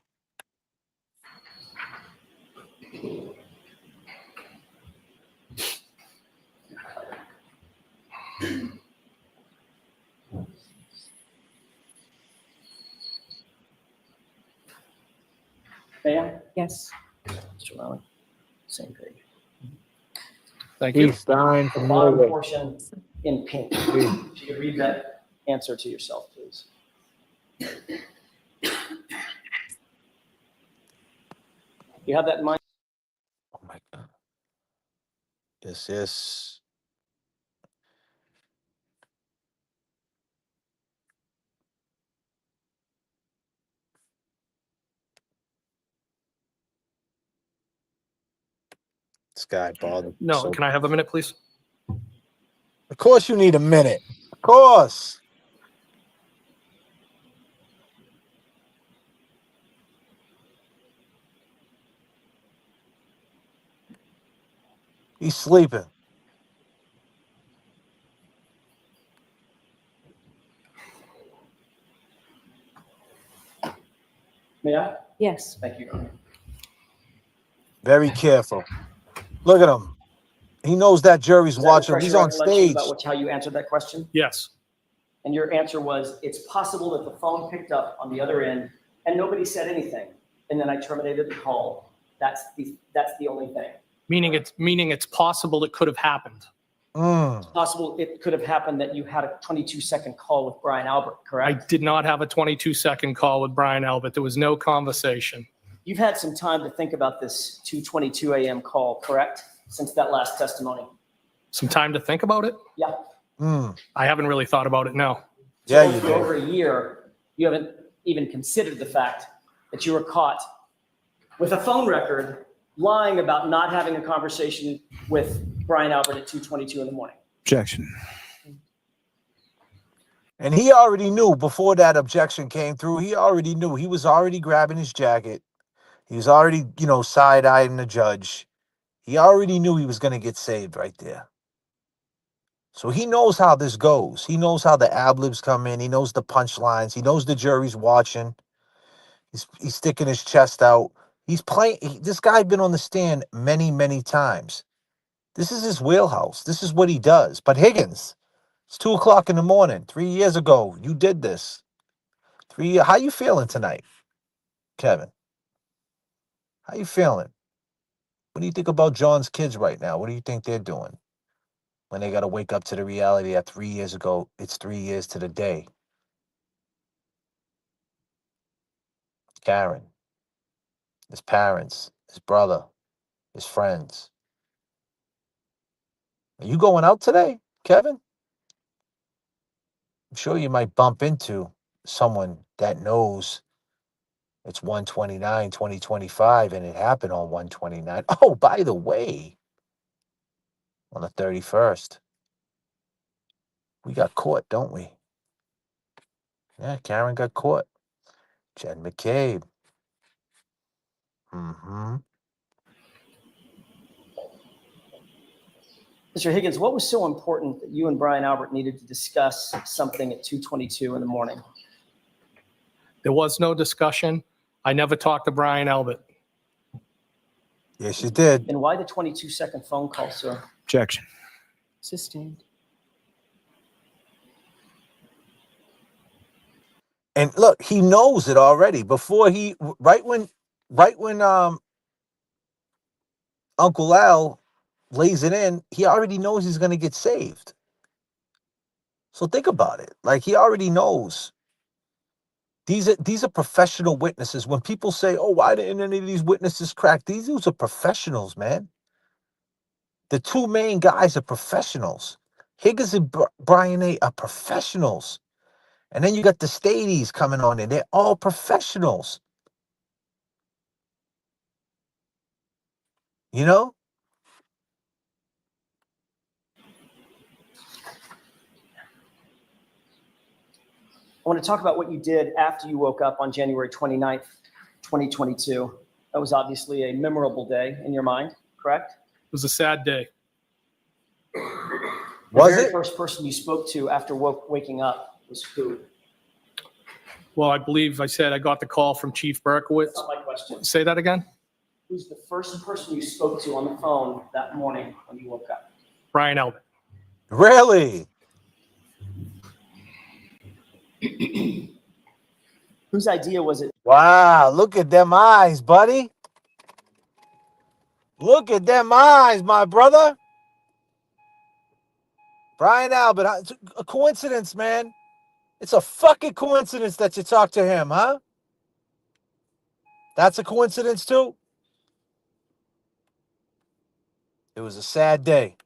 Ma'am? Yes. Mr. Rowley, same page. Thank you. He's dying The from bottom nowhere. portion in pink. If you could read that answer to yourself, please. You have that in mind? Oh my God. Yes. This guy bothered me. No, can I have a minute, please? Of course you need a minute. Of course. He's sleeping. May I? Yes. Thank you, Your Honor. Very careful. Look at him. He knows that jury's Does that watching. refresh He's your on recollection stage. about how you answered that question? Yes. And your answer was, it's possible that the phone picked up on the other end and nobody said anything. And then I terminated the call. That's the only thing. Meaning it's possible it could have happened. It's possible it could have happened that you had a 22-second call with Brian Albert, I correct? did not have a 22-second call with Brian Albert. There was no conversation. You've had some time to think about this 2:22 a.m. call, correct? Since that last testimony. Some time to think about it? Yeah. I haven't really thought about it, no. Yeah, So you for did. over a year, you haven't even considered the fact that you were caught with a phone record lying about not having a conversation with Brian Albert at 2:22 in the morning. Objection. And he already knew before that objection came through. He already knew. He was already grabbing his jacket. He was already, side-eyeing the judge. He already knew he was going to get saved right there. So he knows how this goes. He knows how the ad-libs come in. He knows the punchlines. He knows the jury's watching. He's sticking his chest out. He's playing. This guy been on the stand many, many times. This is his wheelhouse. This is what he does. But Higgins, it's 2 o'clock in the morning. 3 years ago, you did this. How you feeling tonight, Kevin? How you feeling? What do you think about John's kids right now? What do you think they're doing when they got to wake up to the reality that 3 years ago, it's 3 years to the day? Karen, his parents, his brother, his friends. Are you going out today, Kevin? I'm sure you might bump into someone that knows it's 1/29/2025 and it happened on 1/29. Oh, by the way, on the 31st, we got caught, don't we? Yeah, Karen got caught. Jen McCabe. Mr. Higgins, what was so important that you and Brian Albert needed to discuss something at 2:22 in the morning? There was no discussion. I never talked to Brian Albert. Yes, you did. And why the 22-second phone call, sir? Objection. Sustained. And look, he knows it already. Before right when Uncle Al lays it in, he already knows he's going to get saved. So think about it. Like, he already knows. These are professional witnesses. When people say, "Oh, why didn't any of these witnesses crack?" These dudes are professionals, man. The two main guys are professionals. Higgins and Brian A are professionals. And then you got the Stadies coming on in. They're all professionals. You know? I want to talk about what you did after you woke up on January 29th, 2022. That was obviously a memorable day in your mind, correct? It was a sad day. The very first person you spoke to after waking up was who? Well, I believe I said I got the call from Chief Berkowitz. That's not my question. Say that again? Who's the first person you spoke to on the phone that morning when you woke up? Brian Albert. Really? Whose idea was it? Wow, look at them eyes, buddy. Look at them eyes, my brother. Brian Albert, it's a coincidence, man. It's a fucking coincidence that you talked to him, huh? That's a coincidence too? It was a sad day.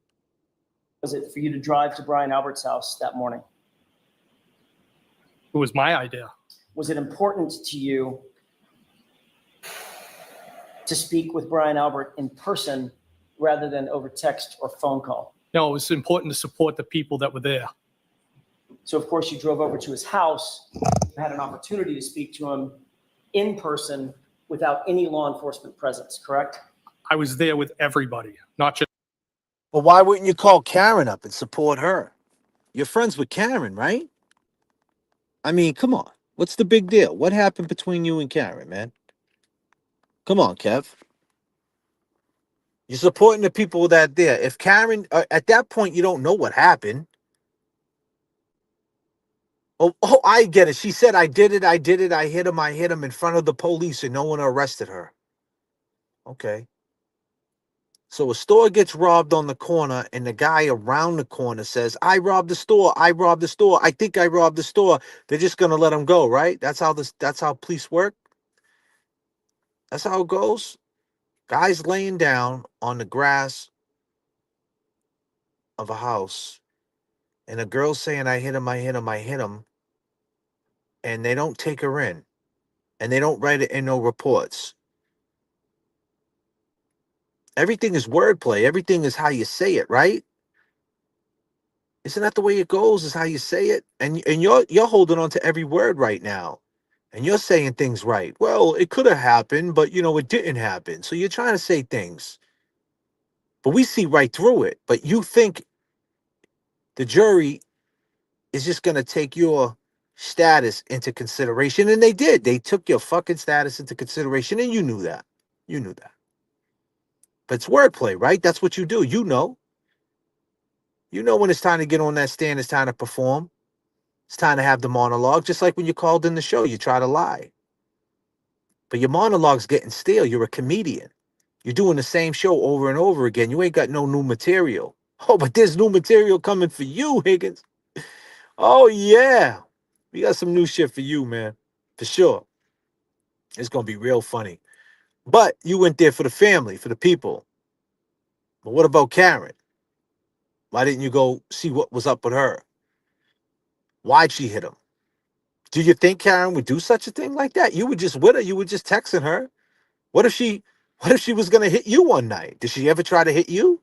Was it for you to drive to Brian Albert's house that morning? It was my idea. Was it important to you to speak with Brian Albert in person rather than over text or phone call? No, it was important to support the people that were there. So, of course, you drove over to his house, had an opportunity to speak to him in person without any law enforcement presence, correct? I was there with everybody, not just. Well, why wouldn't you call Karen up and support her? You're friends with Karen, right? I mean, come on. What's the big deal? What happened between you and Karen, man? Come on, Kev. You're supporting the people that there. If Karen, at that point, you don't know what happened. Oh, I get it. She said, I did it. I hit him in front of the police and no one arrested her. Okay. So a store gets robbed on the corner and the guy around the corner says, I robbed the store. I think I robbed the store. They're just going to let him go, right? That's how police work. That's how it goes. Guy's laying down on the grass of a house and a girl's saying, I hit him. And they don't take her in and they don't write it in no reports. Everything is wordplay. Everything is how you say it, right? Isn't that the way it goes? Is how you say it? And you're holding on to every word right now. And you're saying things right. Well, it could have happened, but it didn't happen. So you're trying to say things. But we see right through it. But you think the jury is just going to take your status into consideration. And they did. They took your fucking status into consideration. And you knew that. You knew that. But it's wordplay, right? That's what you do. You know when it's time to get on that stand, it's time to perform. It's time to have the monologue. Just like when you called in the show, you try to lie. But your monologue's getting stale. You're a comedian. You're doing the same show over and over again. You ain't got no new material. Oh, but there's new material coming for you, Higgins. Oh, yeah. We got some new shit for you, man. For sure. It's going to be real funny. But you went there for the family, for the people. But what about Karen? Why didn't you go see what was up with her? Why'd she hit him? Do you think Karen would do such a thing like that? You were just with her. You were just texting her. What if she was going to hit you one night? Did she ever try to hit you?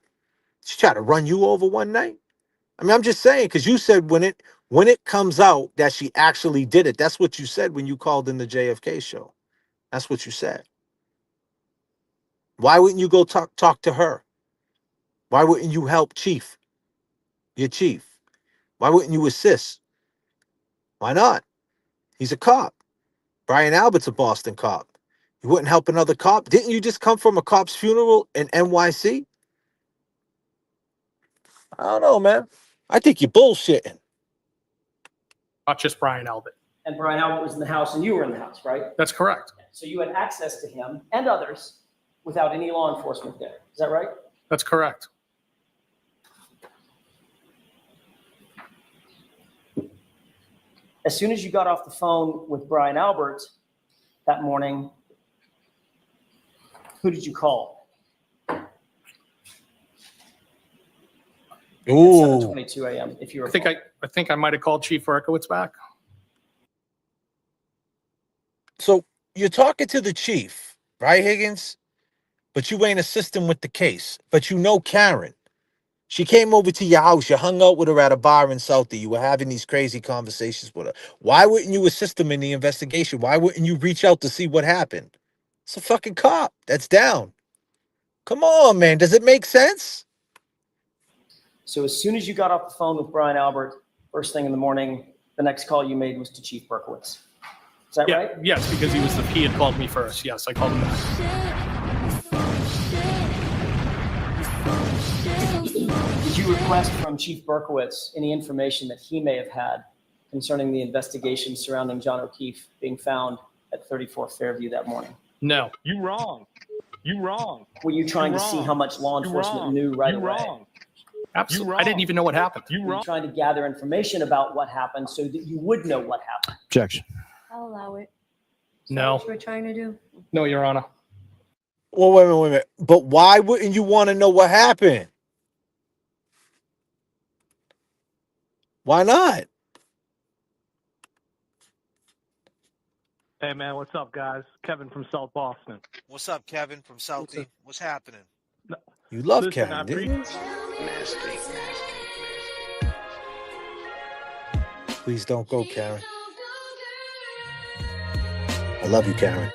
Did she try to run you over one night? I mean, I'm just saying, because you said when it comes out that she actually did it, that's what you said when you called in the JFK show. That's what you said. Why wouldn't you go talk to her? Why wouldn't you help your chief? Why wouldn't you assist? Why not? He's a cop. Brian Albert's a Boston cop. You wouldn't help another cop? Didn't you just come from a cop's funeral in NYC? I don't know, man. I think you're bullshitting. Not just Brian Albert. And Brian Albert was in the house and you were in the house, right? That's correct. So you had access to him and others without any law enforcement there. Is that right? That's correct. As soon as you got off the phone with Brian Albert that morning, who did you call? Ooh. 7:22 a.m. If you I recall. think I might have called Chief Berkowitz back. So you're talking to the chief, right, Higgins? But you ain't assisting with the case. But you know Karen. She came over to your house. You hung out with her at a bar in Southie. You were having these crazy conversations with her. Why wouldn't you assist them in the investigation? Why wouldn't you reach out to see what happened? It's a fucking cop that's down. Come on, man. Does it make sense? So as soon as you got off the phone with Brian Albert, first thing in the morning, the next call you made was to Chief Berkowitz. Is that right? Yes, because he had called me first. Yes, I called him back. Did you request from Chief Berkowitz any information that he may have had concerning the investigation surrounding John O'Keefe being found at 34 Fairview that morning? No. You wrong. You wrong. Were you trying You to see wrong. how much law You enforcement wrong. knew right You away? wrong. Absolutely. I didn't even know what happened. Were you trying to gather information about what happened so that you would know what happened? Objection. I'll allow it. No. What you were trying to do? No, Your Honor. Well, wait a minute. But why wouldn't you want to know what happened? Why not? Hey, man, what's up, guys? Kevin from South Boston. What's up, Kevin from Southie? What's happening? You love Listen, Kevin, didn't you? Please don't go, Karen. I love you, Karen.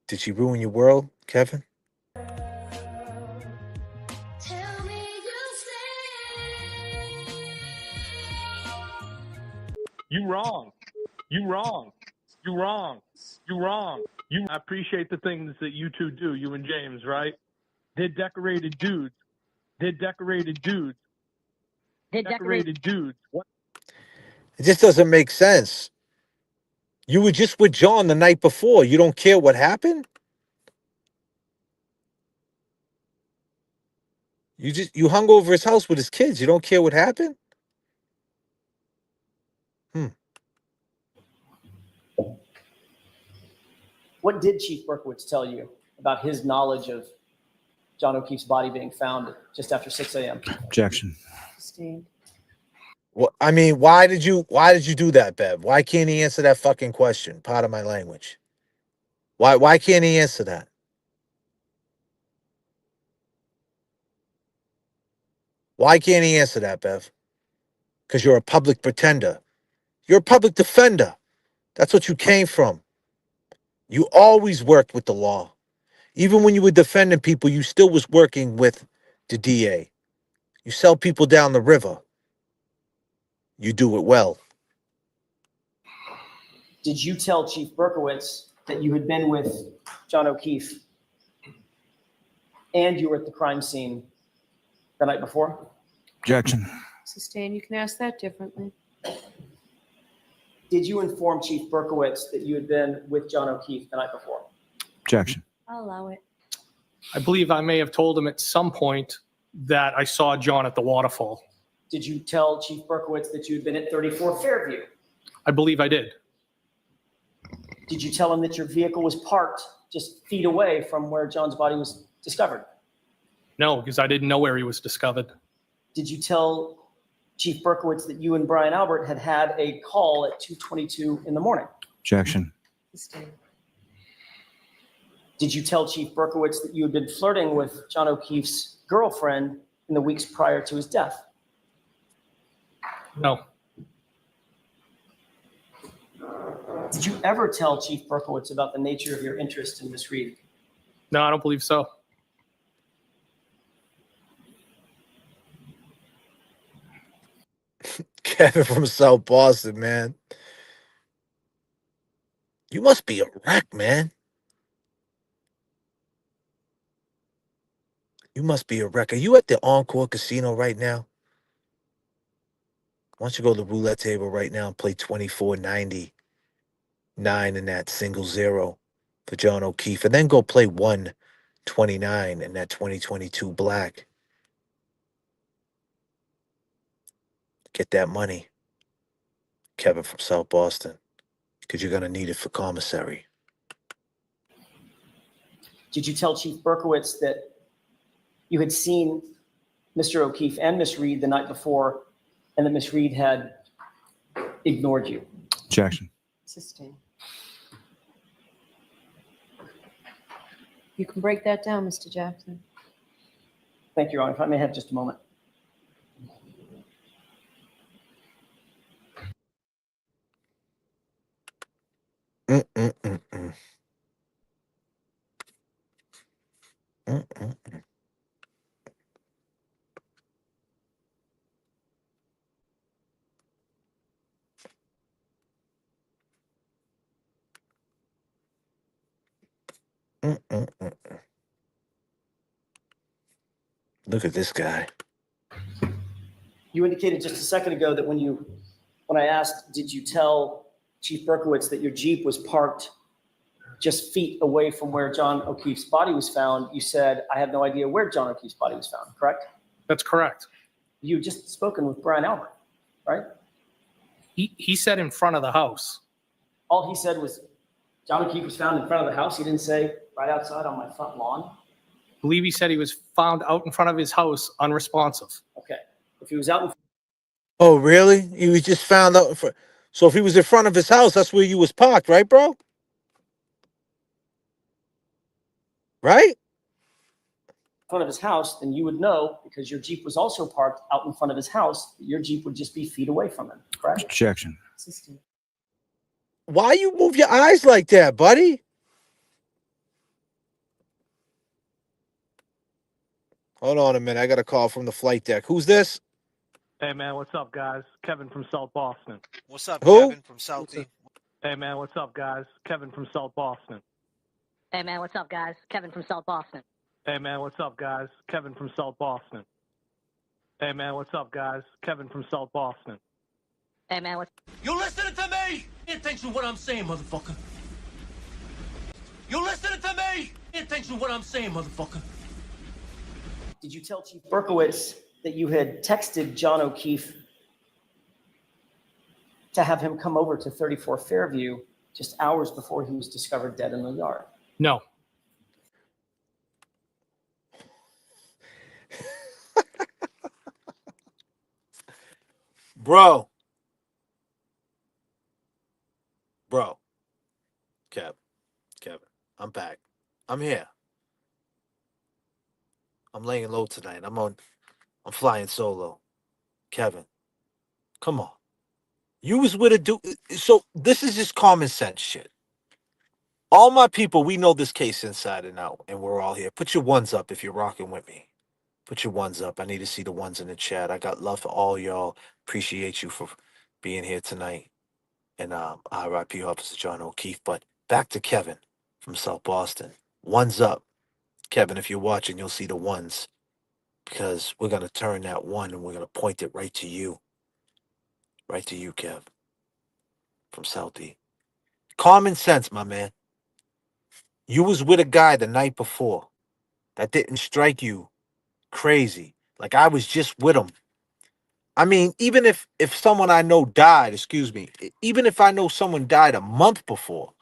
Did she ruin your world, Kevin? You wrong. You wrong. You wrong. You wrong. I appreciate the things that you two do, you and James, right? They're decorated dudes. They're decorated dudes. Decorated dudes. What? It just doesn't make sense. You were just with John the night before. You don't care what happened? You hung over his house with his kids. You don't care what happened? What did Chief Berkowitz tell you about his knowledge of John O'Keefe's body being found just after 6 a.m.? Objection. Well, I mean, why did you do that, Bev? Why can't he answer that fucking question? Part of my language. Why can't he answer that? Why can't he answer that, Bev? Because you're a public pretender. You're a public defender. That's what you came from. You always worked with the law. Even when you were defending people, you still was working with the DA. You sell people down the river. You do it well. Did you tell Chief Berkowitz that you had been with John O'Keefe and you were at the crime scene the night before? Objection. Sustained. You can ask that differently. Did you inform Chief Berkowitz that you had been with John O'Keefe the night before? Objection. I'll allow it. I believe I may have told him at some point that I saw John at the Waterfall. Did you tell Chief Berkowitz that you had been at 34 Fairview? I believe I did. Did you tell him that your vehicle was parked just feet away from where John's body was discovered? No, because I didn't know where he was discovered. Did you tell Chief Berkowitz that you and Brian Albert had a call at 2:22 in the morning? Objection. Sustained. Did you tell Chief Berkowitz that you had been flirting with John O'Keefe's girlfriend in the weeks prior to his death? No. Did you ever tell Chief Berkowitz about the nature of your interest in Miss Reed? No, I don't believe so. Kevin from South Boston, man. You must be a wreck, man. You must be a wreck. Are you at the Encore Casino right now? Why don't you go to the roulette table right now and play 24.99 in that single zero for John O'Keefe, and then go play 129 in that 2022 black. Get that money, Kevin from South Boston, because you're going to need it for commissary. Did you tell Chief Berkowitz that you had seen Mr. O'Keefe and Miss Reed the night before, and that Miss Reed had ignored you? Objection. Sustained. You can break that down, Mr. Jackson. Thank you, Your Honor. If I may have just a moment. Mm-mm-mm-mm. Mm-mm-mm. Mm-mm-mm. Look at this guy. You indicated just a second ago that when I asked, did you tell Chief Berkowitz that your Jeep was parked just feet away from where John O'Keefe's body was found, you said, I have no idea where John O'Keefe's body was found, correct? That's correct. You just spoken with Brian Albert, right? He said in front of the house. All he said was John O'Keefe was found in front of the house. He didn't say right outside on my front lawn. I believe he said he was found out in front of his house, unresponsive. Okay. If he was out in Oh, really? He was just found out in front. So if he was in front of his house, that's where you was parked, right, bro? Right? front of his house, then you would know, because your Jeep was also parked out in front of his house, that your Jeep would just be feet away from him, correct? Objection. Why you move your eyes like that, buddy? Hold on a minute. I got a call from the flight deck. Who's this? Hey, man, what's up, guys? Kevin from South Boston. What's up, Who? Kevin from Southie? Hey, man, what's up, guys? Kevin from South Boston. Hey, man, what's up, guys? Kevin from South Boston. Hey, man, what's up, guys? Kevin from South Boston. Hey, man, what's up, guys? Kevin from South Boston. Hey, man, what's... You listening to me? Pay attention to what I'm saying, motherfucker. You listening to me? Pay attention to what I'm saying, motherfucker. Did you tell Chief Berkowitz that you had texted John O'Keefe to have him come over to 34 Fairview just hours before he was discovered dead in the yard? No. Bro, Kevin, I'm back. I'm here. I'm laying low tonight. I'm flying solo. Kevin, come on. You was with a dude. So this is just common sense shit. All my people, we know this case inside and out, and we're all here. Put your ones up if you're rocking with me. Put your ones up. I need to see the ones in the chat. I got love for all y'all. Appreciate you for being here tonight. And RIP Officer John O'Keefe. But back to Kevin from South Boston. Ones up. Kevin, if you're watching, you'll see the ones. Because we're going to turn that one and we're going to point it right to you. Right to you, Kev. From Southie. Common sense, my man. You was with a guy the night before. That didn't strike you crazy. Like I was just with him. I mean, even if someone I know died, even if I know someone died a month before,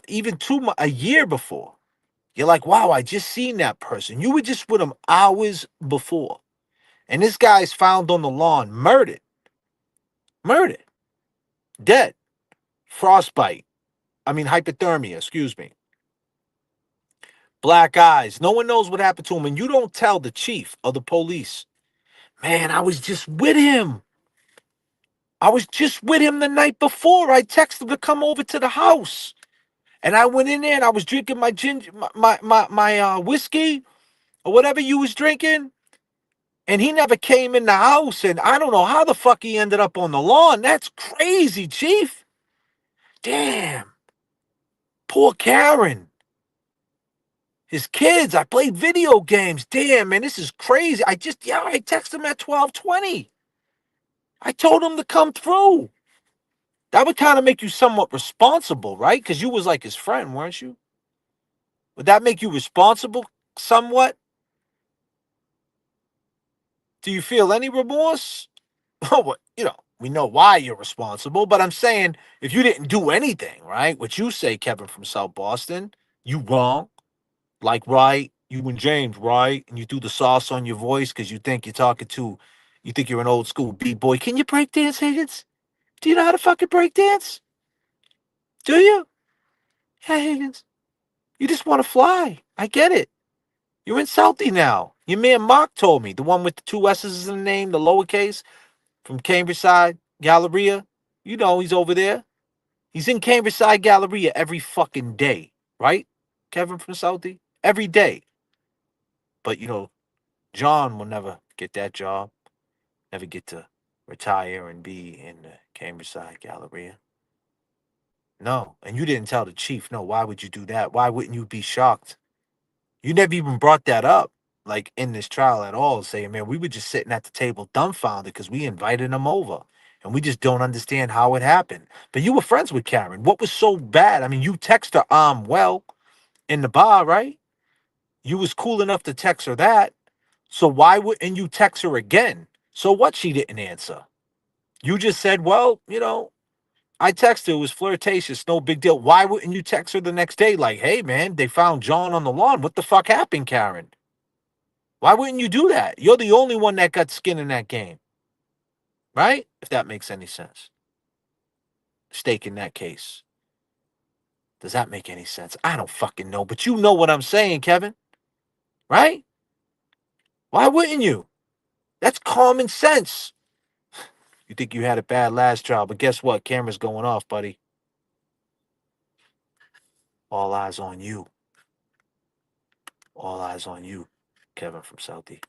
even a year before, you're like, wow, I just seen that person. You were just with him hours before. And this guy's found on the lawn, murdered, dead, hypothermia, black eyes. No one knows what happened to him. And you don't tell the chief of the police, man, I was just with him. The night before. I texted him to come over to the house. And I went in there and I was drinking my ginger, my whiskey or whatever you was drinking. And he never came in the house. And I don't know how the fuck he ended up on the lawn. That's crazy, Chief. Damn. Poor Karen. His kids. I played video games. Damn, man, this is crazy. I texted him at 12:20. I told him to come through. That would kind of make you somewhat responsible, right? Because you was like his friend, weren't you? Would that make you responsible somewhat? Do you feel any remorse? Well, we know why you're responsible, but I'm saying if you didn't do anything, right? What you say, Kevin from South Boston, you wrong. Like, right? You and James, right? And you do the sauce on your voice because you think you're an old school B-boy. Can you break dance, Higgins? Do you know how to fucking break dance? Do you? Yeah, Higgins. You just want to fly. I get it. You're in Southie now. Your man Mark told me, the one with the two S's in the name, the lowercase, from Cambridge Side Galleria. He's over there. He's in Cambridge Side Galleria every fucking day, right? Kevin from Southie? Every day. But, John will never get that job, never get to retire and be in the Cambridge Side Galleria. No, and you didn't tell the chief. No, why would you do that? Why wouldn't you be shocked? You never even brought that up, like in this trial at all, saying, man, we were just sitting at the table dumbfounded because we invited him over. And we just don't understand how it happened. But you were friends with Karen. What was so bad? I mean, you text her, well, in the bar, right? You was cool enough to text her that. So why wouldn't you text her again? So what? She didn't answer. You just said, well, I texted her. It was flirtatious. No big deal. Why wouldn't you text her the next day? Like, hey, man, they found John on the lawn. What the fuck happened, Karen? Why wouldn't you do that? You're the only one that got skin in that game. Right? If that makes any sense. Stake in that case. Does that make any sense? I don't fucking know, but you know what I'm saying, Kevin. Right? Why wouldn't you? That's common sense. You think you had it bad last trial, but guess what? Camera's going off, buddy. All eyes on you. All eyes on you, Kevin from Southie.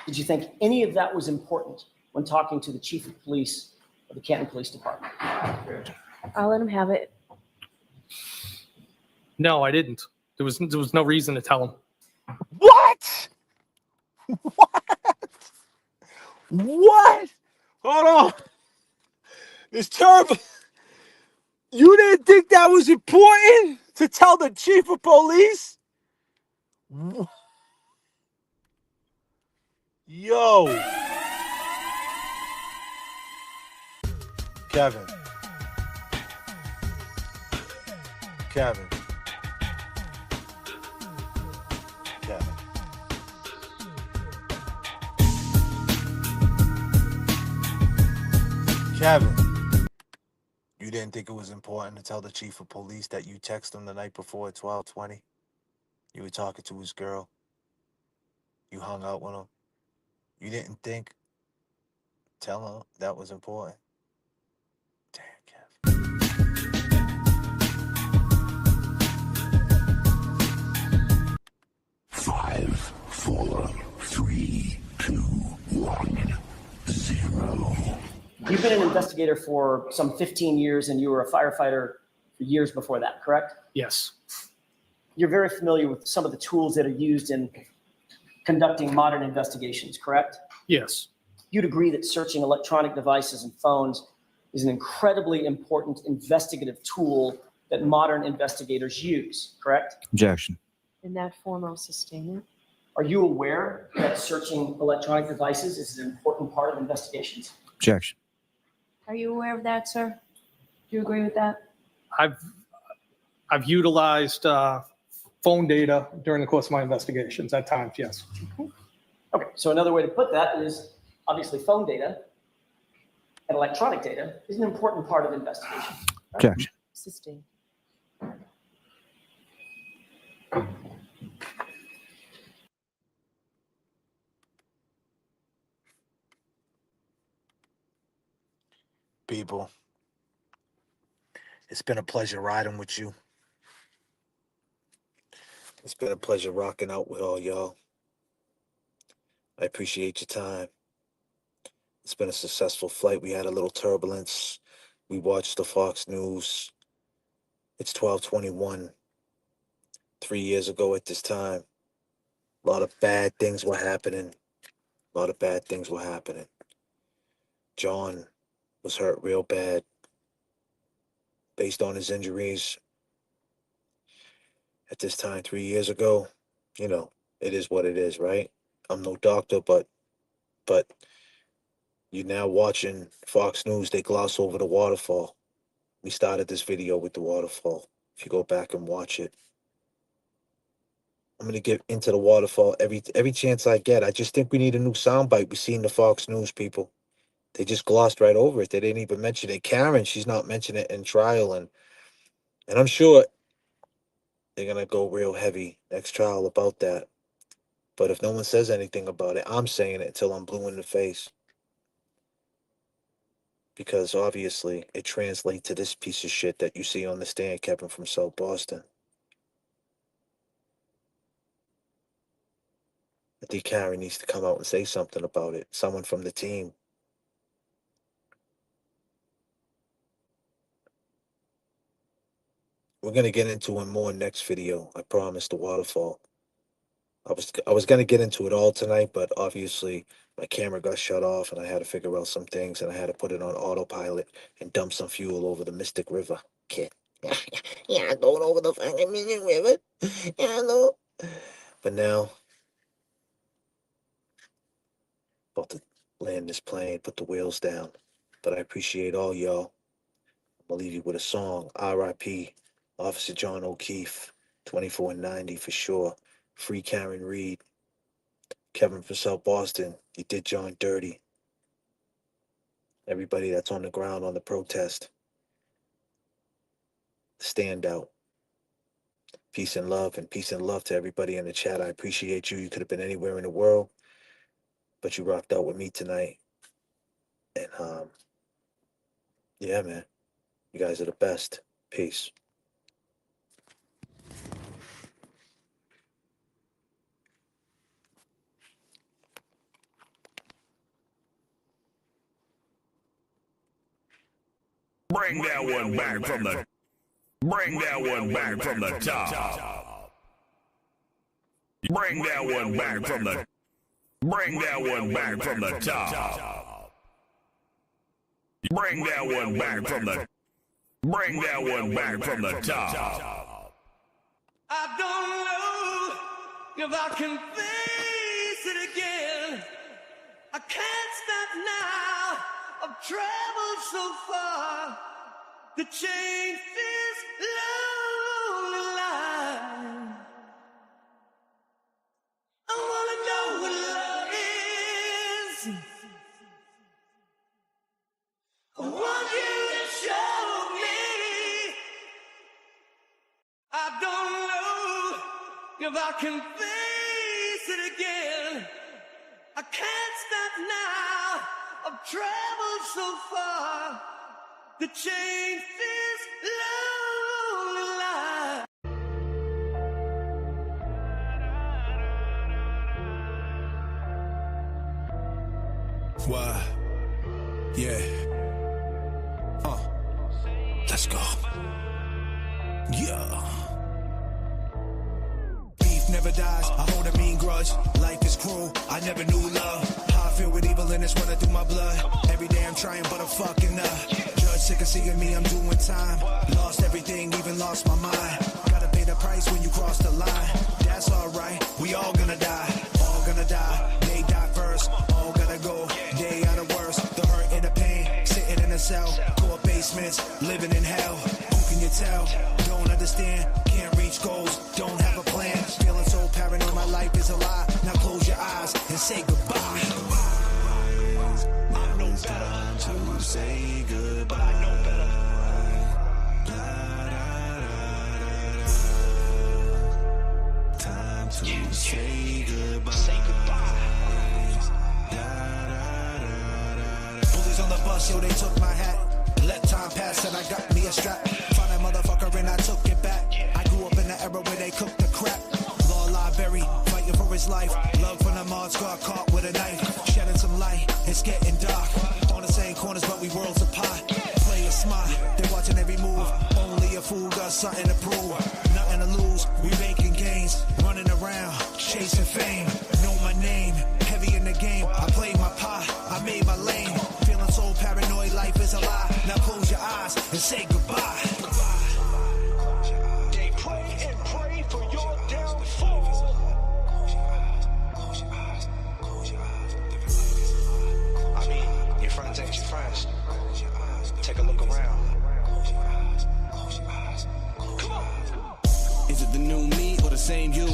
Did you think any of that was important when talking to the chief of police of the Canton Police Department? I'll let him have it. No, I didn't. There was no reason to tell him. What? What? Hold on. It's terrible. You didn't think that was important to tell the chief of police? Yo. Kevin. Kevin. Kevin. Kevin. You didn't think it was important to tell the chief of police that you texted him the night before at 12:20? You were talking to his girl. You hung out with him. You didn't think tell him that was important? Damn, Kev. 5, 4, 3, 2, 1, 0. You've been an investigator for some 15 years and you were a firefighter for years before that, correct? Yes. You're very familiar with some of the tools that are used in conducting modern investigations, correct? Yes. You'd agree that searching electronic devices and phones is an incredibly important investigative tool that modern investigators use, correct? Objection. In that form, I'll sustain it. Are you aware that searching electronic devices is an important part of investigations? Objection. Are you aware of that, sir? Do you agree with that? I've utilized phone data during the course of my investigations at times, yes. Okay, so another way to put that is obviously phone data and electronic data is an important part of investigation. Right? Objection. Sustain. People, it's been a pleasure riding with you. It's been a pleasure rocking out with all y'all. I appreciate your time. It's been a successful flight. We had a little turbulence. We watched the Fox News. It's 12:21. 3 years ago at this time, a lot of bad things were happening. John was hurt real bad based on his injuries. At this time, 3 years ago, it is what it is, right? I'm no doctor, but You're now watching Fox News. They gloss over the waterfall. We started this video with the waterfall. If you go back and watch it, I'm gonna get into the waterfall every chance I get. I just think we need a new soundbite. We seen the Fox News people. They just glossed right over it. They didn't even mention it. Karen, she's not mentioning it in trial, and I'm sure they're gonna go real heavy next trial about that. But if no one says anything about it, I'm saying it until I'm blue in the face. Because obviously it translates to this piece of shit that you see on the stand, Kevin from South Boston. I think Karen needs to come out and say something about it. Someone from the team. We're gonna get into it more next video. I promise. The waterfall. I was gonna get into it all tonight, but obviously my camera got shut off, and I had to figure out some things, and I had to put it on autopilot and dump some fuel over the Mystic River. Kid. Yeah, going over the fucking Mystic River. Yeah, I know. But now, about to land this plane, put the wheels down. But I appreciate all y'all. I'm gonna leave you with a song. R.I.P. Officer John O'Keefe. 2490 for sure. Free Karen Reed. Kevin from South Boston. You did John dirty. Everybody that's on the ground on the protest. Stand out. Peace and love to everybody in the chat. I appreciate you. You could have been anywhere in the world, but you rocked out with me tonight. And yeah, man. You guys are the best. Peace. Bring that one back from the. Bring that one back from the top. Bring that one back from the. Bring that one back from the top. Bring that one back from the. Bring that one back from the top. I don't know if I can face it again. I can't stop now. I've traveled so far. The chain is lonely line. I wanna know what love is. I want you to show me. I don't know if I can face it again. I can't stop now. I've traveled so far. The chain is lonely line. Why? Yeah. Let's go. Yeah. Beef never dies. I hold a mean grudge. Life is cruel. I never knew love. How I feel with evil and it's running through my blood. Every day I'm trying, but I'm fucking up. Judge sick of seeing me, I'm doing time. Lost everything, even lost my mind. Gotta pay the price when you cross the line. That's alright. We all gonna die. All gonna die. They die first. All gotta go. They are the worst. The hurt and the pain. Sitting in a cell. Court basements. Living in hell. Who can you tell? Don't understand. Can't reach goals. Don't have a plan. Feeling so paranoid. My life is a lie. Now close your eyes and say goodbye. I know time to say goodbye. I know better. Time to say goodbye. Say goodbye. Bullies on the bus, yo, they took my hat. Let time pass and I got me a strap. Found that motherfucker and I took it back. I grew up in the era where they cooked the crap. Law library, fighting for his life. Love from the mods, got caught with a knife. Shedding some light, it's getting dark. On the same corners, but we worlds apart. Play it smart, they watching every move. Only a fool got something to prove. Nothing to lose, we making gains. Running around, chasing fame. Know my name, heavy in the game. I played my part, I made my lane. Feeling so paranoid, life is a lie. Now close your eyes and say goodbye. They pray and pray for your downfall. I mean, the new me or the same you.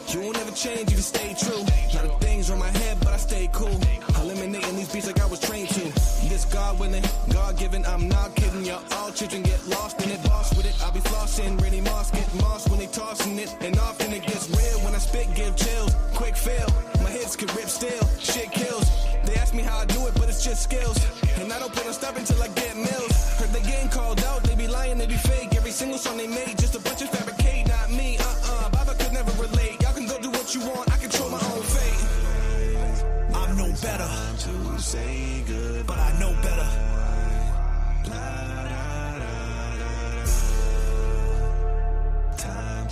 You won't ever change if you stay true. A lot of things on my head, but I stay cool. Eliminating these beats like I was trained to. This God willing, God given, I'm not kidding. Y'all all children get lost in it, boss with it. I'll be flossing, Rennie Moss get moss when they tossing it. And